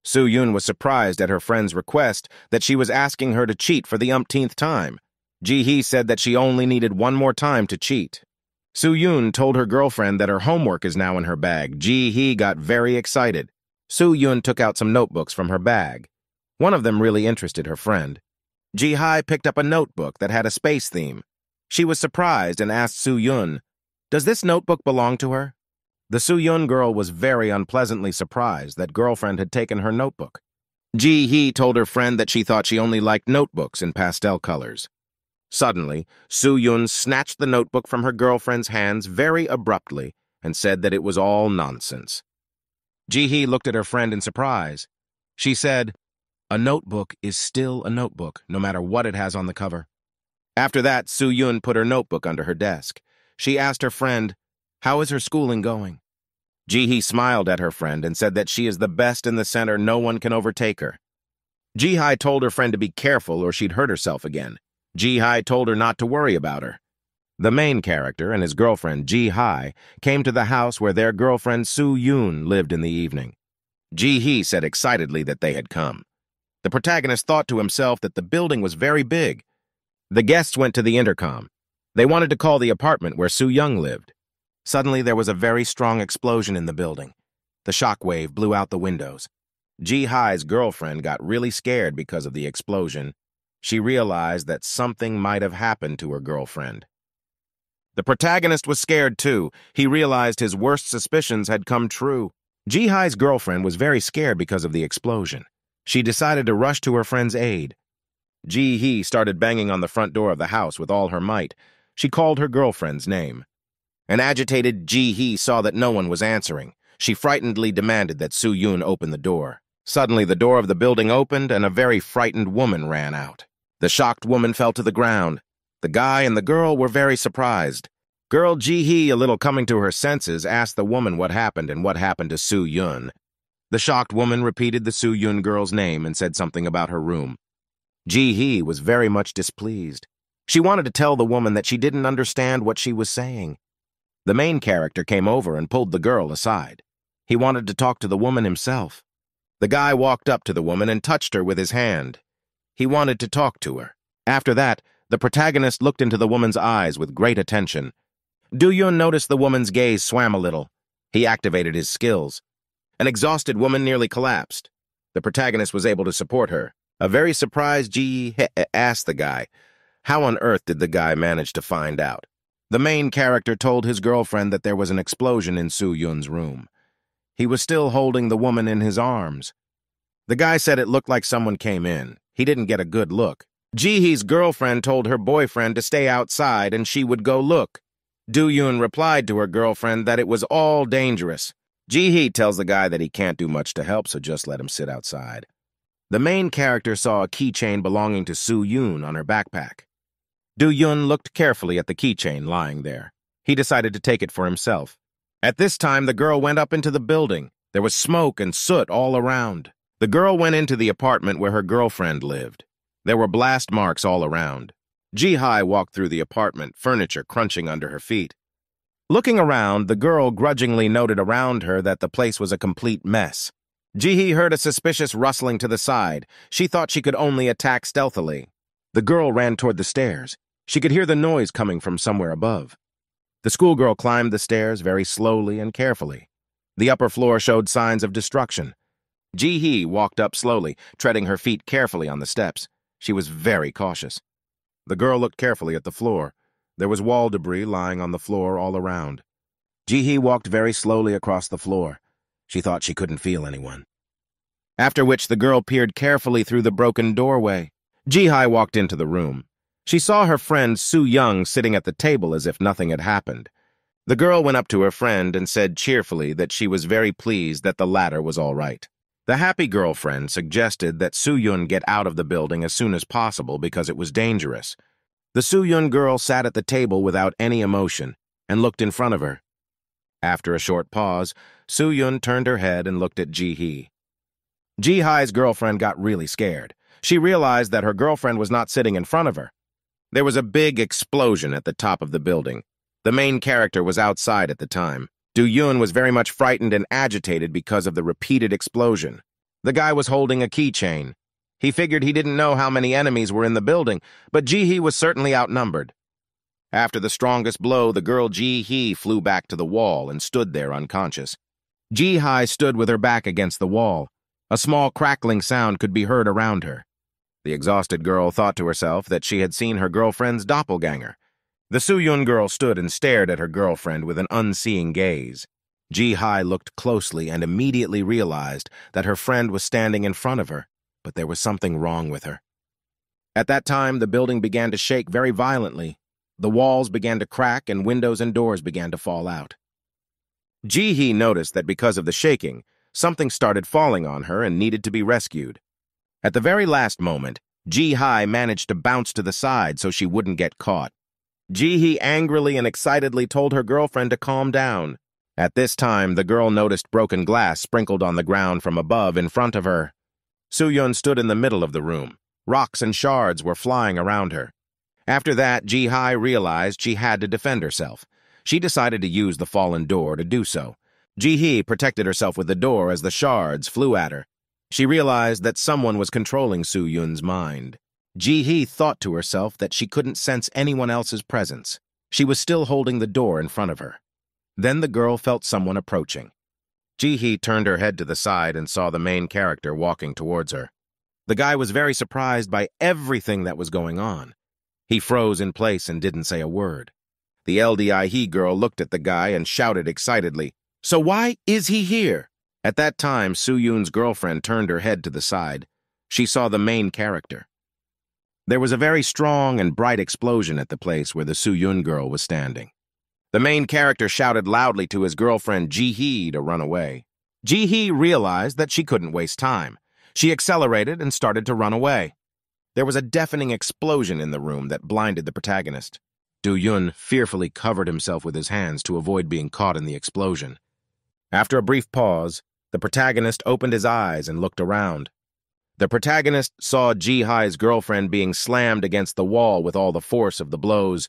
Soo-yoon was surprised at her friend's request that she was asking her to cheat for the umpteenth time. Ji-hee said that she only needed one more time to cheat. Soo-yoon told her girlfriend that her homework is now in her bag. Ji-hee got very excited. Soo-yoon took out some notebooks from her bag. One of them really interested her friend. Ji-hye picked up a notebook that had a space theme. She was surprised and asked Soo-yoon, does this notebook belong to her? The Soo-yoon girl was very unpleasantly surprised that girlfriend had taken her notebook. Ji-hee told her friend that she thought she only liked notebooks in pastel colors. Suddenly, Soo-yoon snatched the notebook from her girlfriend's hands very abruptly and said that it was all nonsense. Ji-hee looked at her friend in surprise. She said, a notebook is still a notebook, no matter what it has on the cover. After that, Soo-yoon put her notebook under her desk. She asked her friend, how is her schooling going? Ji-hee smiled at her friend and said that she is the best in the center, no one can overtake her. Ji-hye told her friend to be careful or she'd hurt herself again. Ji-hye told her not to worry about her. The main character and his girlfriend, Ji-hye, came to the house where their girlfriend Soo-yoon lived in the evening. Ji-hee said excitedly that they had come. The protagonist thought to himself that the building was very big. The guests went to the intercom. They wanted to call the apartment where Soo-young lived. Suddenly, there was a very strong explosion in the building. The shockwave blew out the windows. Ji-hye's girlfriend got really scared because of the explosion. She realized that something might have happened to her girlfriend. The protagonist was scared too. He realized his worst suspicions had come true. Ji-hye's girlfriend was very scared because of the explosion. She decided to rush to her friend's aid. Ji-hee started banging on the front door of the house with all her might. She called her girlfriend's name. An agitated Ji-hee saw that no one was answering. She frightenedly demanded that Soo-yoon open the door. Suddenly, the door of the building opened and a very frightened woman ran out. The shocked woman fell to the ground. The guy and the girl were very surprised. Girl Ji-hee, a little coming to her senses, asked the woman what happened and what happened to Soo-yoon. The shocked woman repeated the Soo-yoon girl's name and said something about her room. Ji-hee was very much displeased. She wanted to tell the woman that she didn't understand what she was saying. The main character came over and pulled the girl aside. He wanted to talk to the woman himself. The guy walked up to the woman and touched her with his hand. He wanted to talk to her. After that, the protagonist looked into the woman's eyes with great attention. Do-yoon noticed the woman's gaze swam a little. He activated his skills. An exhausted woman nearly collapsed. The protagonist was able to support her. A very surprised Ji-hee asked the guy, how on earth did the guy manage to find out? The main character told his girlfriend that there was an explosion in Soo-yoon's room. He was still holding the woman in his arms. The guy said it looked like someone came in. He didn't get a good look. Ji-hee's girlfriend told her boyfriend to stay outside and she would go look. Do-yoon replied to her girlfriend that it was all dangerous. Ji-hee tells the guy that he can't do much to help, so just let him sit outside. The main character saw a keychain belonging to Soo-yoon on her backpack. Do-yoon looked carefully at the keychain lying there. He decided to take it for himself. At this time, the girl went up into the building. There was smoke and soot all around. The girl went into the apartment where her girlfriend lived. There were blast marks all around. Ji-hye walked through the apartment, furniture crunching under her feet. Looking around, the girl grudgingly noted around her that the place was a complete mess. Ji-hee heard a suspicious rustling to the side. She thought she could only attack stealthily. The girl ran toward the stairs. She could hear the noise coming from somewhere above. The schoolgirl climbed the stairs very slowly and carefully. The upper floor showed signs of destruction. Ji-hee walked up slowly, treading her feet carefully on the steps. She was very cautious. The girl looked carefully at the floor. There was wall debris lying on the floor all around. Ji-hee walked very slowly across the floor. She thought she couldn't feel anyone. After which the girl peered carefully through the broken doorway. Ji-hye walked into the room. She saw her friend Soo-young sitting at the table as if nothing had happened. The girl went up to her friend and said cheerfully that she was very pleased that the latter was all right. The happy girlfriend suggested that Soo-yoon get out of the building as soon as possible because it was dangerous. The Soo-yoon girl sat at the table without any emotion and looked in front of her. After a short pause, Soo-yoon turned her head and looked at Ji-hee. Ji-Hi's girlfriend got really scared. She realized that her girlfriend was not sitting in front of her. There was a big explosion at the top of the building. The main character was outside at the time. Do-Yun was very much frightened and agitated because of the repeated explosion. The guy was holding a keychain. He figured he didn't know how many enemies were in the building, but Ji-Hi was certainly outnumbered. After the strongest blow, the girl Ji-Hi flew back to the wall and stood there unconscious. Ji-Hi stood with her back against the wall. A small crackling sound could be heard around her. The exhausted girl thought to herself that she had seen her girlfriend's doppelganger. The Soo-Yun girl stood and stared at her girlfriend with an unseeing gaze. Ji-Hi looked closely and immediately realized that her friend was standing in front of her, but there was something wrong with her. At that time, the building began to shake very violently. The walls began to crack and windows and doors began to fall out. Ji-Hi noticed that because of the shaking, something started falling on her and needed to be rescued. At the very last moment, Ji-Hi managed to bounce to the side so she wouldn't get caught. Ji-Hi angrily and excitedly told her girlfriend to calm down. At this time, the girl noticed broken glass sprinkled on the ground from above in front of her. Soo-Yun stood in the middle of the room. Rocks and shards were flying around her. After that, Ji-Hi realized she had to defend herself. She decided to use the fallen door to do so. Ji-Hi protected herself with the door as the shards flew at her. She realized that someone was controlling Soo-Yun's mind. Ji-Hi thought to herself that she couldn't sense anyone else's presence. She was still holding the door in front of her. Then the girl felt someone approaching. Ji-Hi turned her head to the side and saw the main character walking towards her. The guy was very surprised by everything that was going on. He froze in place and didn't say a word. The LDIE girl looked at the guy and shouted excitedly, "So why is he here?" At that time, Soo-Yun's girlfriend turned her head to the side. She saw the main character. There was a very strong and bright explosion at the place where the Soo-Yun girl was standing. The main character shouted loudly to his girlfriend Ji-Hi to run away. Ji-Hi realized that she couldn't waste time. She accelerated and started to run away. There was a deafening explosion in the room that blinded the protagonist. Do-Yun fearfully covered himself with his hands to avoid being caught in the explosion. After a brief pause, the protagonist opened his eyes and looked around. The protagonist saw Ji-Hi's girlfriend being slammed against the wall with all the force of the blows.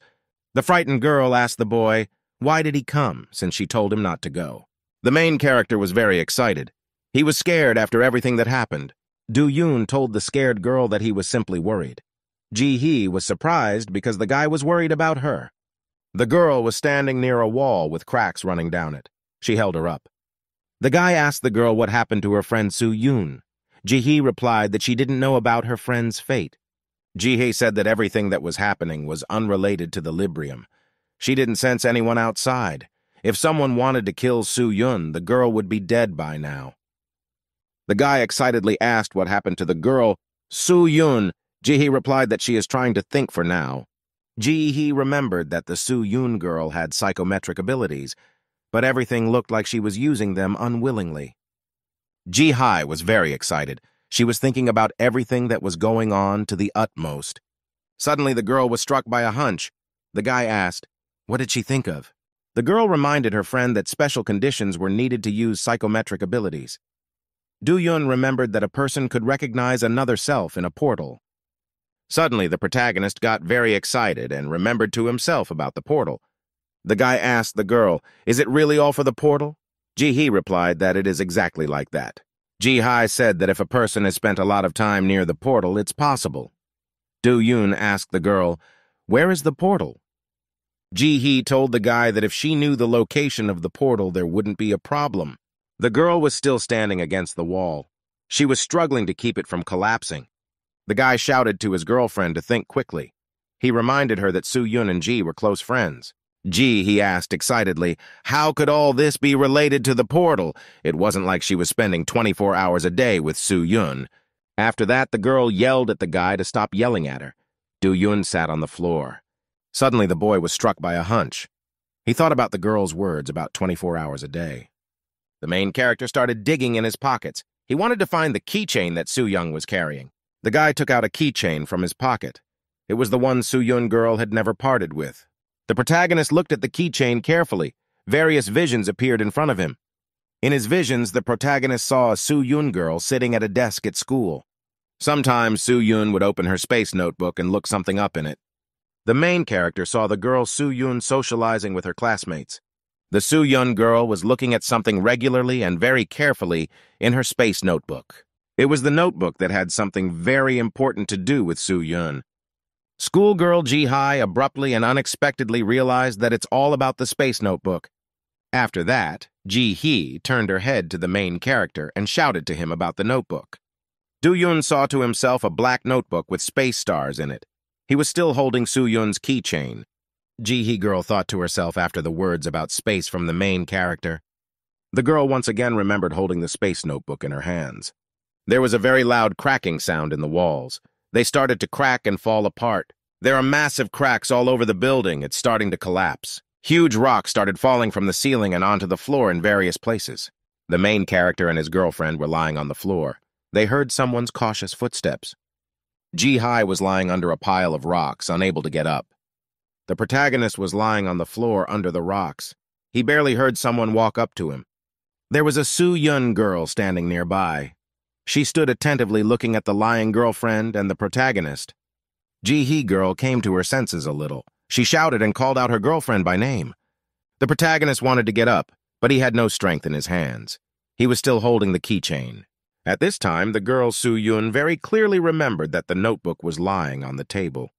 The frightened girl asked the boy, why did he come, since she told him not to go. The main character was very excited. He was scared after everything that happened. Do-Yun told the scared girl that he was simply worried. Ji-Hi was surprised because the guy was worried about her. The girl was standing near a wall with cracks running down it. She held her up. The guy asked the girl what happened to her friend Soo-Yun. Ji-Hi replied that she didn't know about her friend's fate. Ji-Hi said that everything that was happening was unrelated to the Librium. She didn't sense anyone outside. If someone wanted to kill Soo-Yun, the girl would be dead by now. The guy excitedly asked what happened to the girl. Soo-Yun. Ji-Hi replied that she is trying to think for now. Ji-Hi remembered that the Soo-Yun girl had psychometric abilities, but everything looked like she was using them unwillingly. Ji-Hi was very excited. She was thinking about everything that was going on to the utmost. Suddenly, the girl was struck by a hunch. The guy asked, what did she think of? The girl reminded her friend that special conditions were needed to use psychometric abilities. Do-Yun remembered that a person could recognize another self in a portal. Suddenly, the protagonist got very excited and remembered to himself about the portal. The guy asked the girl, is it really all for the portal? Ji-Hi replied that it is exactly like that. Ji-Hi said that if a person has spent a lot of time near the portal, it's possible. Do-Yun asked the girl, where is the portal? Ji-Hi told the guy that if she knew the location of the portal, there wouldn't be a problem. The girl was still standing against the wall. She was struggling to keep it from collapsing. The guy shouted to his girlfriend to think quickly. He reminded her that Soo-Yun and Ji were close friends. Ji, he asked excitedly, how could all this be related to the portal? It wasn't like she was spending 24 hours a day with Soo-Yun. After that, the girl yelled at the guy to stop yelling at her. Do-Yun sat on the floor. Suddenly, the boy was struck by a hunch. He thought about the girl's words about 24 hours a day. The main character started digging in his pockets. He wanted to find the keychain that Soo-Young was carrying. The guy took out a keychain from his pocket. It was the one Soo-Yun girl had never parted with. The protagonist looked at the keychain carefully. Various visions appeared in front of him. In his visions, the protagonist saw a Soo-yoon girl sitting at a desk at school. Sometimes Soo-yoon would open her space notebook and look something up in it. The main character saw the girl Soo-yoon socializing with her classmates. The Soo-yoon girl was looking at something regularly and very carefully in her space notebook. It was the notebook that had something very important to do with Soo-yoon. Schoolgirl Ji-hye abruptly and unexpectedly realized that it's all about the space notebook. After that, Ji-hee turned her head to the main character and shouted to him about the notebook. Do-yoon saw to himself a black notebook with space stars in it. He was still holding Soo-yoon's keychain. Ji-hee girl thought to herself after the words about space from the main character. The girl once again remembered holding the space notebook in her hands. There was a very loud cracking sound in the walls. They started to crack and fall apart. There are massive cracks all over the building. It's starting to collapse. Huge rocks started falling from the ceiling and onto the floor in various places. The main character and his girlfriend were lying on the floor. They heard someone's cautious footsteps. Ji-hye was lying under a pile of rocks, unable to get up. The protagonist was lying on the floor under the rocks. He barely heard someone walk up to him. There was a Soo-yoon girl standing nearby. She stood attentively looking at the lying girlfriend and the protagonist. Ji-hee girl came to her senses a little. She shouted and called out her girlfriend by name. The protagonist wanted to get up, but he had no strength in his hands. He was still holding the keychain. At this time, the girl Soo-yoon very clearly remembered that the notebook was lying on the table.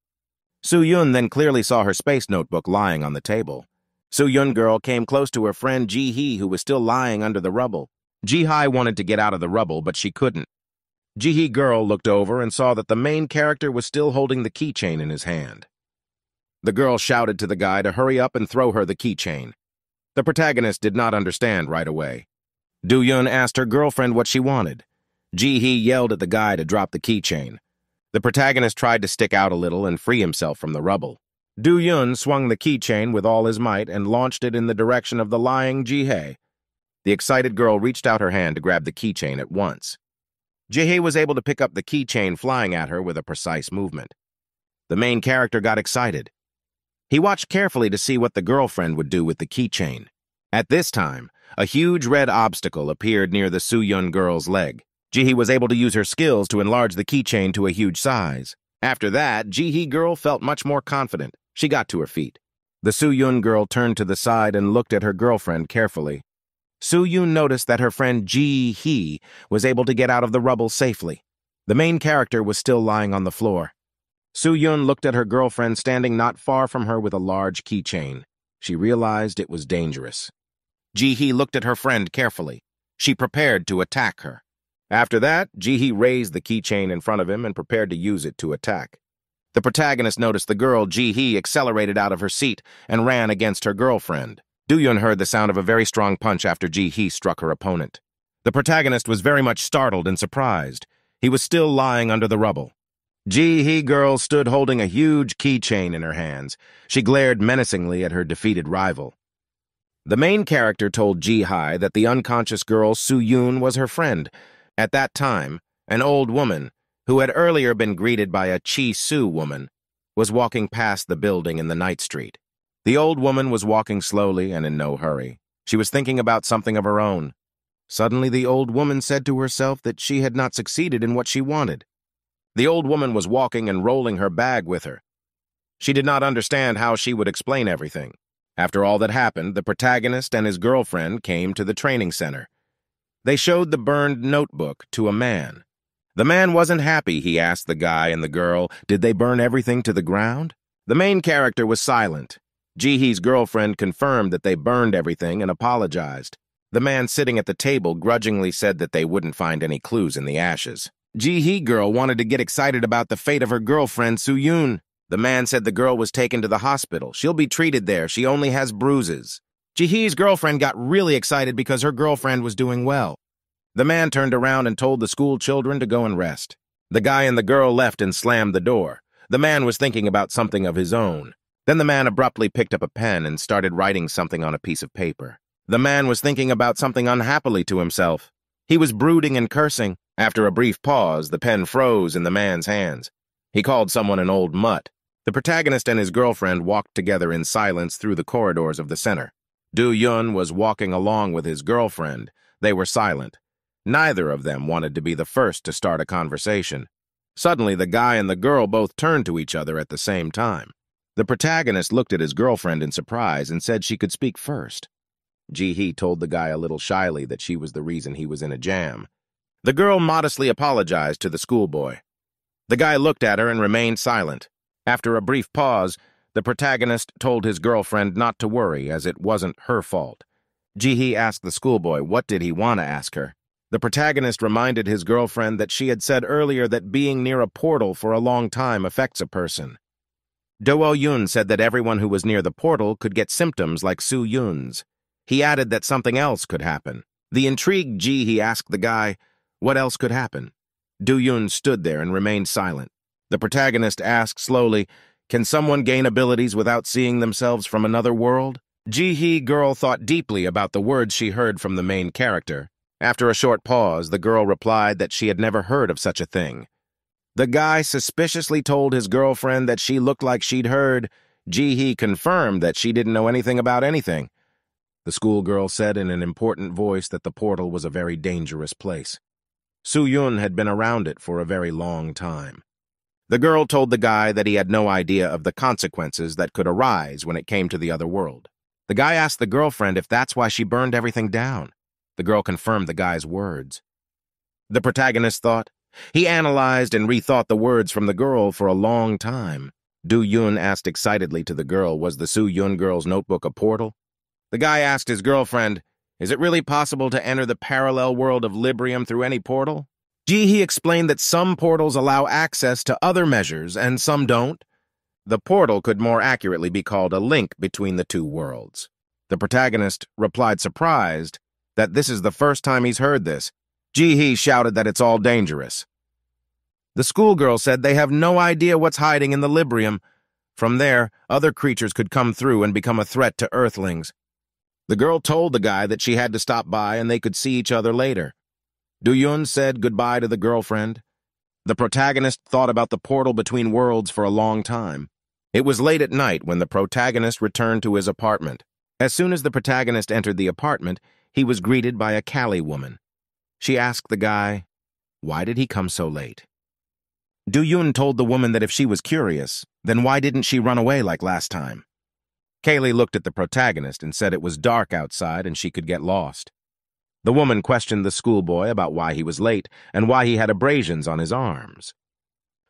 Soo-yoon then clearly saw her space notebook lying on the table. Soo-yoon girl came close to her friend Ji-hee, who was still lying under the rubble. Ji-hye wanted to get out of the rubble, but she couldn't. Ji-hee girl looked over and saw that the main character was still holding the keychain in his hand. The girl shouted to the guy to hurry up and throw her the keychain. The protagonist did not understand right away. Do-yoon asked her girlfriend what she wanted. Ji-hee yelled at the guy to drop the keychain. The protagonist tried to stick out a little and free himself from the rubble. Do-yoon swung the keychain with all his might and launched it in the direction of the lying Ji-hye. The excited girl reached out her hand to grab the keychain at once. Ji-hye was able to pick up the keychain flying at her with a precise movement. The main character got excited. He watched carefully to see what the girlfriend would do with the keychain. At this time, a huge red obstacle appeared near the Soo-yoon girl's leg. Ji-hee was able to use her skills to enlarge the keychain to a huge size. After that, Ji-hee girl felt much more confident. She got to her feet. The Soo-yoon girl turned to the side and looked at her girlfriend carefully. Soo-yoon noticed that her friend Ji-hee was able to get out of the rubble safely. The main character was still lying on the floor. Soo-yoon looked at her girlfriend standing not far from her with a large keychain. She realized it was dangerous. Ji-hee looked at her friend carefully. She prepared to attack her. After that, Ji-hee raised the keychain in front of him and prepared to use it to attack. The protagonist noticed the girl Ji-hee accelerated out of her seat and ran against her girlfriend. Do-yoon heard the sound of a very strong punch after Ji-hee struck her opponent. The protagonist was very much startled and surprised. He was still lying under the rubble. Ji-hee girl stood holding a huge keychain in her hands. She glared menacingly at her defeated rival. The main character told Ji-hye that the unconscious girl Soo-yoon was her friend. At that time, an old woman, who had earlier been greeted by a Chi-soo woman, was walking past the building in the night street. The old woman was walking slowly and in no hurry. She was thinking about something of her own. Suddenly, the old woman said to herself that she had not succeeded in what she wanted. The old woman was walking and rolling her bag with her. She did not understand how she would explain everything. After all that happened, the protagonist and his girlfriend came to the training center. They showed the burned notebook to a man. The man wasn't happy. He asked the guy and the girl, did they burn everything to the ground? The main character was silent. Ji-hee's girlfriend confirmed that they burned everything and apologized. The man sitting at the table grudgingly said that they wouldn't find any clues in the ashes. Ji-hee girl wanted to get excited about the fate of her girlfriend, Soo-yoon. The man said the girl was taken to the hospital. She'll be treated there. She only has bruises. Ji-hee's girlfriend got really excited because her girlfriend was doing well. The man turned around and told the school children to go and rest. The guy and the girl left and slammed the door. The man was thinking about something of his own. Then the man abruptly picked up a pen and started writing something on a piece of paper. The man was thinking about something unhappily to himself. He was brooding and cursing. After a brief pause, the pen froze in the man's hands. He called someone an old mutt. The protagonist and his girlfriend walked together in silence through the corridors of the center. Do-yoon was walking along with his girlfriend. They were silent. Neither of them wanted to be the first to start a conversation. Suddenly, the guy and the girl both turned to each other at the same time. The protagonist looked at his girlfriend in surprise and said she could speak first. Ji-hee told the guy a little shyly that she was the reason he was in a jam. The girl modestly apologized to the schoolboy. The guy looked at her and remained silent. After a brief pause, the protagonist told his girlfriend not to worry, as it wasn't her fault. Ji-hee asked the schoolboy what did he want to ask her. The protagonist reminded his girlfriend that she had said earlier that being near a portal for a long time affects a person. Do-Yun said that everyone who was near the portal could get symptoms like Su-Yun's. He added that something else could happen. The intrigued Ji-hee asked the guy, what else could happen? Do-Yun stood there and remained silent. The protagonist asked slowly, can someone gain abilities without seeing themselves from another world? Ji-hee girl thought deeply about the words she heard from the main character. After a short pause, the girl replied that she had never heard of such a thing. The guy suspiciously told his girlfriend that she looked like she'd heard. Ji-hee confirmed that she didn't know anything about anything. The schoolgirl said in an important voice that the portal was a very dangerous place. Su-Yun had been around it for a very long time. The girl told the guy that he had no idea of the consequences that could arise when it came to the other world. The guy asked the girlfriend if that's why she burned everything down. The girl confirmed the guy's words. The protagonist thought. He analyzed and rethought the words from the girl for a long time. Do-Yun asked excitedly to the girl, was the Su-Yun girl's notebook a portal? The guy asked his girlfriend, is it really possible to enter the parallel world of Librium through any portal? Ji-hee explained that some portals allow access to other measures and some don't. The portal could more accurately be called a link between the two worlds. The protagonist replied surprised that this is the first time he's heard this. Ji-hee shouted that it's all dangerous. The schoolgirl said they have no idea what's hiding in the Librium. From there, other creatures could come through and become a threat to Earthlings. The girl told the guy that she had to stop by and they could see each other later. Do-Yun said goodbye to the girlfriend. The protagonist thought about the portal between worlds for a long time. It was late at night when the protagonist returned to his apartment. As soon as the protagonist entered the apartment, he was greeted by a Cali woman. She asked the guy, why did he come so late? Do-Yun told the woman that if she was curious, then why didn't she run away like last time? Kaylee looked at the protagonist and said it was dark outside and she could get lost. The woman questioned the schoolboy about why he was late and why he had abrasions on his arms.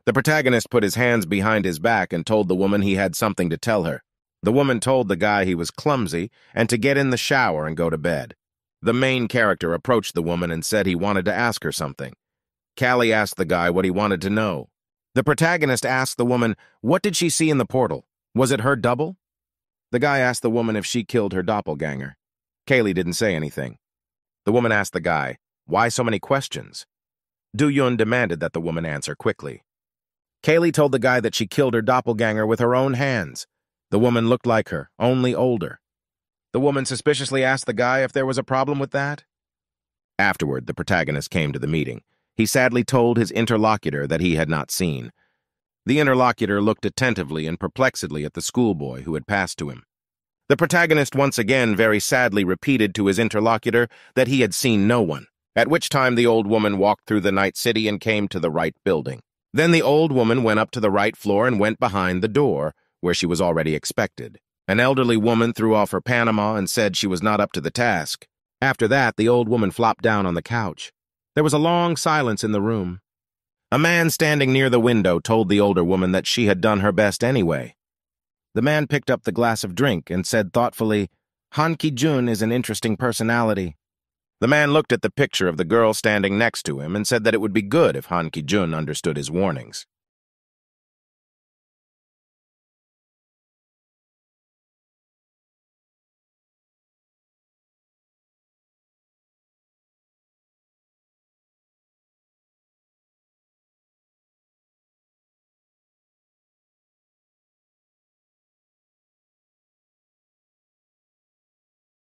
The protagonist put his hands behind his back and told the woman he had something to tell her. The woman told the guy he was clumsy and to get in the shower and go to bed. The main character approached the woman and said he wanted to ask her something. Callie asked the guy what he wanted to know. The protagonist asked the woman, what did she see in the portal? Was it her double? The guy asked the woman if she killed her doppelganger. Kaylee didn't say anything. The woman asked the guy, why so many questions? Do-Yun demanded that the woman answer quickly. Kaylee told the guy that she killed her doppelganger with her own hands. The woman looked like her, only older. The woman suspiciously asked the guy if there was a problem with that. Afterward, the protagonist came to the meeting. He sadly told his interlocutor that he had not seen. The interlocutor looked attentively and perplexedly at the schoolboy who had passed to him. The protagonist once again very sadly repeated to his interlocutor that he had seen no one, at which time the old woman walked through the night city and came to the right building. Then the old woman went up to the right floor and went behind the door, where she was already expected. An elderly woman threw off her Panama and said she was not up to the task. After that, the old woman flopped down on the couch. There was a long silence in the room. A man standing near the window told the older woman that she had done her best anyway. The man picked up the glass of drink and said thoughtfully, Han Ki-jun is an interesting personality. The man looked at the picture of the girl standing next to him and said that it would be good if Han Ki-jun understood his warnings.